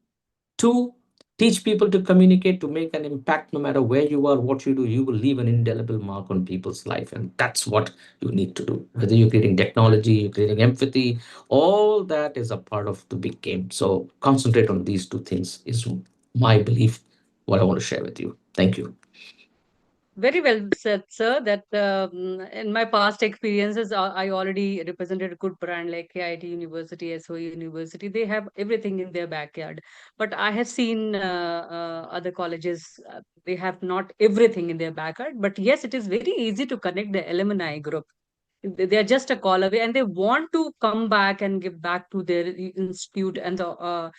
Two, teach people to communicate to make an impact. No matter where you are, what you do, you will leave an indelible mark on people's life, and that's what you need to do. Whether you're creating technology, you're creating empathy, all that is a part of the big game. So concentrate on these two things is my belief, what I want to share with you. Thank you. Very well said, sir. That in my past experiences, I already represented a good brand like KIT University, SO University. They have everything in their backyard. But I have seen other colleges, they have not everything in their backyard. But yes, it is very easy to connect the alumni group. They are just a call away, and they want to come back and give back to their institute and the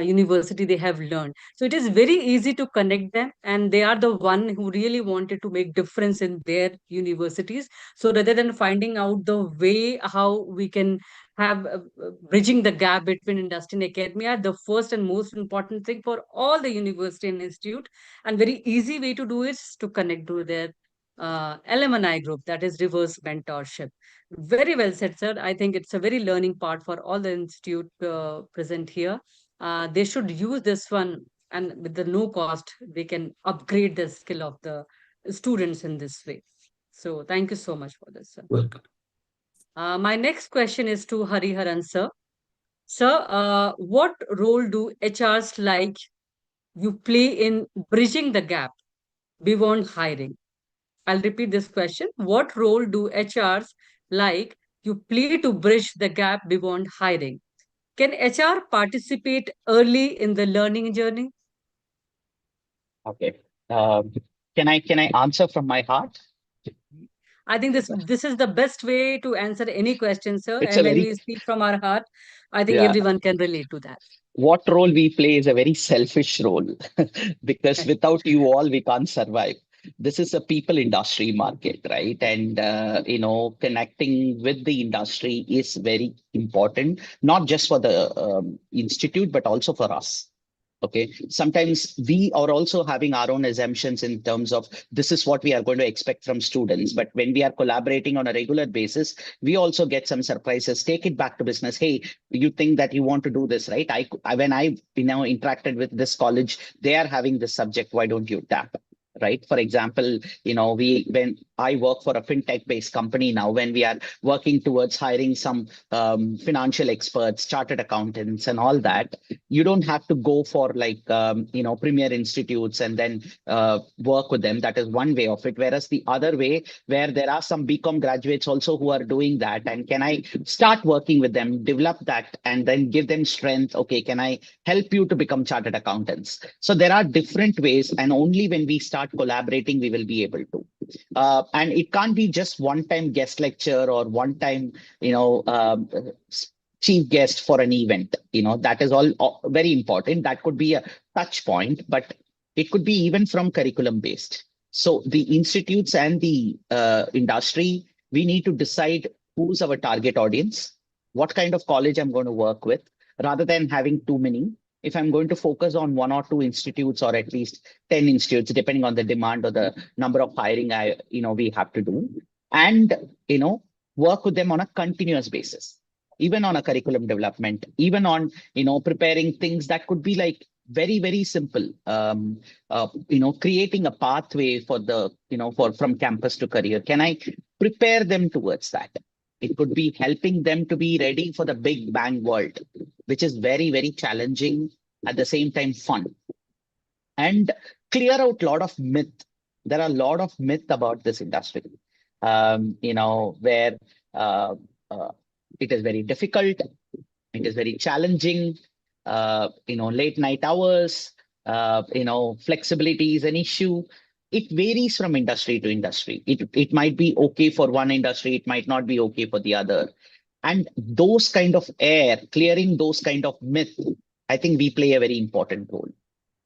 university they have learned. So it is very easy to connect them, and they are the one who really wanted to make difference in their universities. So rather than finding out the way how we can have bridging the gap between industry and academia, the first and most important thing for all the university and institute, and very easy way to do is to connect to their alumni group, that is reverse mentorship. Very well said, sir. I think it's a very learning part for all the institute present here. They should use this one, and with the no cost, they can upgrade the skill of the students in this way. So thank you so much for this, sir. Welcome. My next question is to Hariharan, sir. Sir, what role do HRs like you play in bridging the gap beyond hiring? I'll repeat this question. What role do HRs like you play to bridge the gap beyond hiring? Can HR participate early in the learning journey? Okay. Can I answer from my heart? I think this is the best way to answer any question, sir. It's a And when very, we speak from our heart, I think yeah. everyone can relate to that. What role we play is a very selfish role because without you all, we can't survive. This is a people industry market, right? And, connecting with the industry is very important, not just for the institute, but also for us. Okay. Sometimes we are also having our own assumptions in terms of this is what we are going to expect from students. But when we are collaborating on a regular basis, we also get some surprises. Take it back to business. Hey, you think that you want to do this, right? When I interacted with this college, they are having this subject. Why don't you tap? Right. For example, when I work for a fintech based company now, when we are working towards hiring some financial experts, chartered accountants, and all that, you don't have to go for premier institutes and then work with them. That is one way of it. Whereas the other way, where there are some BCom graduates also who are doing that, and can I start working with them, develop that, and then give them strength? Okay, can I help you to become chartered accountants? So there are different ways, and only when we start collaborating, we will be able to. And it can't be just one-time guest lecture or one-time, chief guest for an event. That is all very important. That could be a touch point, but it could be even from curriculum based. So the institutes and the industry, we need to decide who's our target audience, what kind of college I'm going to work with, rather than having too many. If I'm going to focus on one or two institutes, or at least 10 institutes, depending on the demand or the number of hiring we have to do, and work with them on a continuous basis, even on a curriculum development, even on preparing things that could be like very, very simple. Creating a pathway for the from campus to career. Can I prepare them towards that? It could be helping them to be ready for the big bang world, which is very, very challenging, at the same time fun. And clear out a lot of myth. There are a lot of myth about this industry, where it is very difficult, it is very challenging, late night hours, flexibility is an issue. It varies from industry to industry. It might be okay for one industry, it might not be okay for the other. And those kind of clearing those kind of myth, I think we play a very important role.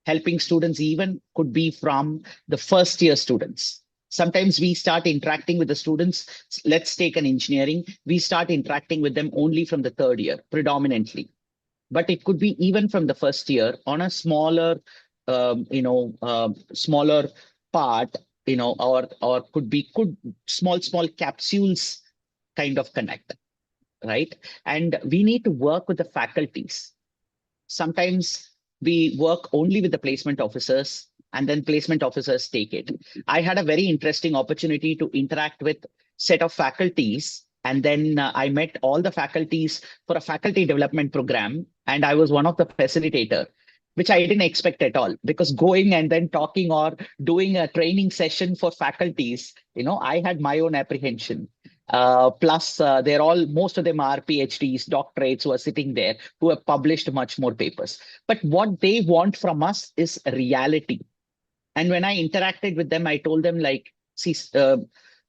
Helping students even could be from the first year students. Sometimes we start interacting with the students. Let's take an engineering. We start interacting with them only from the third year, predominantly. But it could be even from the first year on a smaller, smaller part, or could be small capsules kind of connect, right? And we need to work with the faculties. Sometimes we work only with the placement officers, and then placement officers take it. I had a very interesting opportunity to interact with set of faculties, and then I met all the faculties for a faculty development program, and I was one of the facilitator, which I didn't expect at all, because going and then talking or doing a training session for faculties, I had my own apprehension. Plus, most of them are PhDs, doctorates who are sitting there, who have published much more papers. But what they want from us is reality. And when I interacted with them, I told them see,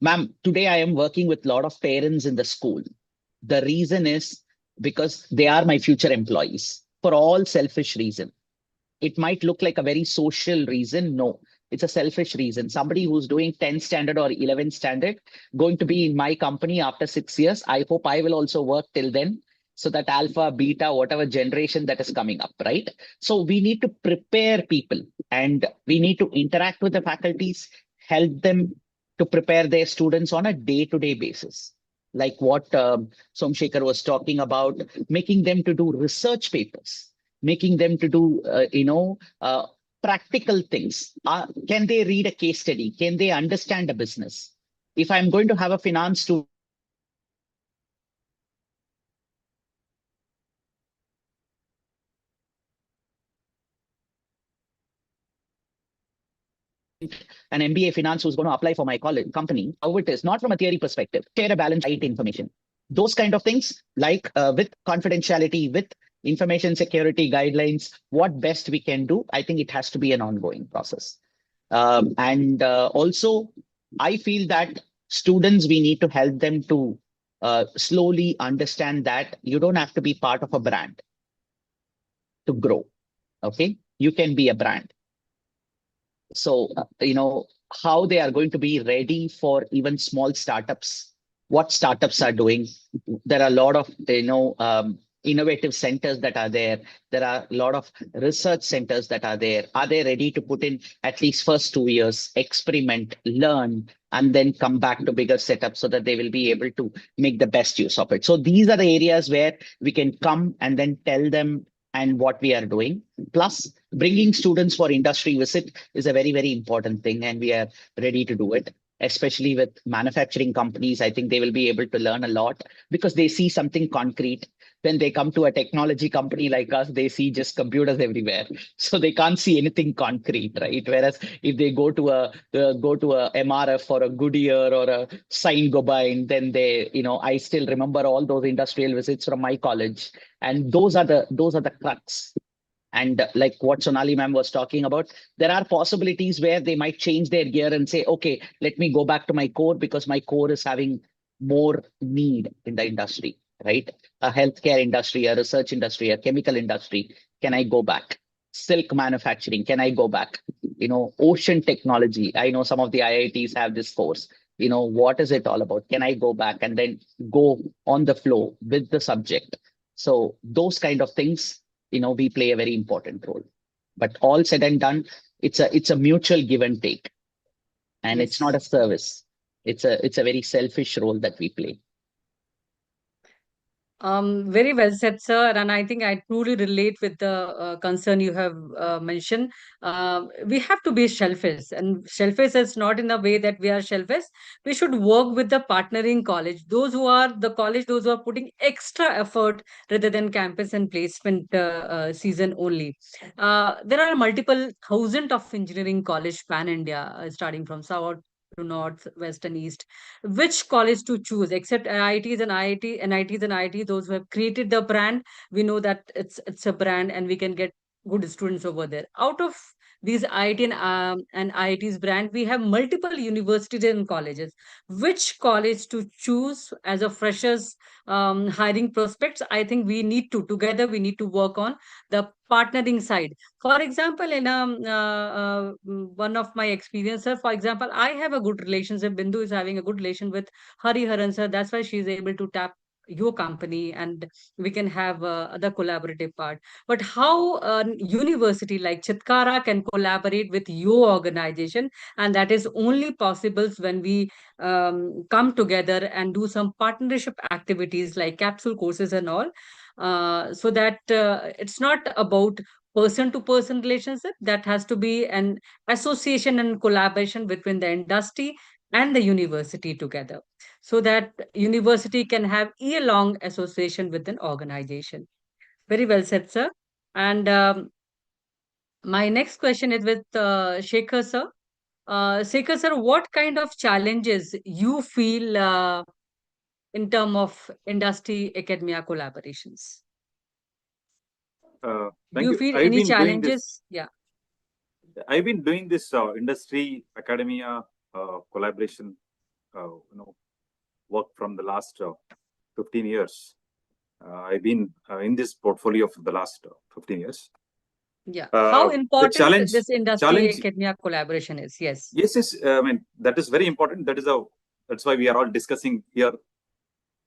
ma'am, today I am working with a lot of parents in the school. The reason is because they are my future employees, for all selfish reason. It might look like a very social reason. No, it's a selfish reason. Somebody who's doing 10th standard or 11th standard, going to be in my company after 6 years. I hope I will also work till then, so that alpha, beta, whatever generation that is coming up, right? So we need to prepare people, and we need to interact with the faculties, help them to prepare their students on a day-to-day basis. Like what Somshekhar was talking about, making them to do research papers, making them to do, practical things. Can they read a case study? Can they understand a business? If I'm going to have a finance student, an MBA finance who's going to apply for my college company, how it is, not from a theory perspective, share a balance sheet information. Those kind of things, like with confidentiality, with information security guidelines, what best we can do, I think it has to be an ongoing process. Also, I feel that students, we need to help them to slowly understand that you don't have to be part of a brand to grow. Okay, you can be a brand. So, how they are going to be ready for even small startups, what startups are doing. There are a lot of, innovative centers that are there. There are a lot of research centers that are there. Are they ready to put in at least first 2 years, experiment, learn, and then come back to bigger setups so that they will be able to make the best use of it? So these are the areas where we can come and then tell them and what we are doing. Plus, bringing students for industry visit is a very, very important thing, and we are ready to do it. Especially with manufacturing companies, I think they will be able to learn a lot because they see something concrete. When they come to a technology company like us, they see just computers everywhere, so they can't see anything concrete, right? Whereas if they go to a MRF or a Goodyear or a Saint-Gobain, then they, I still remember all those industrial visits from my college, and those are the crux. And like what Sonali ma'am was talking about, there are possibilities where they might change their gear and say, okay, let me go back to my core because my core is having more need in the industry, right? A healthcare industry, a research industry, a chemical industry. Can I go back? Silk manufacturing. Can I go back? Ocean technology. I know some of the IITs have this course. What is it all about? Can I go back and then go on the flow with the subject? So those kind of things, we play a very important role. But all said and done, it's a mutual give and take, and it's not a service. It's a very selfish role that we play. Very well said, sir. And I think I truly relate with the concern you have mentioned. We have to be selfish, and selfish is not in the way that we are selfish. We should work with the partnering college, those who are putting extra effort rather than campus and placement season only. There are multiple thousand of engineering college pan India, starting from south to north, west, and east. Which college to choose except IITs and IITs, those who have created the brand. We know that it's a brand and we can get good students over there. Out of these IIT and IITs brand, we have multiple universities and colleges. Which college to choose as a freshers hiring prospects? I think we need to work on the partnering side. For example, in one of my experiences, for example, I have a good relationship. Bindu is having a good relation with Hari Haran sir. That's why she's able to tap your company and we can have other collaborative part. But how a university like Chitkara can collaborate with your organization, and that is only possible when we come together and do some partnership activities like capsule courses and all, so that it's not about person to person relationship. That has to be an association and collaboration between the industry and the university together, so that university can have year-long association with an organization. Very well said, sir. And my next question is with Shekhar sir. Shekhar sir, what kind of challenges you feel in terms of industry academia collaborations? Do Thank you you. feel I've any been doing this. challenges? Yeah. I've been doing this industry academia collaboration, work from the last 15 years. I've been in this portfolio for the last 15 years. Yeah. How The important challenge, this industry academia collaboration is? Yes. yes. I mean, that is very important. That's why we are all discussing here.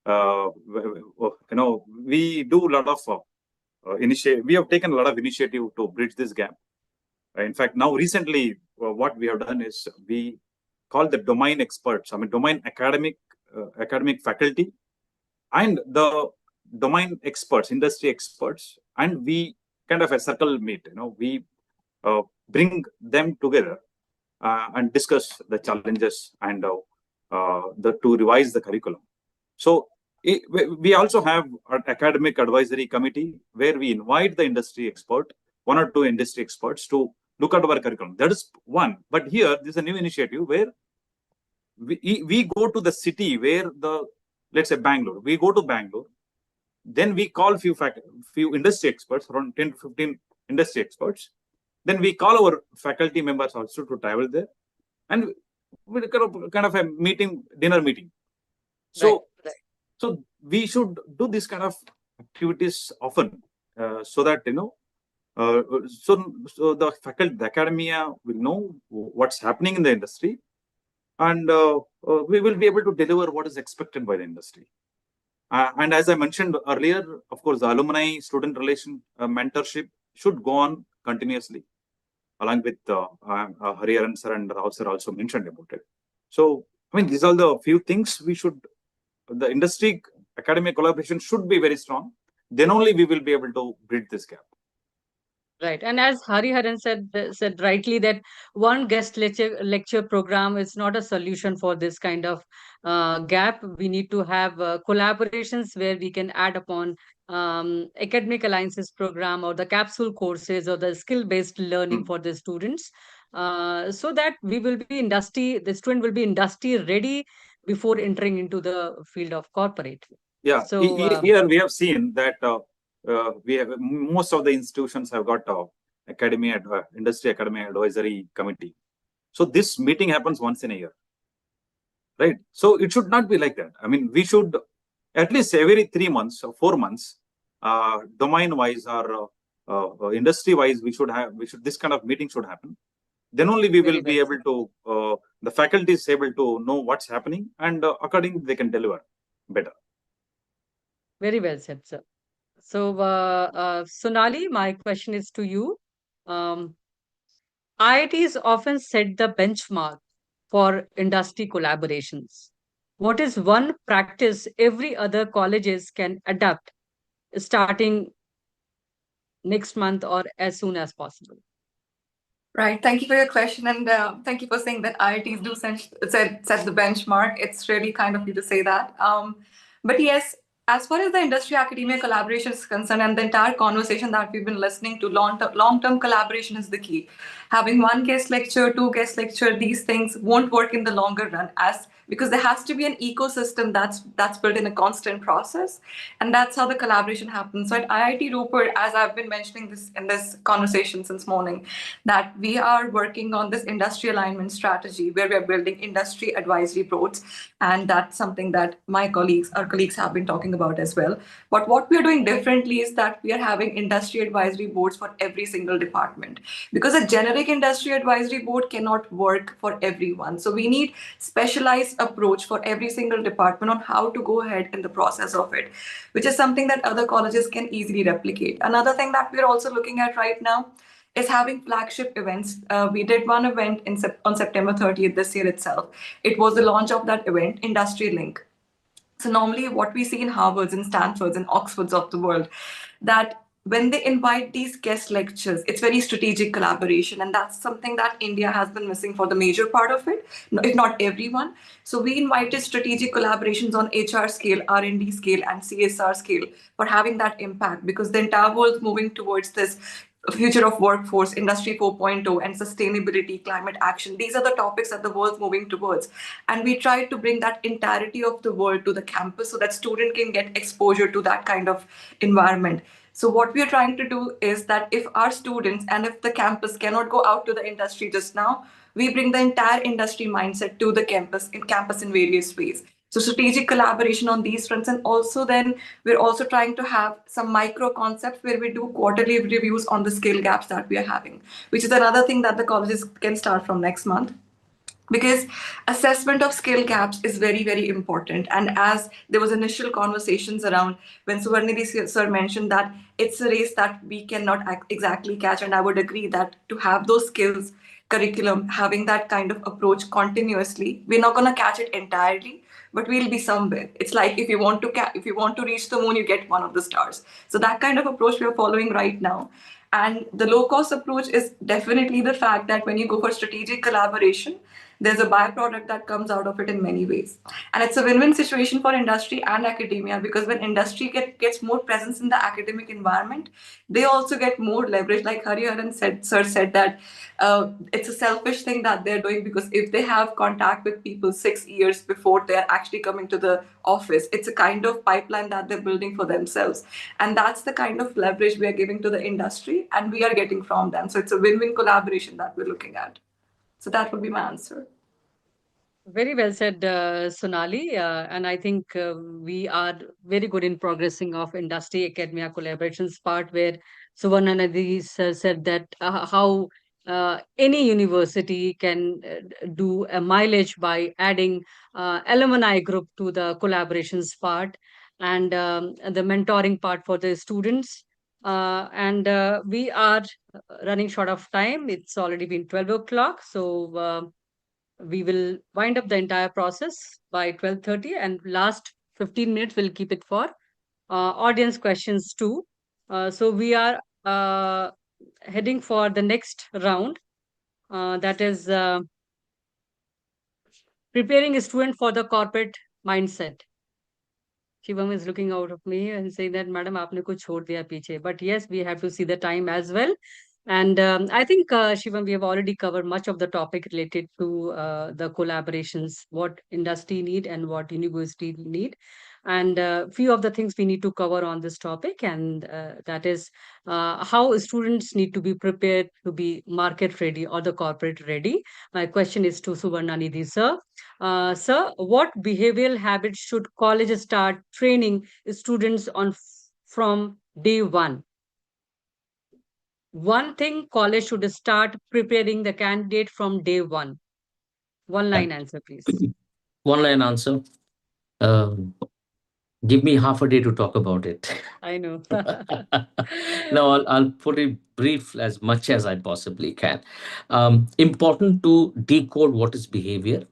We do a lot of initiative. We have taken a lot of initiative to bridge this gap. In fact, now recently, what we have done is we call the domain experts. I mean, domain academic faculty, and the domain experts, industry experts, and we kind of a circle meet. We bring them together and discuss the challenges and to revise the curriculum. So we also have an academic advisory committee where we invite the industry expert, one or two industry experts, to look at our curriculum. That is one. But here, this is a new initiative where we go to the city where let's say Bangalore. We go to Bangalore, then we call few industry experts, around 10 to 15 industry experts, then we call our faculty members also to travel there, and we kind of a meeting, dinner meeting. So, so we should do this kind of activities often, so that so the faculty, the academia will know what's happening in the industry, and we will be able to deliver what is expected by the industry. And as I mentioned earlier, of course, the alumni student relation mentorship should go on continuously, along with Hariharan sir and Rao sir also mentioned about it. So, I mean, these are the few things we should, the industry academic collaboration should be very strong. Then only we will be able to bridge this gap. Right. And as Hariharan said rightly, that one guest lecture program is not a solution for this kind of gap. We need to have collaborations where we can add upon academic alliances program or the capsule courses or the skill-based learning for the students, so that we will be the student will be industry ready before entering into the field of corporate. Yeah. So here we have seen that we have, most of the institutions have got industry academy advisory committee. So this meeting happens once in a year, right? So it should not be like that. I mean, we should at least every 3 months or 4 months, domain wise or industry wise, this kind of meeting should happen. Then only we will be able to, the faculty is able to know what's happening, and accordingly they can deliver better. Very well said, sir. So, Sonali, my question is to you. IITs often set the benchmark for industry collaborations. What is one practice every other colleges can adapt starting next month or as soon as possible? Right. Thank you for your question, and thank you for saying that IITs do set the benchmark. It's really kind of you to say that. But yes, as far as the industry academia collaboration is concerned, and the entire conversation that we've been listening to, long-term collaboration is the key. Having one guest lecture, two guest lecture, these things won't work in the longer run, because there has to be an ecosystem that's built in a constant process, and that's how the collaboration happens. So at IIT Rupert, as I've been mentioning this in this conversation since morning, that we are working on this industry alignment strategy where we're building industry advisory boards, and that's something that our colleagues have been talking about as well. But what we're doing differently is that we are having industry advisory boards for every single department, because a generic industry advisory board cannot work for everyone. So we need specialized approach for every single department on how to go ahead in the process of it, which is something that other colleges can easily replicate. Another thing that we're also looking at right now is having flagship events. We did one event on September 30th this year itself. It was the launch of that event, Industry Link. So normally what we see in Harvards and Stanfords and Oxfords of the world, that when they invite these guest lectures, it's very strategic collaboration. And that's something that India has been missing for the major part of it, if not everyone. So we invited strategic collaborations on HR scale, R&D scale, and CSR scale for having that impact, because the entire world is moving towards this future of workforce, industry 4.0, and sustainability, climate action. These are the topics that the world's moving towards. And we try to bring that entirety of the world to the campus so that student can get exposure to that kind of environment. So what we are trying to do is that if our students and if the campus cannot go out to the industry just now, we bring the entire industry mindset to the campus in various ways. So strategic collaboration on these fronts. And also then we're also trying to have some micro concepts where we do quarterly reviews on the skill gaps that we are having, which is another thing that the colleges can start from next month. Because assessment of skill gaps is very, very important. And as there was initial conversations around when Suvarnidhi sir mentioned that it's a race that we cannot exactly catch. And I would agree that to have those skills curriculum, having that kind of approach continuously, we're not going to catch it entirely, but we'll be somewhere. It's like if you want to reach the moon, you get one of the stars. So that kind of approach we are following right now. And the low cost approach is definitely the fact that when you go for strategic collaboration, there's a byproduct that comes out of it in many ways. And it's a win-win situation for industry and academia, because when industry gets more presence in the academic environment, they also get more leverage. Like Hariharan said that it's a selfish thing that they're doing, because if they have contact with people 6 years before they're actually coming to the office, it's a kind of pipeline that they're building for themselves. And that's the kind of leverage we are giving to the industry and we are getting from them. So it's a win-win collaboration that we're looking at. So that would be my answer. Very well said, Sonali. And I think we are very good in progressing of industry academia collaborations part, where Suvarna Nadi said that how any university can do a mileage by adding alumni group to the collaborations part, and the mentoring part for the students. And we are running short of time. It's already been 12 o'clock. So we will wind up the entire process by 12:30, and last 15 minutes we'll keep it for audience questions too. So we are heading for the next round, that is preparing a student for the corporate mindset. Shivam is looking out of me and saying that, Madam, aapne kuch chhod diya piche. But yes, we have to see the time as well. And I think, Shivam, we have already covered much of the topic related to the collaborations, what industry need and what university need. And few of the things we need to cover on this topic, and that is how students need to be prepared to be market ready or the corporate ready. My question is to Suvarnanidhi, sir. Sir, what behavioral habits should colleges start training students on from day one? One thing college should start preparing the candidate from day one. One line answer, please. One line answer. Give me half a day to talk about it. I know. No, I'll put it brief as much as I possibly can. Important to decode what is behavior.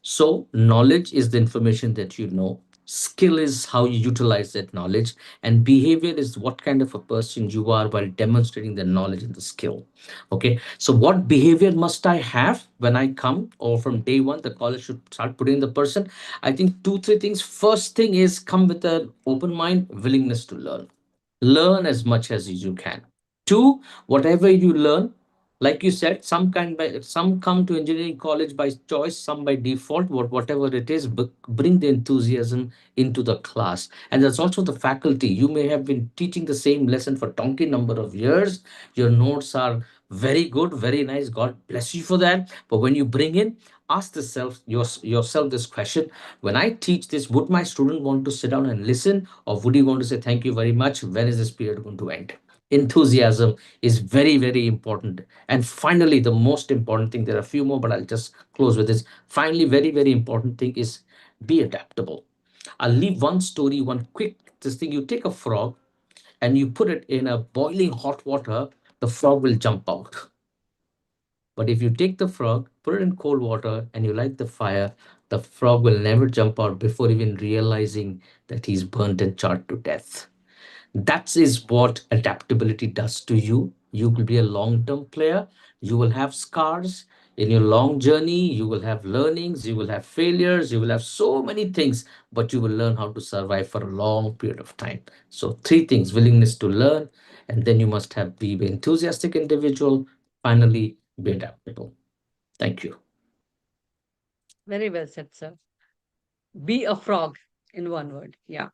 So knowledge is the information that you know. Skill is how you utilize that knowledge, and behavior is what kind of a person you are while demonstrating the knowledge and the skill. Okay, so what behavior must I have when I come, or from day one the college should start putting the person? I think two, three things. First thing is come with an open mind, willingness to learn. Learn as much as you can. Two, whatever you learn, like you said, some come to engineering college by choice, some by default. Whatever it is, bring the enthusiasm into the class. And there's also the faculty. You may have been teaching the same lesson for donkey number of years. Your notes are very good, very nice. God bless you for that. But when you bring in, ask yourself this question: when I teach this, would my student want to sit down and listen, or would he want to say thank you very much? When is this period going to end? Enthusiasm is very, very important. And finally, the most important thing, there are a few more, but I'll just close with this. Finally, very, very important thing is be adaptable. I'll leave one story, one quick this thing. You take a frog and you put it in a boiling hot water, the frog will jump out. But if you take the frog, put it in cold water, and you light the fire, the frog will never jump out before even realizing that he's burnt and charred to death. That is what adaptability does to you. You will be a long-term player. You will have scars in your long journey. You will have learnings. You will have failures. You will have so many things, but you will learn how to survive for a long period of time. So three things: willingness to learn, and then you must be an enthusiastic individual. Finally, be adaptable. Thank you. Very well said, sir. Be a frog in one word. Yeah.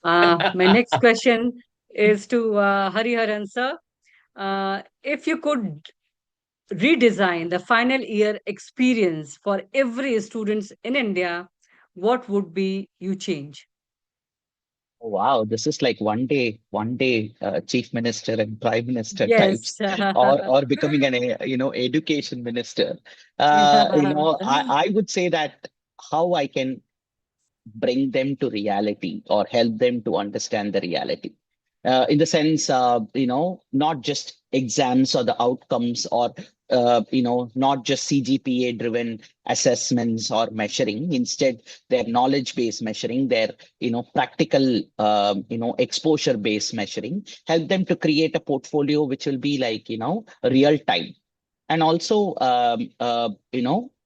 My next question is to Hariharan, sir. If you could redesign the final year experience for every student in India, what would be you change? Wow, this is like one day chief minister and prime minister types, Yes. or becoming an education minister. I would say that how I can bring them to reality or help them to understand the reality. In the sense, not just exams or the outcomes, or not just CGPA driven assessments or measuring. Instead, their knowledge based measuring, their practical exposure based measuring. Help them to create a portfolio which will be like real time, and also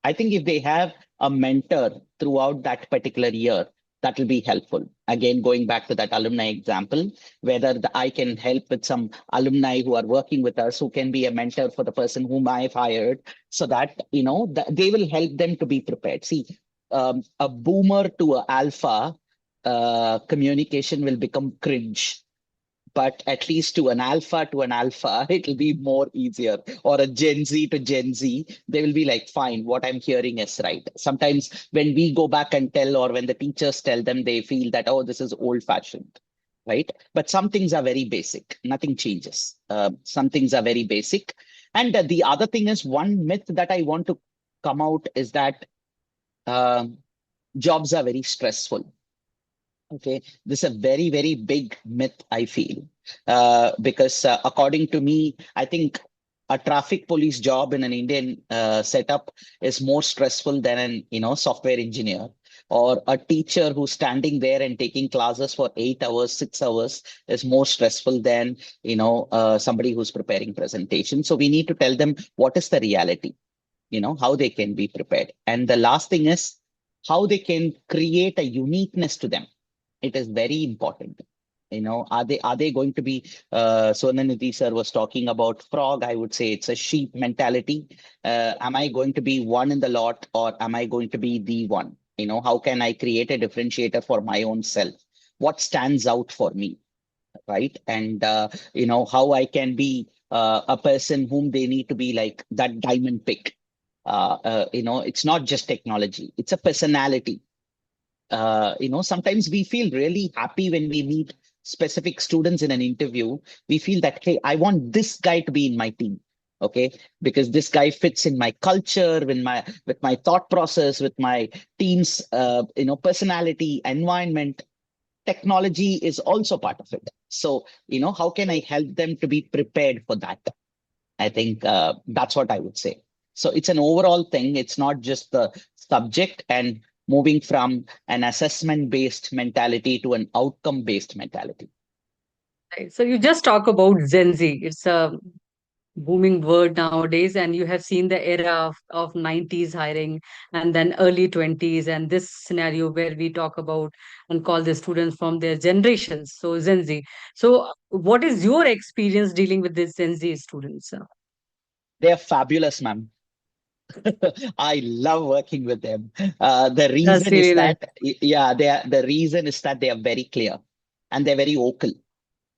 I think if they have a mentor throughout that particular year, that will be helpful. Again, going back to that alumni example, whether I can help with some alumni who are working with us, who can be a mentor for the person whom I've hired, so that, they will help them to be prepared. See, a boomer to a alpha communication will become cringe, but at least to an alpha, it'll be more easier. Or a Gen Z to Gen Z, they will be like, fine, what I'm hearing is right. Sometimes when we go back and tell, or when the teachers tell them, they feel that, oh, this is old fashioned, right? But some things are very basic. Nothing changes. Some things are very basic. And the other thing is, one myth that I want to come out is that jobs are very stressful. Okay, this is a very, very big myth, I feel, because according to me, I think a traffic police job in an Indian setup is more stressful than an software engineer, or a teacher who's standing there and taking classes for 8 hours, 6 hours is more stressful than somebody who's preparing presentations. So we need to tell them what is the reality, how they can be prepared. And the last thing is how they can create a uniqueness to them. It is very important. Are they going to be, Sonanidhi sir was talking about frog. I would say it's a sheep mentality. Am I going to be one in the lot, or am I going to be the one? How can I create a differentiator for my own self? What stands out for me, right? And how I can be a person whom they need to be like that diamond pick. It's not just technology, it's a personality. Sometimes we feel really happy when we meet specific students in an interview. We feel that, hey, I want this guy to be in my team. Okay, because this guy fits in my culture, with my thought process, with my team's personality, environment. Technology is also part of it. So, how can I help them to be prepared for that? I think that's what I would say. So it's an overall thing. It's not just the subject, and moving from an assessment-based mentality to an outcome-based mentality. Right. So you just talk about Gen Z. It's a booming word nowadays, and you have seen the era of 90s hiring, and then early 20s, and this scenario where we talk about and call the students from their generations, so Gen Z. So what is your experience dealing with these Gen Z students? They're fabulous, ma'am. I love working with them. The That's reason is really nice. that, the reason is that they are very clear and they're very vocal.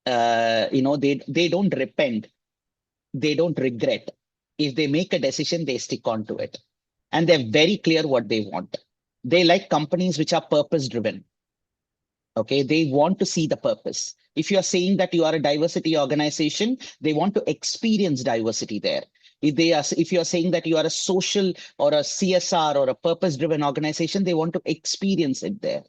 They don't repent. They don't regret. If they make a decision, they stick on to it. And they're very clear what they want. They like companies which are purpose driven. Okay, they want to see the purpose. If you are saying that you are a diversity organization, they want to experience diversity there. If you are saying that you are a social or a CSR or a purpose driven organization, they want to experience it there.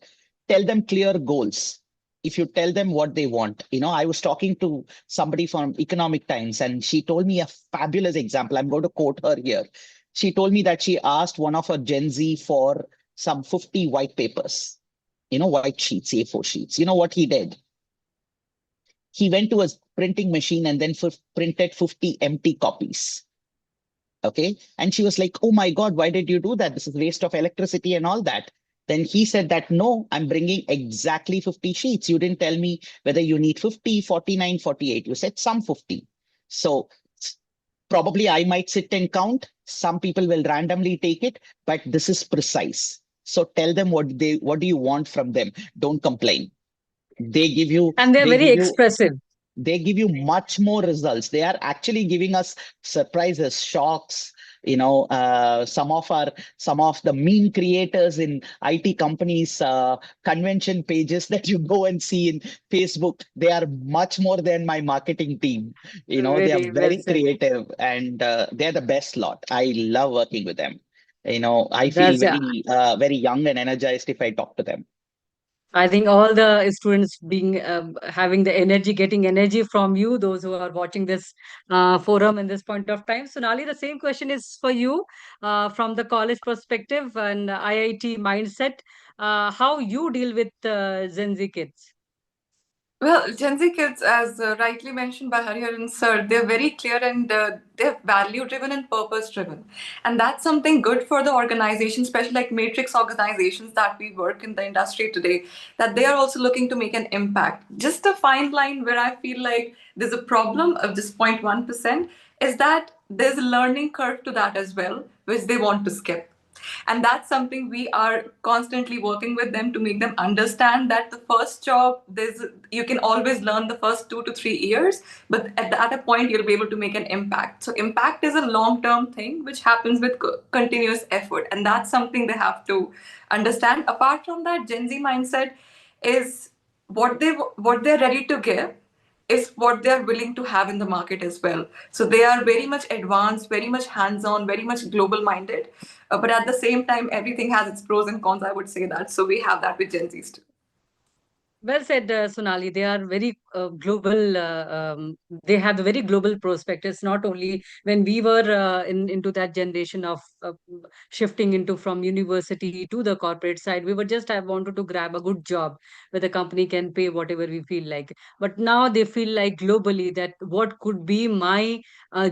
Tell them clear goals. If you tell them what they want, I was talking to somebody from Economic Times, and she told me a fabulous example. I'm going to quote her here. She told me that she asked one of her Gen Z for some 50 white papers, white sheets, A4 sheets. You know what he did? He went to a printing machine and then printed 50 empty copies. Okay. And she was like, oh my God, why did you do that? This is waste of electricity and all that. Then he said that, no, I'm bringing exactly 50 sheets. You didn't tell me whether you need 50, 49, 48. You said some 50. So probably I might sit and count. Some people will randomly take it, but this is precise. So tell them what do you want from them? Don't complain. They give you, And they're very expressive. they give you much more results. They are actually giving us surprises, shocks. Some of the meme creators in IT companies, convention pages that you go and see in Facebook, they are much more than my marketing team. They Very are well very said. creative, and they're the best lot. I love working with them. I feel That's very young and energized if I talk to them. I think all the students being having the energy, getting energy from you, those who are watching this forum in this point of time. So, Nali, the same question is for you from the college perspective and IIT mindset. How you deal with Gen Z kids? Well, Gen Z kids, as rightly mentioned by Hariharan sir, they're very clear and they're value driven and purpose driven. And that's something good for the organization, especially like matrix organizations that we work in the industry today, that they are also looking to make an impact. Just a fine line where I feel like there's a problem of just 0.1% is that there's a learning curve to that as well, which they want to skip. And that's something we are constantly working with them to make them understand that the first job, you can always learn the first 2 to 3 years, but at a point you'll be able to make an impact. So impact is a long-term thing which happens with continuous effort, and that's something they have to understand. Apart from that, Gen Z mindset is what they're ready to give is what they're willing to have in the market as well. So they are very much advanced, very much hands-on, very much global minded. But at the same time, everything has its pros and cons, I would say that. So we have that with Gen Zs too. Well said, Sonali. They are very global. They have a very global prospectus. Not only when we were into that generation of shifting into from university to the corporate side, we were just I wanted to grab a good job where the company can pay whatever we feel like. But now they feel like globally that what could be my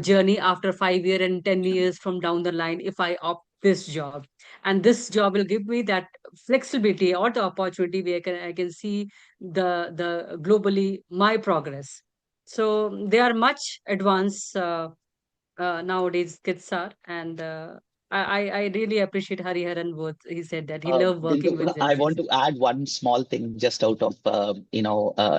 journey after 5 years and 10 years from down the line if I opt this job, and this job will give me that flexibility or the opportunity where I can see the globally my progress. So they are much advanced nowadays kids are, and I really appreciate Hariharan what he said that he loved working with Bindu, Gen I Zs. want to add one small thing just out of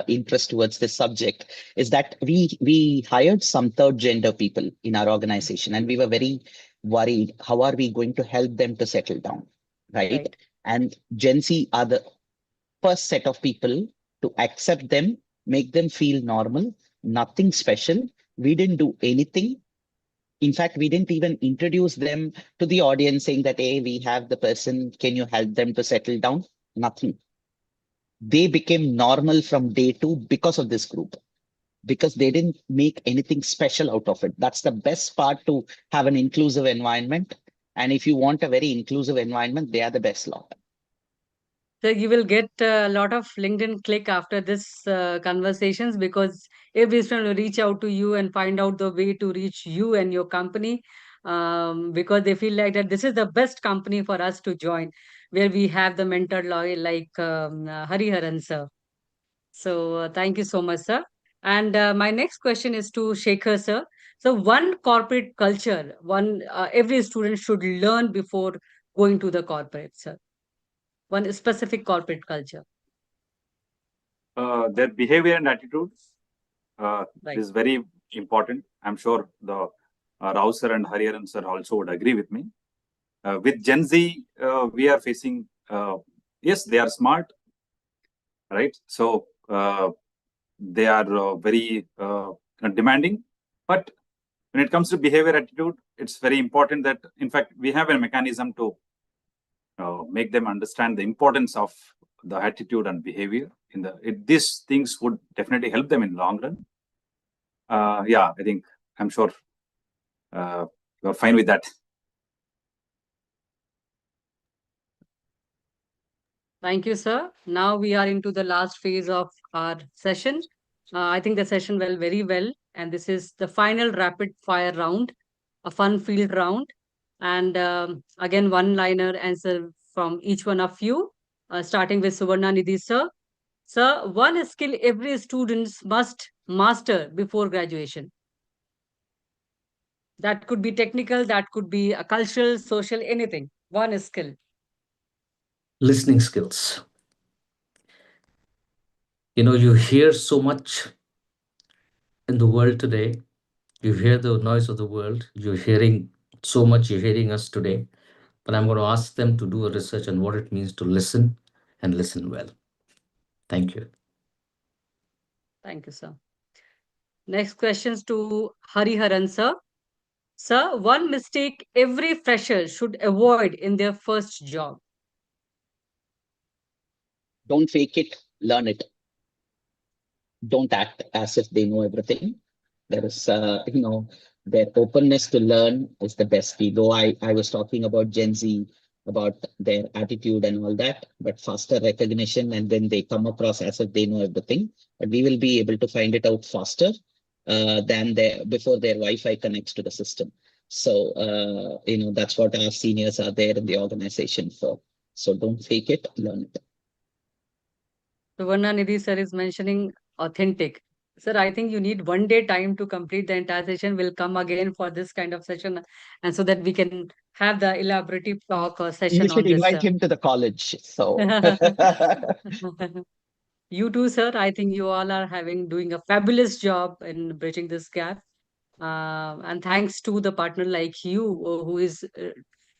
interest towards this subject is that we hired some third gender people in our organization, and we were very worried how are we going to help them to settle down, right? Right. And Gen Z are the first set of people to accept them, make them feel normal, nothing special. We didn't do anything. In fact, we didn't even introduce them to the audience saying that, hey, we have the person, can you help them to settle down? Nothing. They became normal from day two because of this group, because they didn't make anything special out of it. That's the best part to have an inclusive environment. And if you want a very inclusive environment, they are the best lot. So you will get a lot of LinkedIn click after this conversations, because every student will reach out to you and find out the way to reach you and your company, because they feel like that this is the best company for us to join, where we have the mentor lawyer like Hariharan sir. So thank you so much, sir. And my next question is to Shekhar sir. So one corporate culture, one every student should learn before going to the corporate, sir. One specific corporate culture. Their behavior and attitude Right. is very important. I'm sure the Rao sir and Hariharan sir also would agree with me. With Gen Z, we are facing, yes, they are smart, right? So they are very demanding. But when it comes to behavior attitude, it's very important that, in fact, we have a mechanism to make them understand the importance of the attitude and behavior. These things would definitely help them in the long run. Yeah, I think I'm sure you're fine with that. Thank you, sir. Now we are into the last phase of our session. I think the session went very well. And this is the final rapid fire round, a fun field round. And again, one-liner answer from each one of you, starting with Suvarna Nidhi, sir. Sir, one skill every student must master before graduation. That could be technical, that could be a cultural, social, anything. One skill. Listening skills. You hear so much in the world today. You hear the noise of the world. You're hearing so much. You're hearing us today. But I'm going to ask them to do a research on what it means to listen and listen well. Thank you. Thank you, sir. Next questions to Hariharan, sir. Sir, one mistake every fresher should avoid in their first job. Don't fake it, learn it. Don't act as if they know everything. There is, their openness to learn is the best key. Though I was talking about Gen Z about their attitude and all that, but faster recognition, and then they come across as if they know everything. But we will be able to find it out faster than before their Wi-Fi connects to the system. So, that's what our seniors are there in the organization for. So don't fake it, learn it. So Nidhi sir is mentioning authentic. Sir, I think you need 1 day time to complete the entire session. We'll come again for this kind of session, and so that we can have the elaborative talk or You session should on this. invite him to the college. So You too, sir. I think you all are doing a fabulous job in bridging this gap. And thanks to the partner like you, who is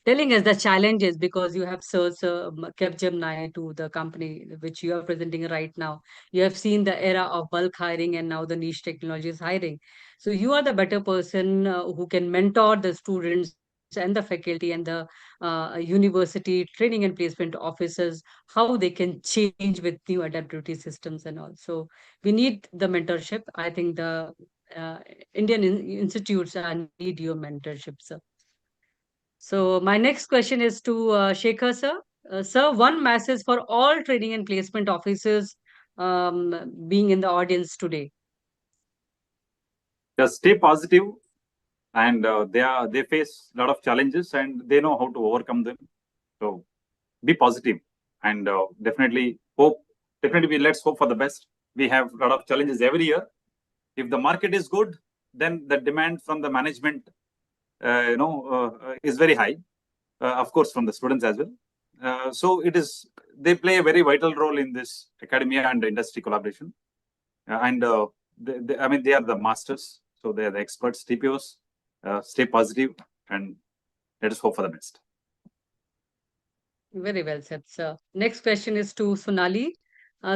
telling us the challenges, because you have searched Capgemini to the company which you are presenting right now. You have seen the era of bulk hiring and now the niche technologies hiring. So you are the better person who can mentor the students and the faculty and the university training and placement officers, how they can change with new adaptability systems and all. So we need the mentorship. I think the uh, Indian institutes need your mentorship, sir. So my next question is to Shekhar, sir. Sir, one message for all training and placement officers being in the audience today. Just stay positive, and they face a lot of challenges, and they know how to overcome them. So be positive, and definitely hope. Definitely, let's hope for the best. We have a lot of challenges every year. If the market is good, then the demand from the management, is very high. Of course, from the students as well. So they play a very vital role in this academia and industry collaboration. And they are the masters, so they are the experts. TPOs, stay positive, and let us hope for the best. Very well said, sir. Next question is to Sonali.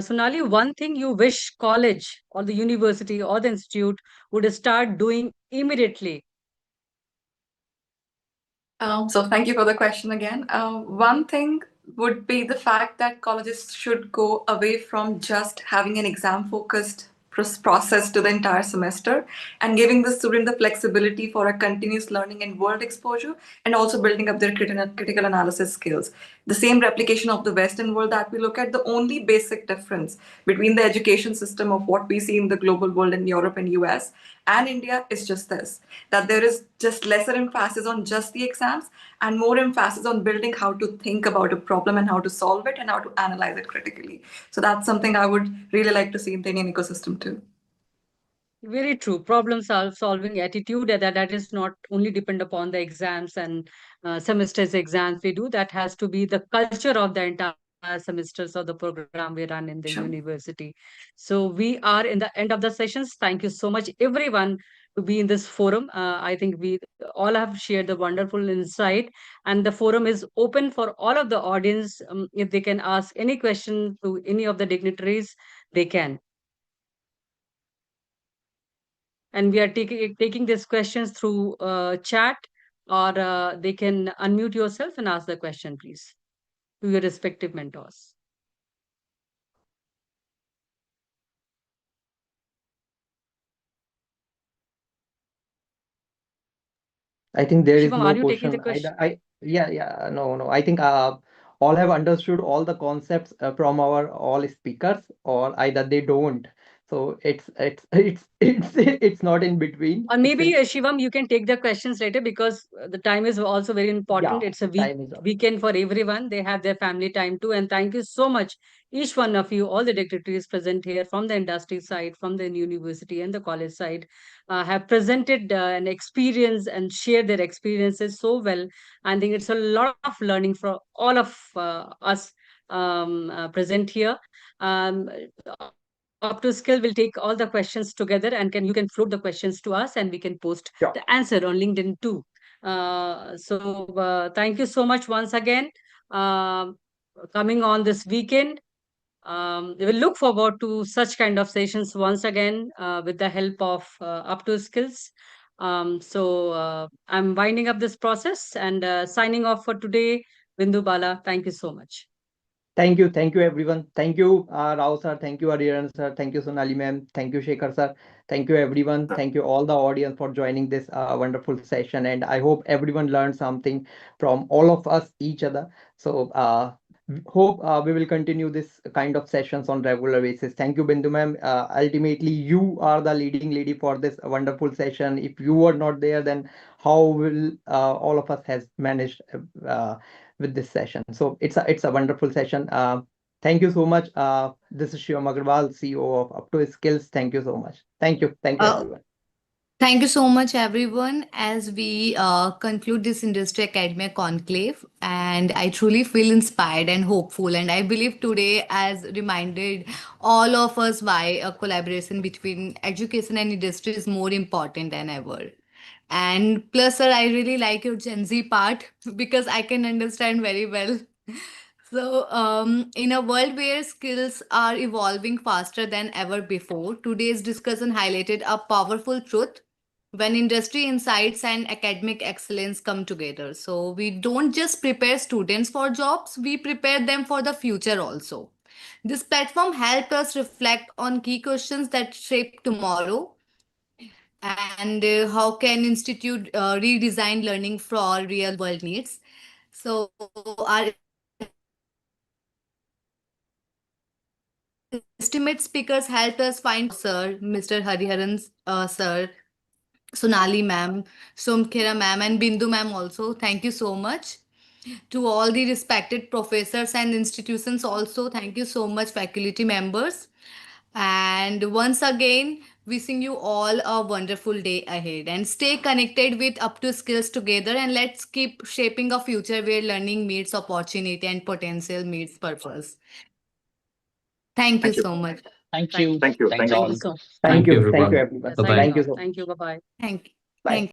Sonali, one thing you wish college or the university or the institute would start doing immediately. So thank you for the question again. One thing would be the fact that colleges should go away from just having an exam focused process to the entire semester and giving the student the flexibility for a continuous learning and world exposure, and also building up their critical analysis skills. The same replication of the Western world that we look at, the only basic difference between the education system of what we see in the global world in Europe and US and India is just this, that there is just lesser emphasis on just the exams and more emphasis on building how to think about a problem and how to solve it and how to analyze it critically. So that's something I would really like to see in the Indian ecosystem too. Very true. Problem solving attitude that is not only depend upon the exams and semesters exams we do. That has to be the culture of the entire semesters of the program we run in the Sure. university. So we are in the end of the sessions. Thank you so much, everyone, to be in this forum. I think we all have shared the wonderful insight, and the forum is open for all of the audience. If they can ask any question to any of the dignitaries, they can. And we are taking these questions through chat, or they can unmute yourself and ask the question, please, to your respective mentors. I think there is Shivam, no are you taking the question. question? Yeah, no. I think all have understood all the concepts from our all speakers, or either they don't. So it's not in between. Or maybe Shivam, you can take the questions later, because the time is also very Yeah, important. It's a time is up. weekend for everyone. They have their family time too. And thank you so much, each one of you, all the dignitaries present here from the industry side, from the university and the college side, have presented an experience and shared their experiences so well. I think it's a lot of learning for all of us present here. Um, up to skill will take all the questions together, and you can float the questions to us, and we can post Sure. the answer on LinkedIn too. Thank you so much once again, coming on this weekend. We will look forward to such kind of sessions once again, with the help of up to skills. I'm winding up this process and signing off for today. Bindu Bala, thank you so much. Thank you everyone. Thank you, Rao sir. Thank you, Ariran sir. Thank you, Sonali ma'am. Thank you, Shekhar sir. Thank you, everyone. Thank you, all the audience, for joining this wonderful session. And I hope everyone learned something from all of us, each other. So, hope we will continue this kind of sessions on regular basis. Thank you, Bindu ma'am. Ultimately, you are the leading lady for this wonderful session. If you were not there, then how will all of us has managed with this session? So it's a wonderful session. Thank you so much. This is Shivam Agarwal, CEO of Up to Skills. Thank you so much. Thank you Uh, everyone. Thank you so much, everyone, as we conclude this Industry Academia Conclave. And I truly feel inspired and hopeful. And I believe today has reminded all of us why a collaboration between education and industry is more important than ever. And plus, sir, I really like your Gen Z part because I can understand very well. So, in a world where skills are evolving faster than ever before, today's discussion highlighted a powerful truth when industry insights and academic excellence come together. So, we don't just prepare students for jobs, we prepare them for the future also. This platform helped us reflect on key questions that shape tomorrow, and how can institute redesign learning for real world needs. So our estimate speakers helped us find sir, Mr. Hariharan sir, Sonali ma'am, Somkhera ma'am, and Bindu ma'am also. Thank you so much. To all the respected professors and institutions also, thank you so much, faculty members. And once again, wishing you all a wonderful day ahead, and stay connected with Up to Skills together, and let's keep shaping a future where learning meets opportunity and potential meets purpose. Thank you Thank you. so much. Thank Thank you. you. Thank you. Thanks Thank Thank you. you all. so. Thank Thank you, you. Thank you everyone. everyone. Yeah, Bye signing bye. Thank you off. so much. Thank you. Bye bye. Thank you. Bye. Thank